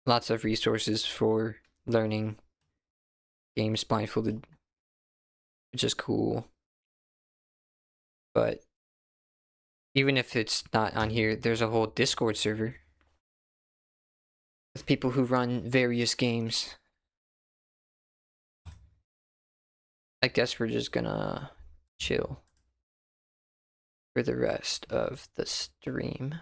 S3: lots of resources for learning games blindfolded, which is cool. But even if it's not on here, there's a whole Discord server with people who run various games. I guess we're just gonna chill for the rest of the stream.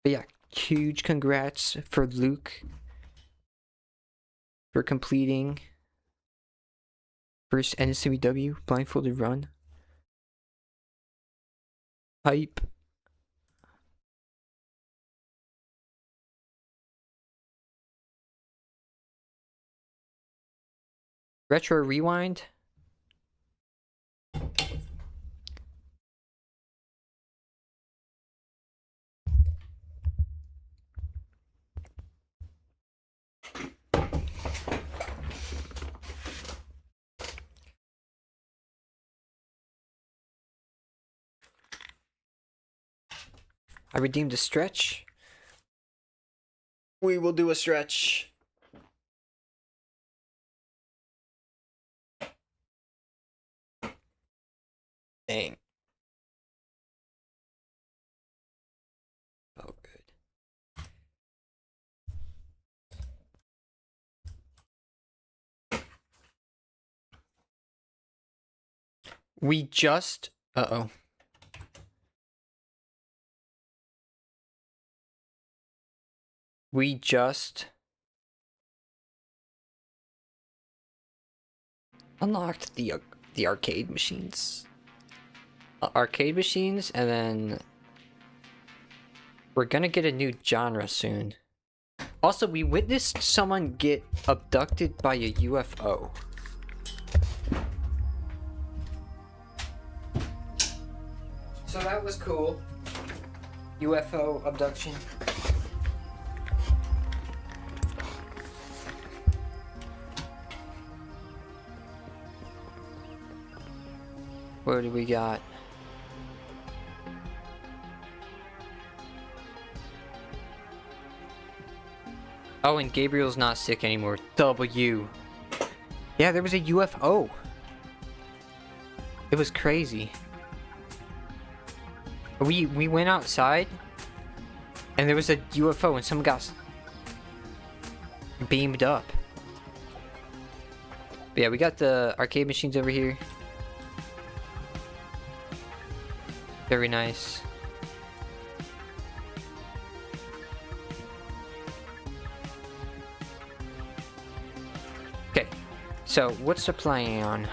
S3: But yeah,
S1: huge congrats for Luke for completing first NSMW blindfolded run. Hype. Retro rewind. I redeemed a stretch. We will do a stretch. Dang. Oh, good. We just... Uh-oh. We just unlocked the arcade machines. Arcade machines, and then we're gonna get a new genre soon. Also, we witnessed someone get abducted by a UFO. So that was cool. UFO abduction. What do we got? Oh, and Gabriel's not sick anymore. W. Yeah, there was a UFO. It was crazy. We went outside, and there was a UFO, and someone got beamed up. But yeah, we got the arcade machines over here. Very nice. Okay, so what's the plan?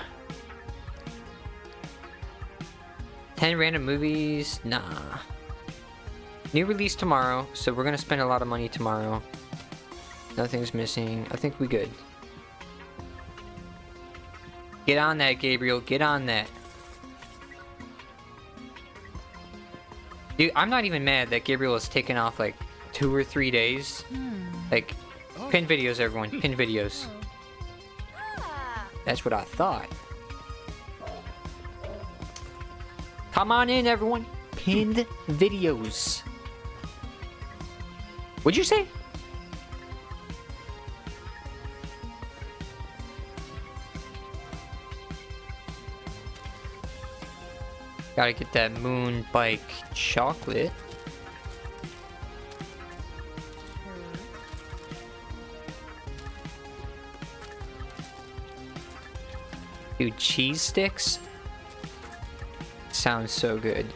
S1: 10 random movies? Nah. New release tomorrow, so we're gonna spend a lot of money tomorrow. Nothing's missing. I think we good. Get on that, Gabriel. Get on that. Dude, I'm not even mad that Gabriel has taken off like 2 or 3 days. Like, pin videos, everyone. Pin videos. That's what I thought. Come on in, everyone. Pinned videos. What'd you say? Gotta get that moon bike chocolate. Dude, cheese sticks? Sounds so good.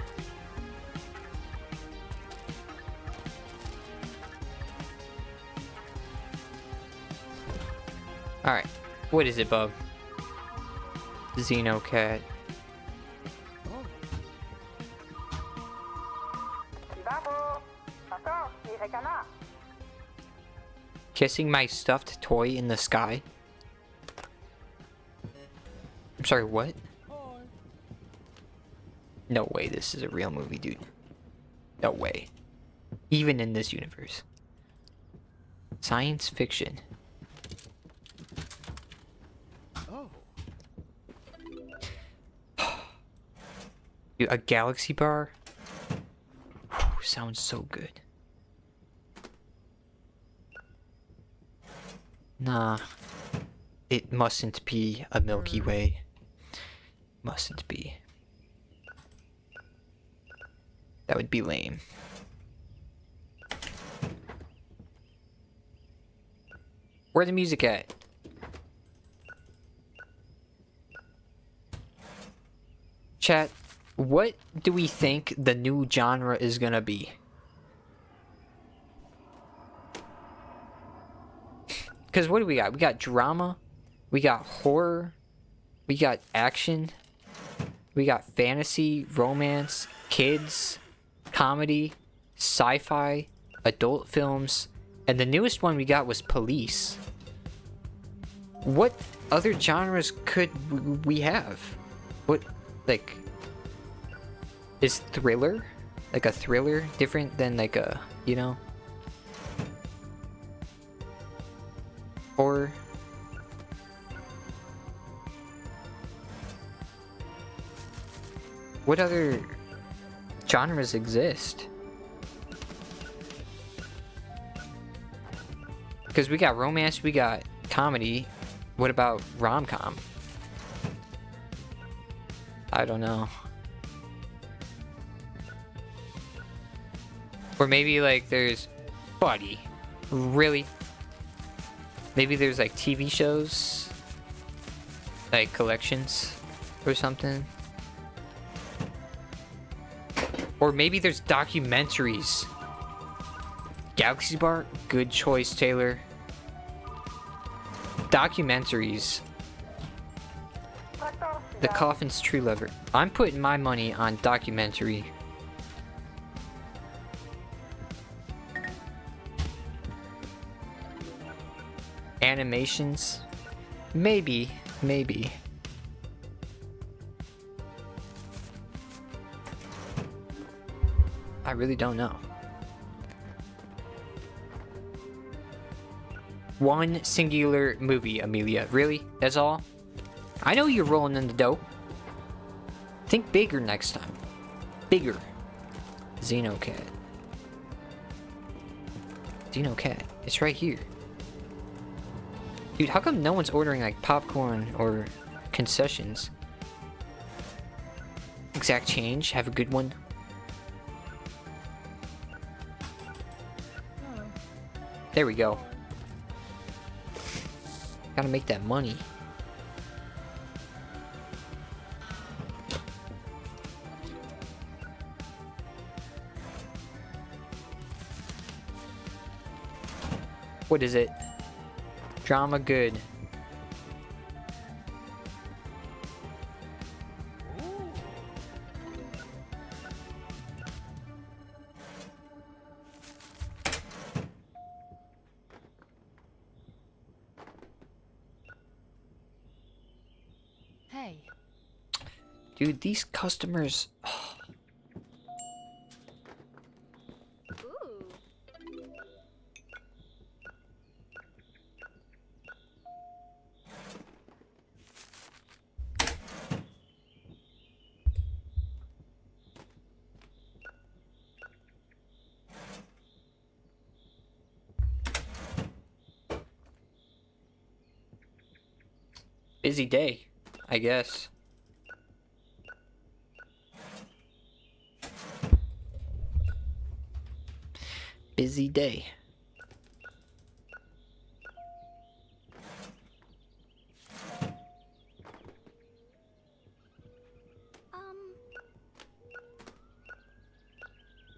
S1: Alright. What is it, bub? Xenocat. Kissing my stuffed toy in the sky? I'm sorry, what? No way this is a real movie, dude. No way. Even in this universe. Science fiction.
S2: Oh.
S1: Dude, a galaxy bar? Whew, sounds so good. Nah. It mustn't be a Milky Way. Mustn't be. That would be lame. Where the music at? Chat, what do we think the new genre is gonna be? Because what do we got? We got drama. We got horror. We got action. We got fantasy, romance, kids, comedy, sci-fi, adult films. And the newest one we got was police. What other genres could we have? What, like, is thriller? Like a thriller different than like a, you know? Horror? What other genres exist? Because we got romance, we got comedy. What about rom-com? I don't know. Or maybe like there's... Buddy. Really? Maybe there's like TV shows? Like collections? Or something? Or maybe there's documentaries. Galaxy Bar? Good choice, Taylor. Documentaries. The Coffin's True Lover. I'm putting my money on documentary. Animations? Maybe. Maybe. I really don't know. One singular movie, Amelia. Really? That's all? I know you're rolling in the dough. Think bigger next time. Bigger. Xenocat. Xenocat. It's right here. Dude, how come no one's ordering like popcorn or concessions? Exact change. Have a good one. There we go. Gotta make that money. What is it? Drama good.
S2: Hey.
S1: Dude, these customers...
S2: Ooh.
S1: Busy day, I guess. Busy day.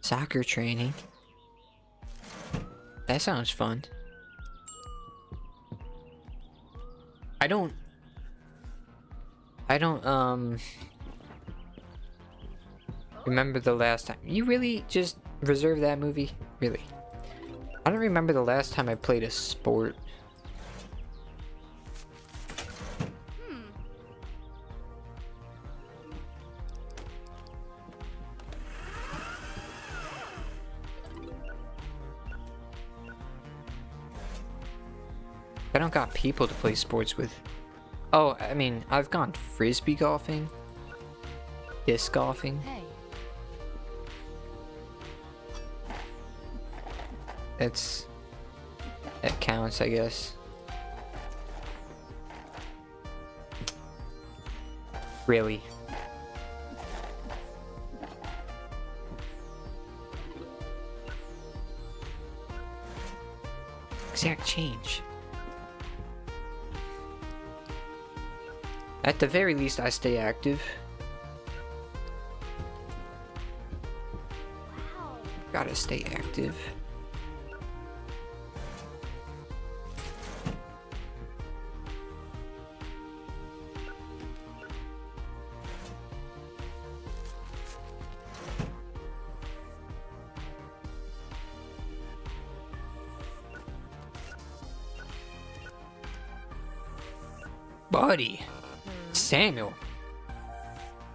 S1: Soccer training. That sounds fun. I don't remember the last time. You really just reserved that movie? Really? I don't remember the last time I played a sport. I don't got people to play sports with. Oh, I mean, I've gone frisbee golfing, disc golfing.
S2: Hey.
S1: That counts, I guess. Really? Exact change. At the very least, I stay active. Gotta stay active. Buddy. Samuel.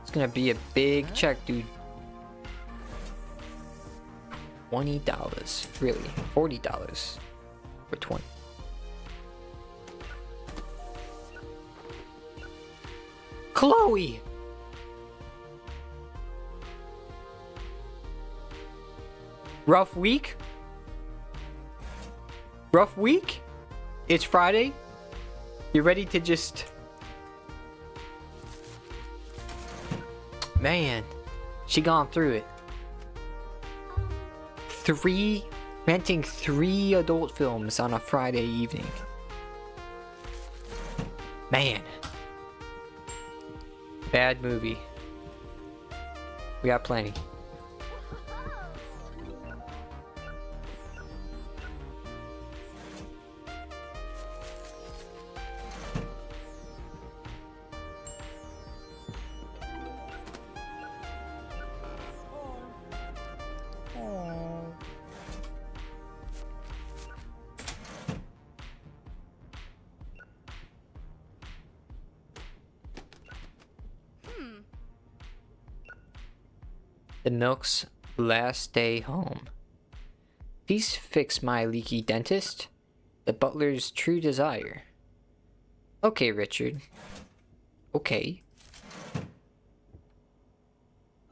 S1: It's gonna be a big check, dude. $20. Really? $40 for 20. Chloe! Rough week? Rough week? It's Friday? You ready to just... Man, she gone through it. Renting 3 adult films on a Friday evening. Man. Bad movie. We got plenty. The milk's last day home. Please fix my leaky dentist. The butler's true desire. Okay, Richard. Okay.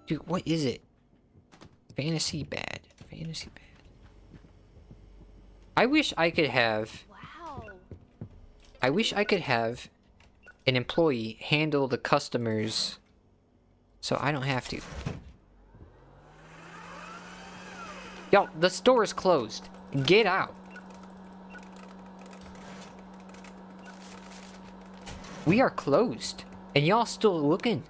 S1: Dude, what is it? Fantasy bad. Fantasy bad. I wish I could have...
S2: Wow.
S1: I wish I could have an employee handle the customers so I don't have to. Yo, the store is closed. Get out. We are closed. And y'all still looking.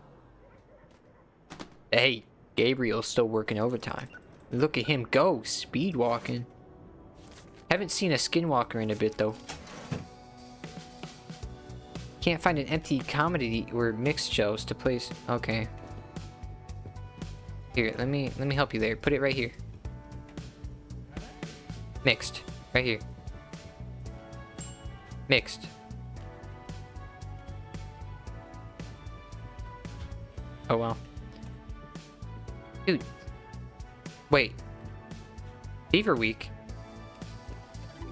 S1: Hey, Gabriel's still working overtime. Look at him go, speed walking. Haven't seen a skinwalker in a bit though. Can't find an empty comedy or mixed shelves to place. Okay. Here, let me help you there. Put it right here. Mixed. Right here. Mixed. Oh well. Dude. Wait. Fever Week?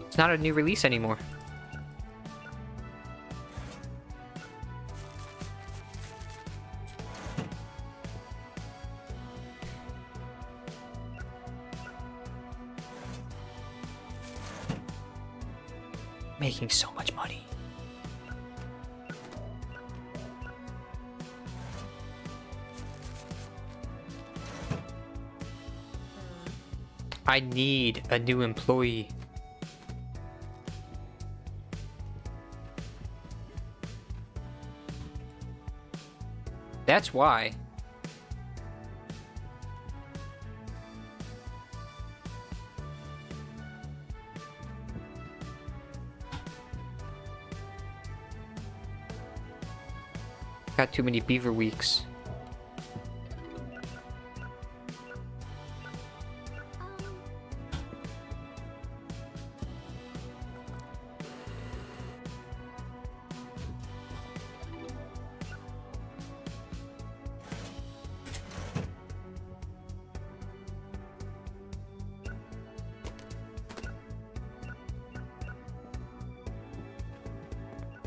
S1: It's not a new release anymore. Making so much money. I need a new employee. That's why. Got too many beaver weeks.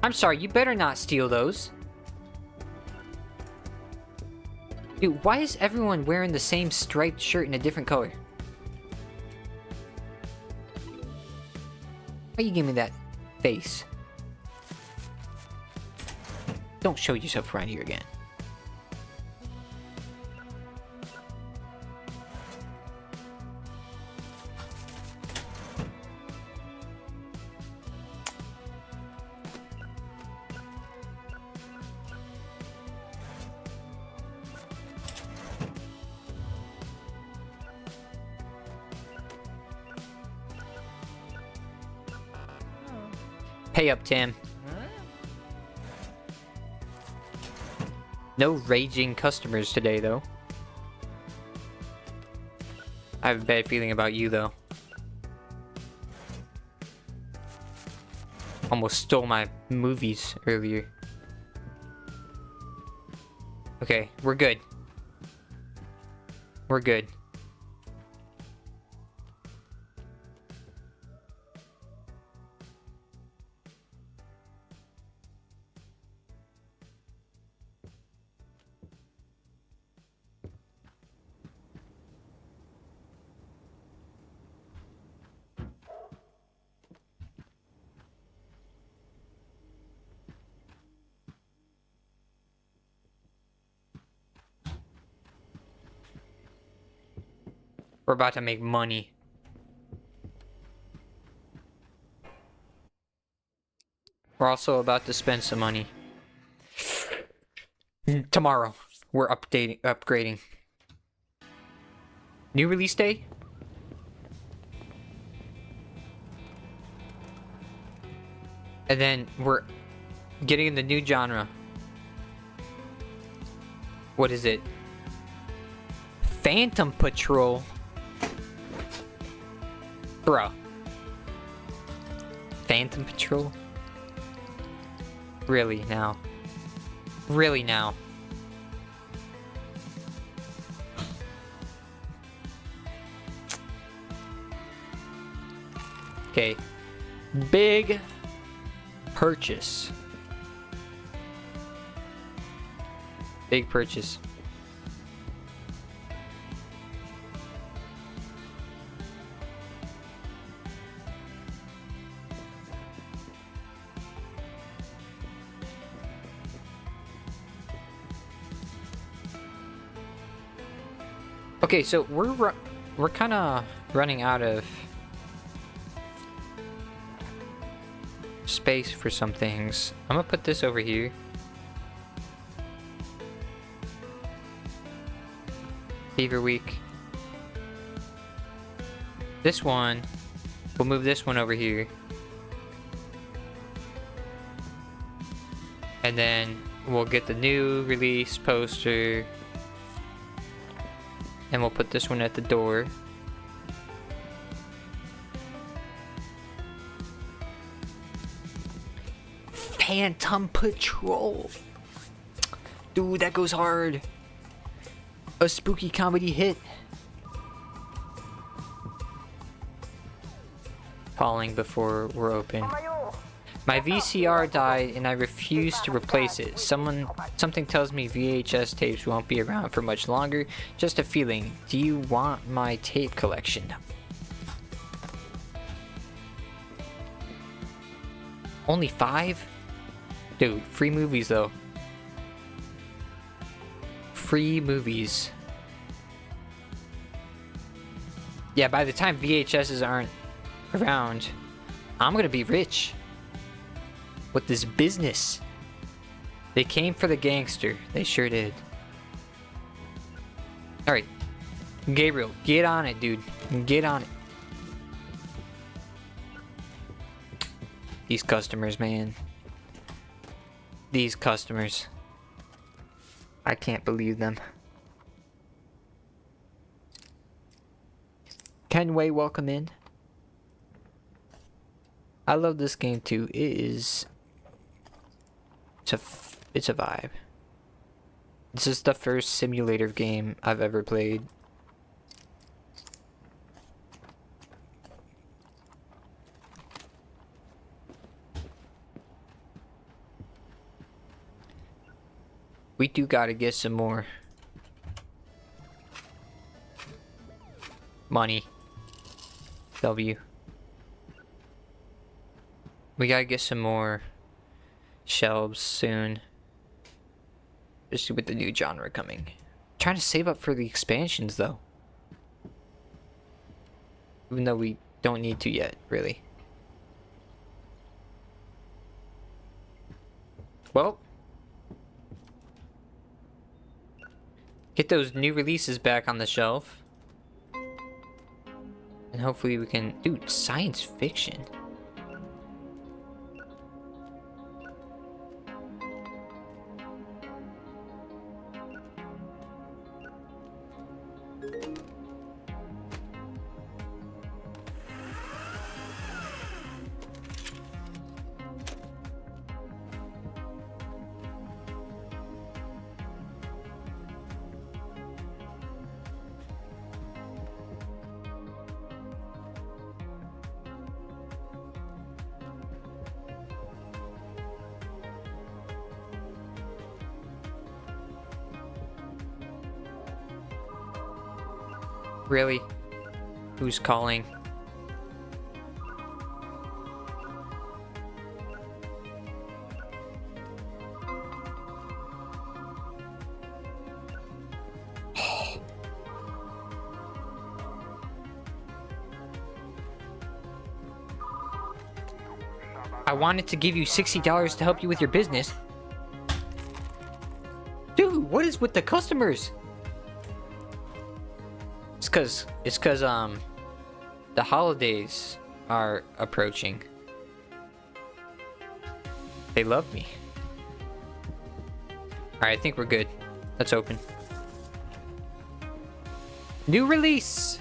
S1: I'm sorry, you better not steal those. Dude, why is everyone wearing the same striped shirt in a different color? Why you give me that face? Don't show yourself around here again. Pay up, Tim. No raging customers today, though. I have a bad feeling about you, though. Almost stole my movies earlier.
S3: Okay, we're good. We're good. We're about to make money. We're also about to spend some money. Tomorrow, we're upgrading. New release day? And then we're getting in the new genre. What is it? Phantom Patrol. Bro. Phantom Patrol? Really now? Really now? Okay. Big purchase. Big purchase. Okay, so we're kind of running out of space for some things. I'm gonna put this over here. Fever Week. This one, we'll move this one over here. And then we'll get the new release poster. And we'll put this one at the door. Phantom Patrol. Dude, that goes hard. A spooky comedy hit. Falling before we're open. My VCR died and I refuse to replace it. Something tells me VHS tapes won't be around for much longer. Just a feeling. Do you want my tape collection? Only 5? Dude, free movies though. Free movies. Yeah, by the time VHSs aren't around, I'm gonna be rich. With this business. They came for the gangster. They sure did. Alright. Gabriel, get on it, dude. Get on it. These customers, man. These customers. I can't believe them. Kenway, welcome in. I love this game too. It is... It's a vibe. This is the first simulator game I've ever played. We do gotta get some more money. W. We gotta get some more shelves soon. Especially with the new genre coming. Trying to save up for the expansions though. Even though we don't need to yet, really. Well. Get those new releases back on the shelf. And hopefully we can... Dude, science fiction.
S1: Really? Who's calling? I wanted to give you $60 to help you with your business. Dude, what is with the customers? It's cause the holidays are approaching. They love me. Alright, I think we're good. Let's open. New release!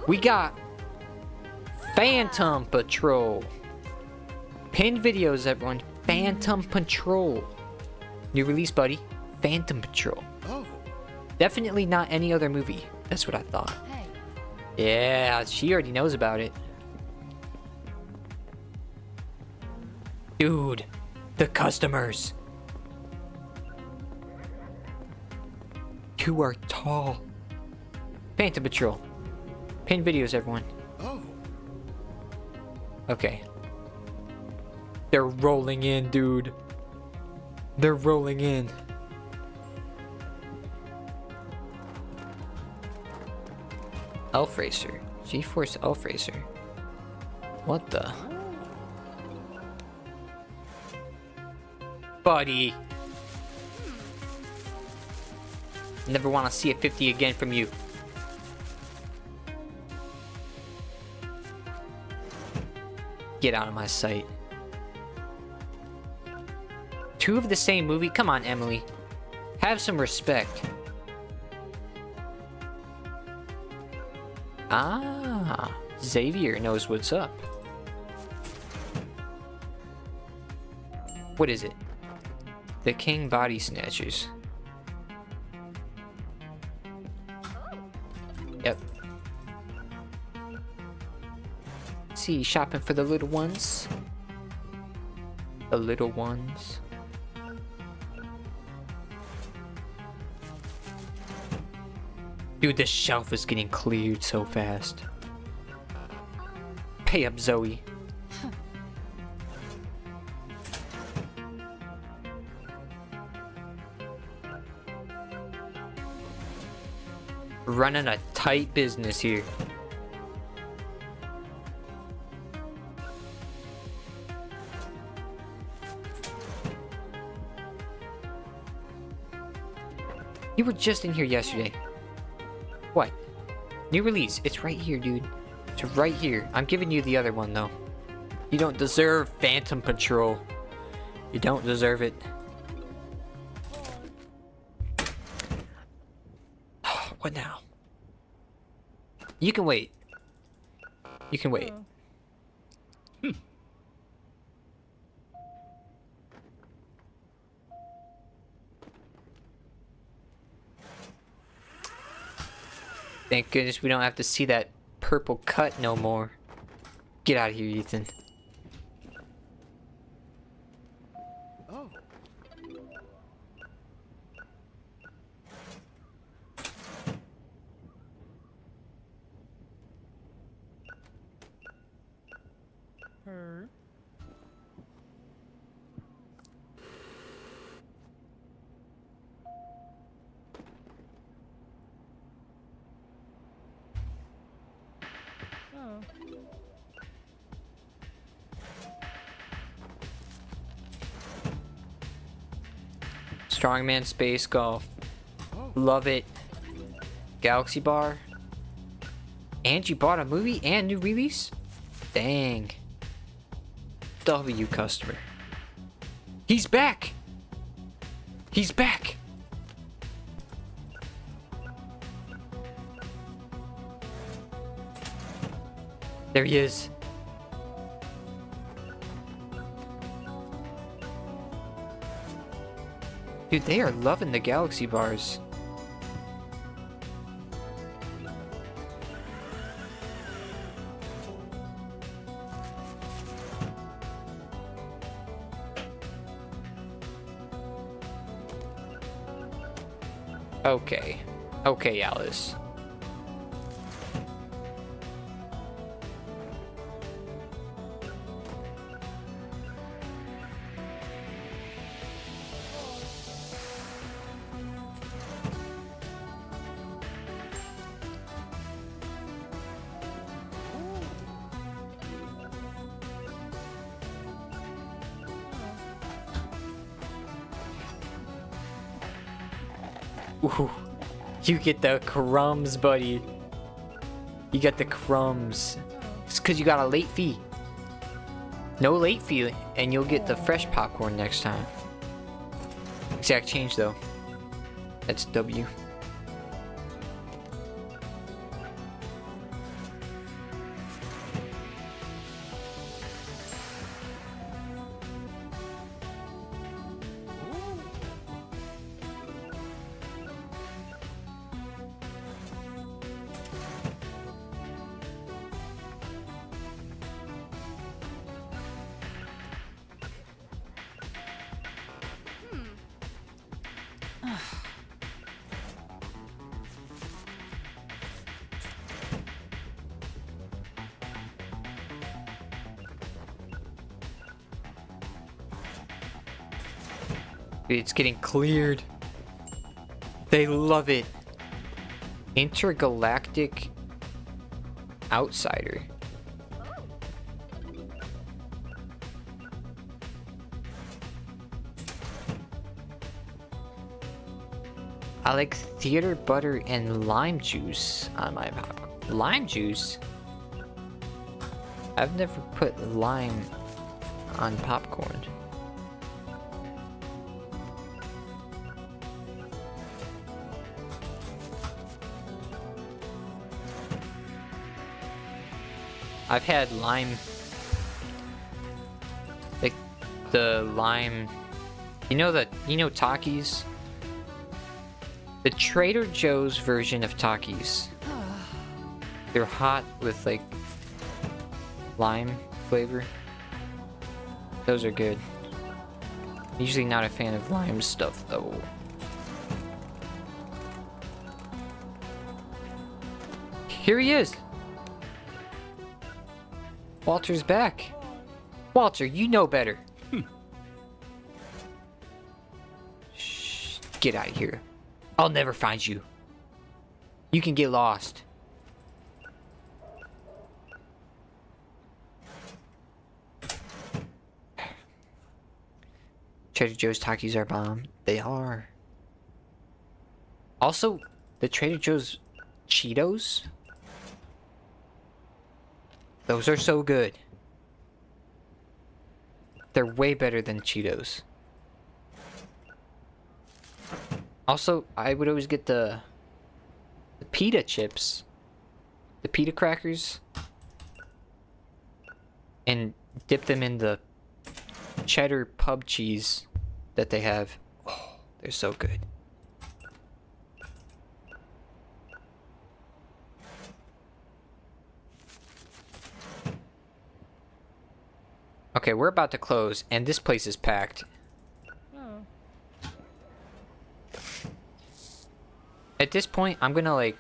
S1: We got Phantom Patrol. Pinned videos, everyone. Phantom Patrol. New release, buddy. Phantom Patrol.
S2: Oh.
S1: Definitely not any other movie. That's what I thought.
S2: Hey.
S1: Yeah, she already knows about it. Dude, the customers. You are tall. Phantom Patrol. Pinned videos, everyone.
S2: Oh.
S1: Okay. They're rolling in, dude. They're rolling in. Elf Racer. GeForce Elf Racer. What the? Buddy. Never want to see a 50 again from you. Get out of my sight. Two of the same movie? Come on, Emily. Have some respect. Ah, Xavier knows what's up. What is it? The King Body Snatchers. Yep. See, shopping for the little ones. The little ones. Dude, this shelf is getting cleared so fast. Pay up, Zoe. Running a tight business here. You were just in here yesterday. What? New release. It's right here, dude. It's right here. I'm giving you the other one, though. You don't deserve Phantom Patrol. You don't deserve it. What now? You can wait. You can wait. Thank goodness we don't have to see that purple cut no more. Get out of here, Ethan.
S2: Oh. Her. Oh.
S1: Strongman Space Golf. Love it. Galaxy Bar. And you bought a movie and new release? Dang. W customer. He's back! He's back! There he is. Dude, they are loving the Galaxy Bars. Okay. Okay, Alice.
S3: Ooh, you get the crumbs, buddy. You get the crumbs. It's because you got a late fee. No late fee, and you'll get the fresh popcorn next time. Exact change, though. That's W. It's getting cleared. They love it. Intergalactic outsider. I like theater butter and lime juice on my popcorn. Lime juice? I've never put lime on popcorn. I've had lime, like the lime, you know Takis? The Trader Joe's version of Takis. They're hot with like lime flavor. Those are good. Usually not a fan of lime stuff though. Here he is! Walter's back. Walter, you know better. Shh, get out of here. I'll never find you. You can get lost. Trader Joe's Takis are bomb. They are. Also, the Trader Joe's Cheetos. Those are so good. They're way better than Cheetos. Also, I would always get the pita chips. The pita crackers. And dip them in the cheddar pub cheese that they have. Oh, they're so good. Okay, we're about to close, and this place is packed.
S2: Oh.
S3: At this point, I'm gonna, like,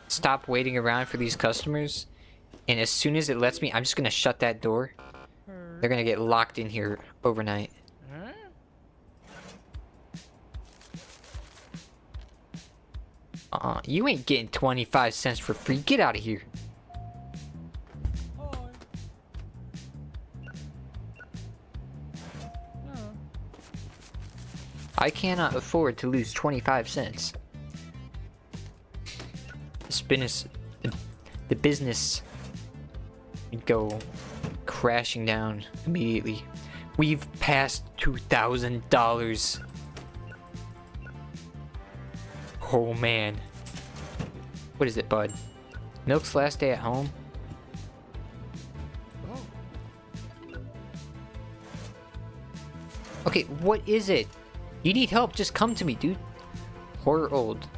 S3: stop waiting around for these customers, and as soon as it lets me, I'm just gonna shut that door. They're gonna get locked in here overnight. You ain't getting 25 cents for free. Get out of here. I cannot afford to lose 25 cents. The business would go crashing down immediately. We've passed $2,000. Oh man. What is it, bud? Milk's last day at home? Okay, what is it? You need help, just come to me, dude. Horror old.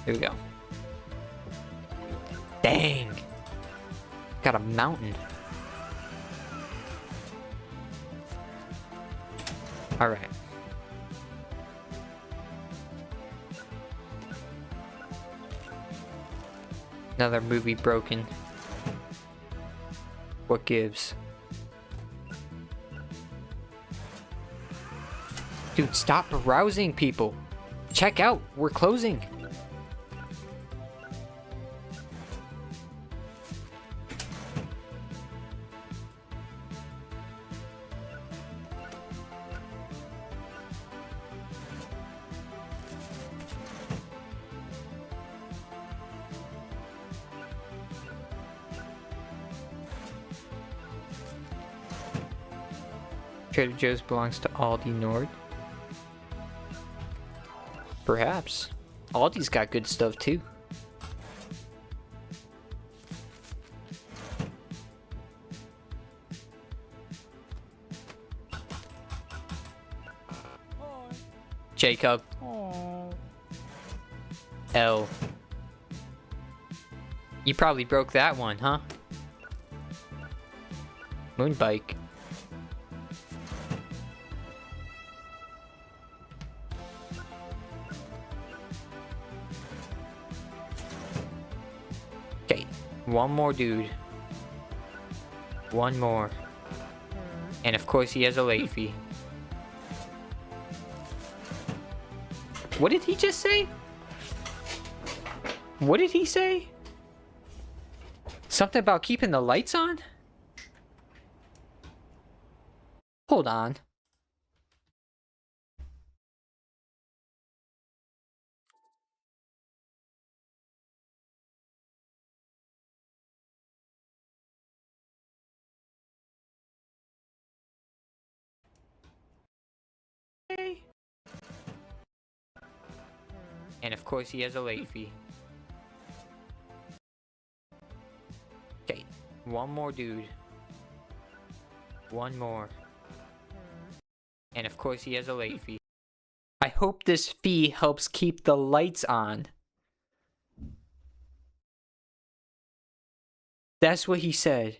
S3: Here we go. Dang. Got a mountain. Alright. Another movie broken. What gives? Dude, stop arousing people. Check out, we're closing. Trader Joe's belongs to Aldi Nord. Perhaps. Aldi's got good stuff too. Jacob. L. You probably broke that one, huh? Moonbike. Okay, one more dude. One more. And of course he has a late fee. What did he just say? What did he say? Something about keeping the lights on? Hold on. And of course he has a late fee. Okay, one more dude. One more. And of course he has a late fee. I hope this fee helps keep the lights on. That's what he said.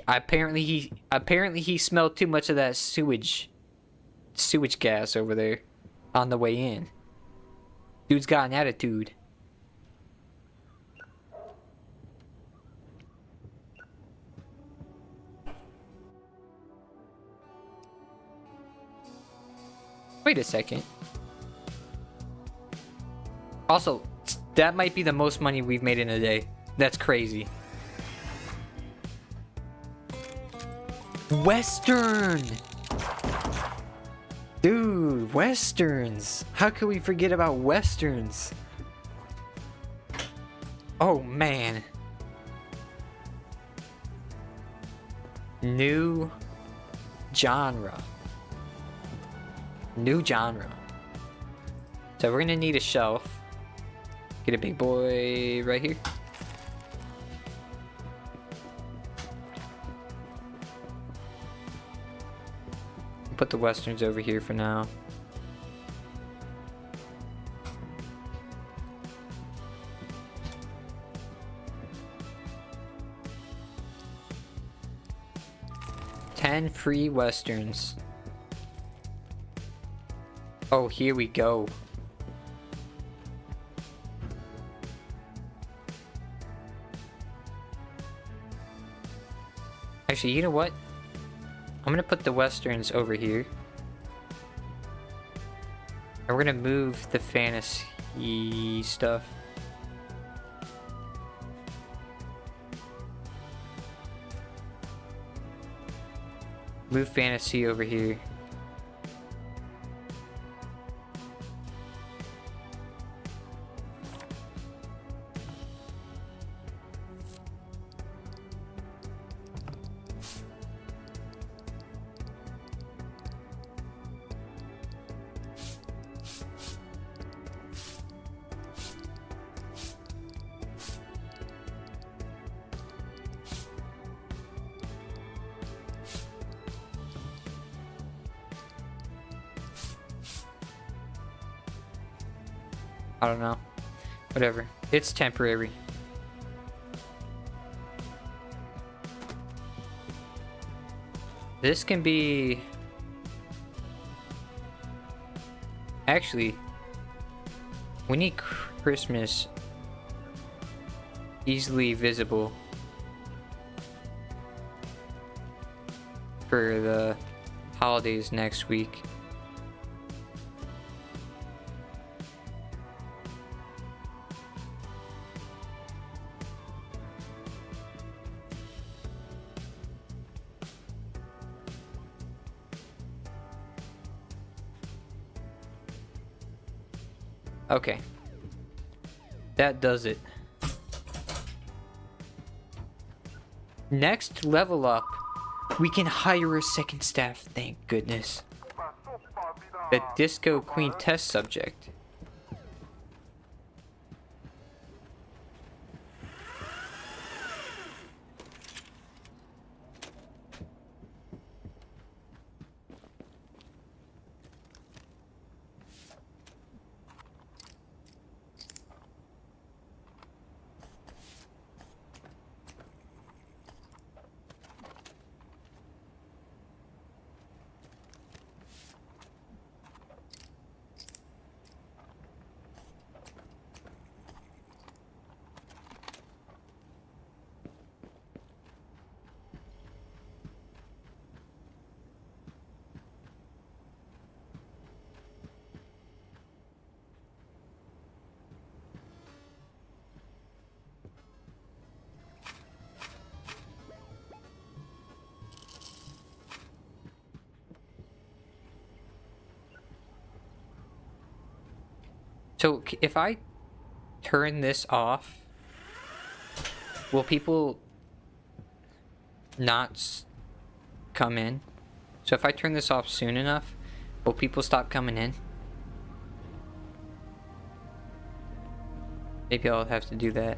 S3: Apparently he smelled too much of that sewage gas over there on the way in. Dude's got an attitude. Wait a second. Also, that might be the most money we've made in a day. That's crazy. Western! Dude, Westerns! How could we forget about Westerns? Oh, man. New genre. New genre. So we're gonna need a shelf. Get a big boy right here. Put the Westerns over here for now. $10 free Westerns. Oh, here we go. Actually, you know what? I'm gonna put the Westerns over here. And we're gonna move the fantasy stuff. Move fantasy over here. I don't know. Whatever. It's temporary. This can be... Actually, we need Christmas easily visible for the holidays next week. Okay. that does it. Next level up, we can hire a second staff, thank goodness. The Disco Queen test subject. So if I turn this off, will people not come in? So if I turn this off soon enough, will people stop coming in? Maybe I'll have to do that.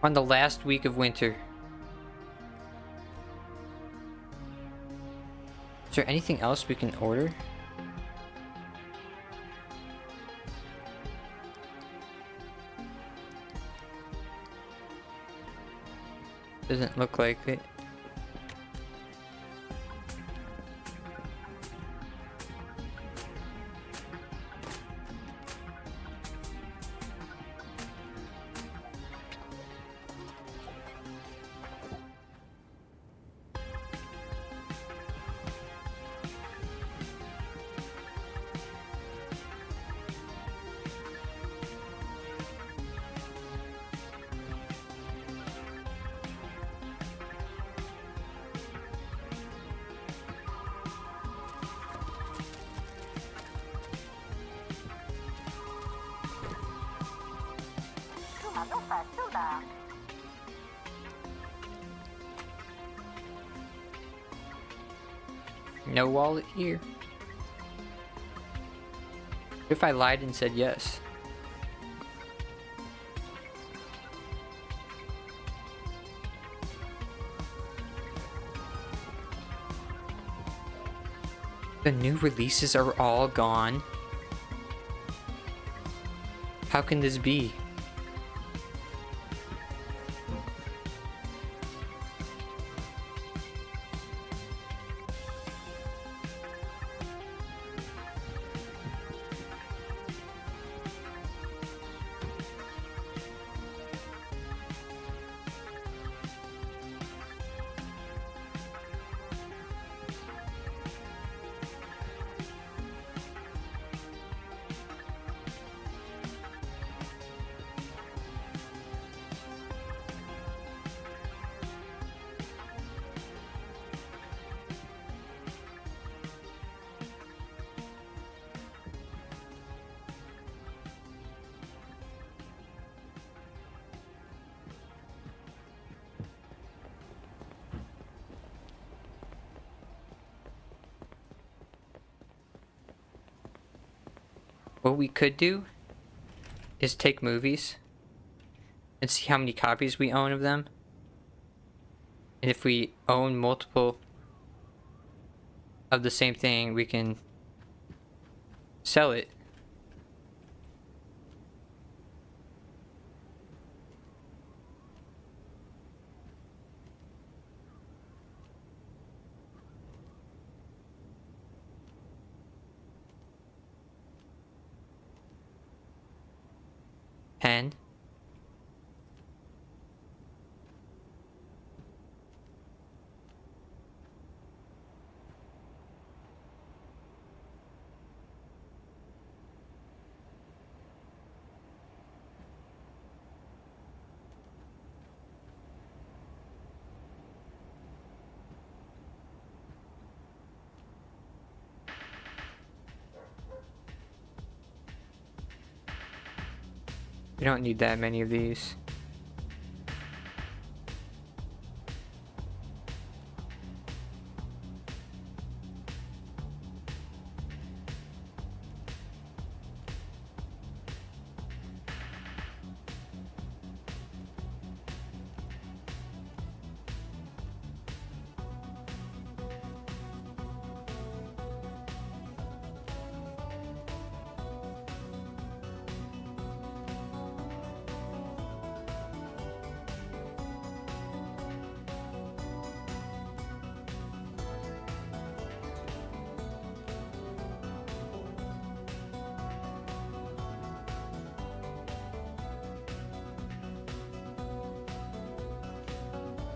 S3: On the last week of winter. Is there anything else we can order? Doesn't look like it. No wallet here. What if I lied and said yes? The new releases are all gone. How can this be? What we could do is take movies and see how many copies we own of them. And if we own multiple of the same thing, we can sell it. Pen. We don't need that many of these.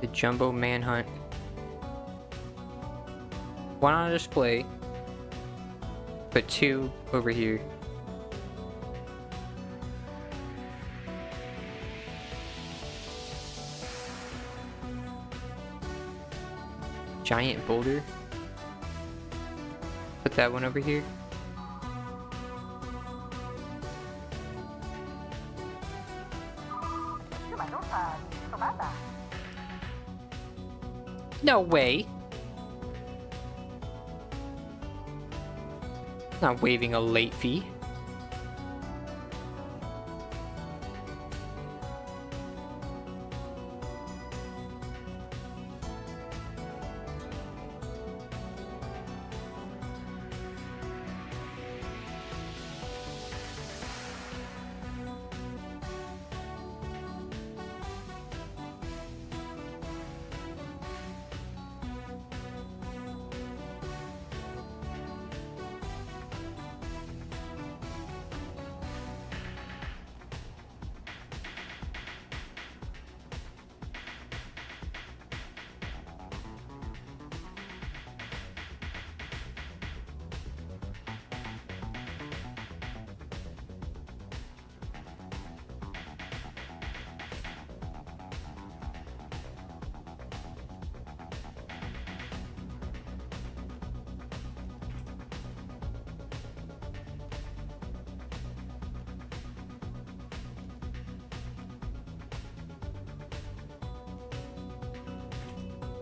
S3: The Jumbo Manhunt. One on display. Put two over here. Giant boulder. Put that one over here. No way. Not waiving a late fee.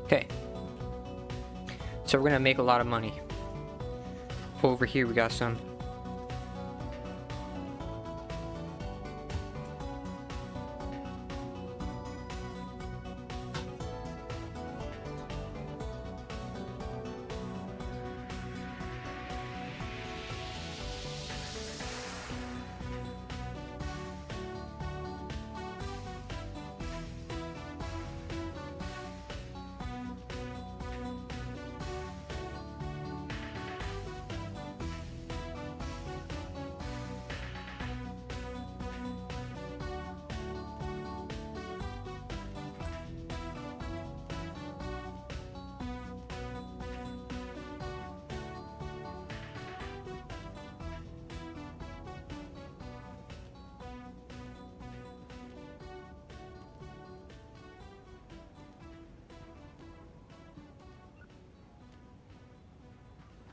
S3: Okay. So we're gonna make a lot of money. Over here we got some.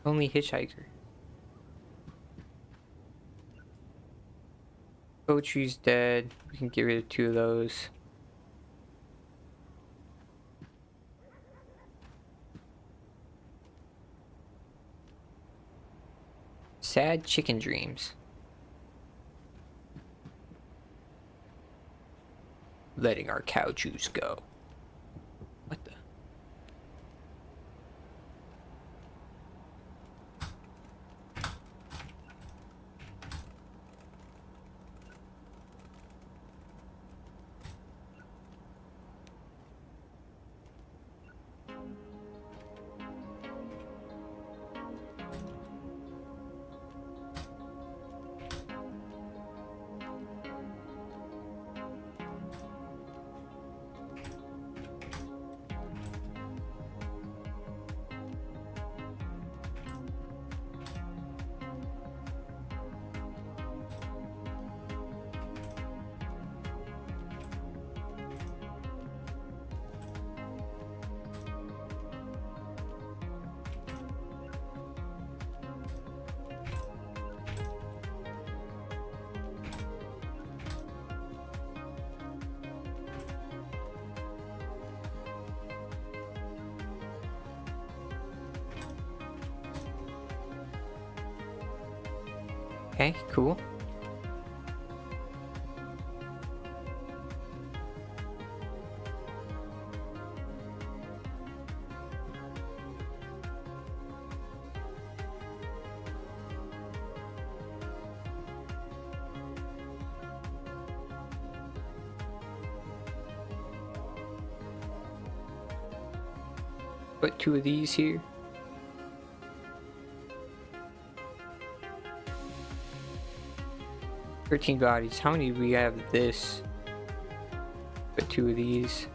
S3: Only hitchhiker. Poetry's dead. We can get rid of two of those. Sad chicken dreams. Letting our cow juice go. What the?
S1: Okay, cool. Put 2 of these here. "13 bodies. How many do we have of this?" Put 2 of these.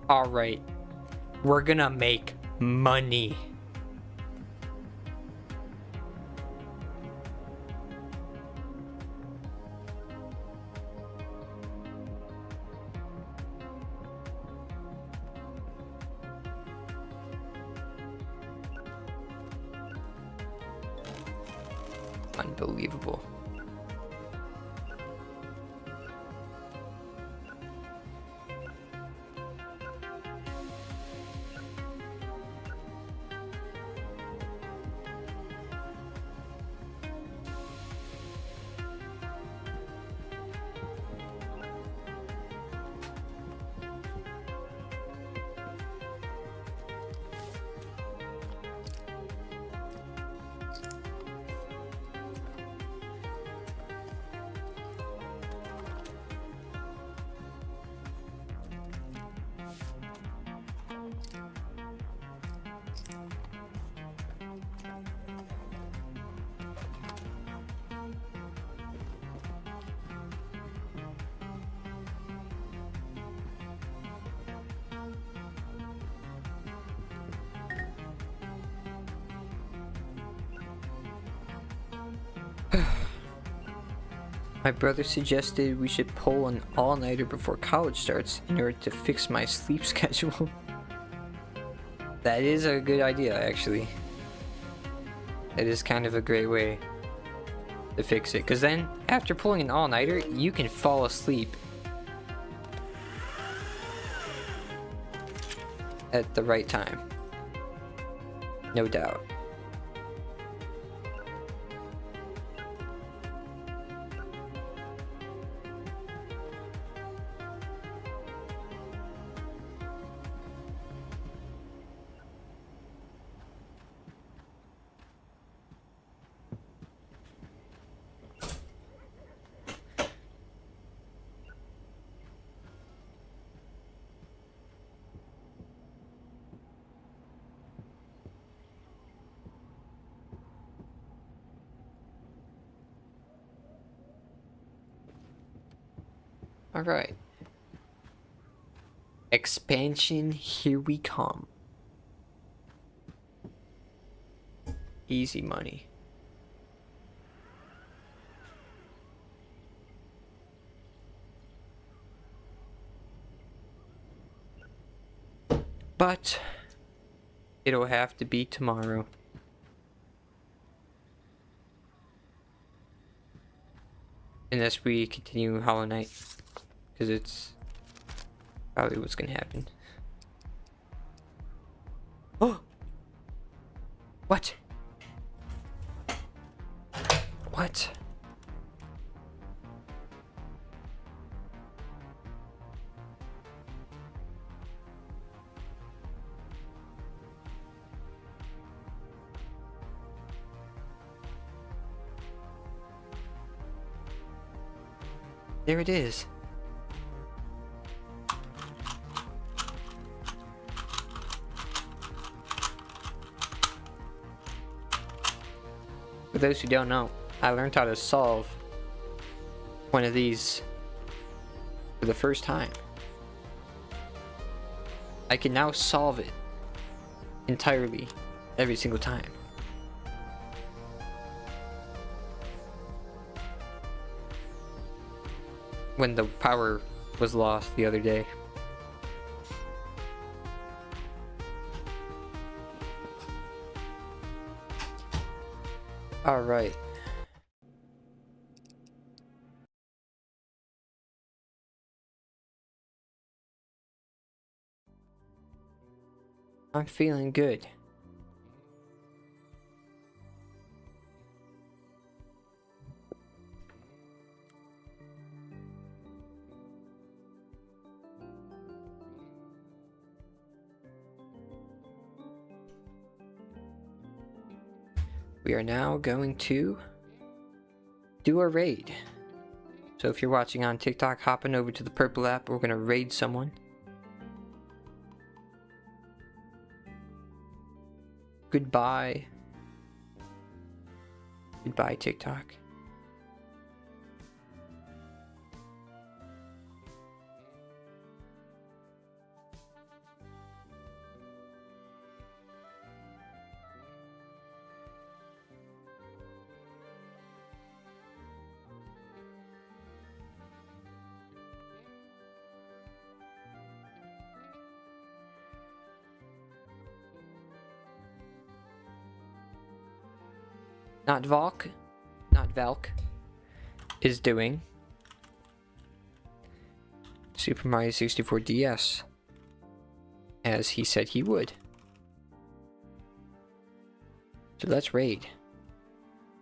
S1: All right, we're gonna make money. Unbelievable. My brother suggested we should pull an all-nighter before college starts in order to fix my sleep schedule. That is a good idea, actually. It is kind of a great way to fix it, because then after pulling an all-nighter, you can fall asleep at the right time. No doubt. All right. Expansion, here we come. Easy money. But it'll have to be tomorrow. Unless we continue Hollow Knight. Because it's probably what's gonna happen. Oh! What? What? There it is. For those who don't know, I learned how to solve one of these for the first time. I can now solve it entirely every single time. When the power
S3: was lost the other day. All right. I'm feeling good. We are now going to do a raid. So if you're watching on TikTok, hopping over to the purple app, we're going to raid someone. Goodbye. Goodbye, TikTok. Not Valk is doing Super Mario 64 DS, as he said he would. So let's raid.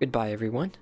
S3: Goodbye, everyone.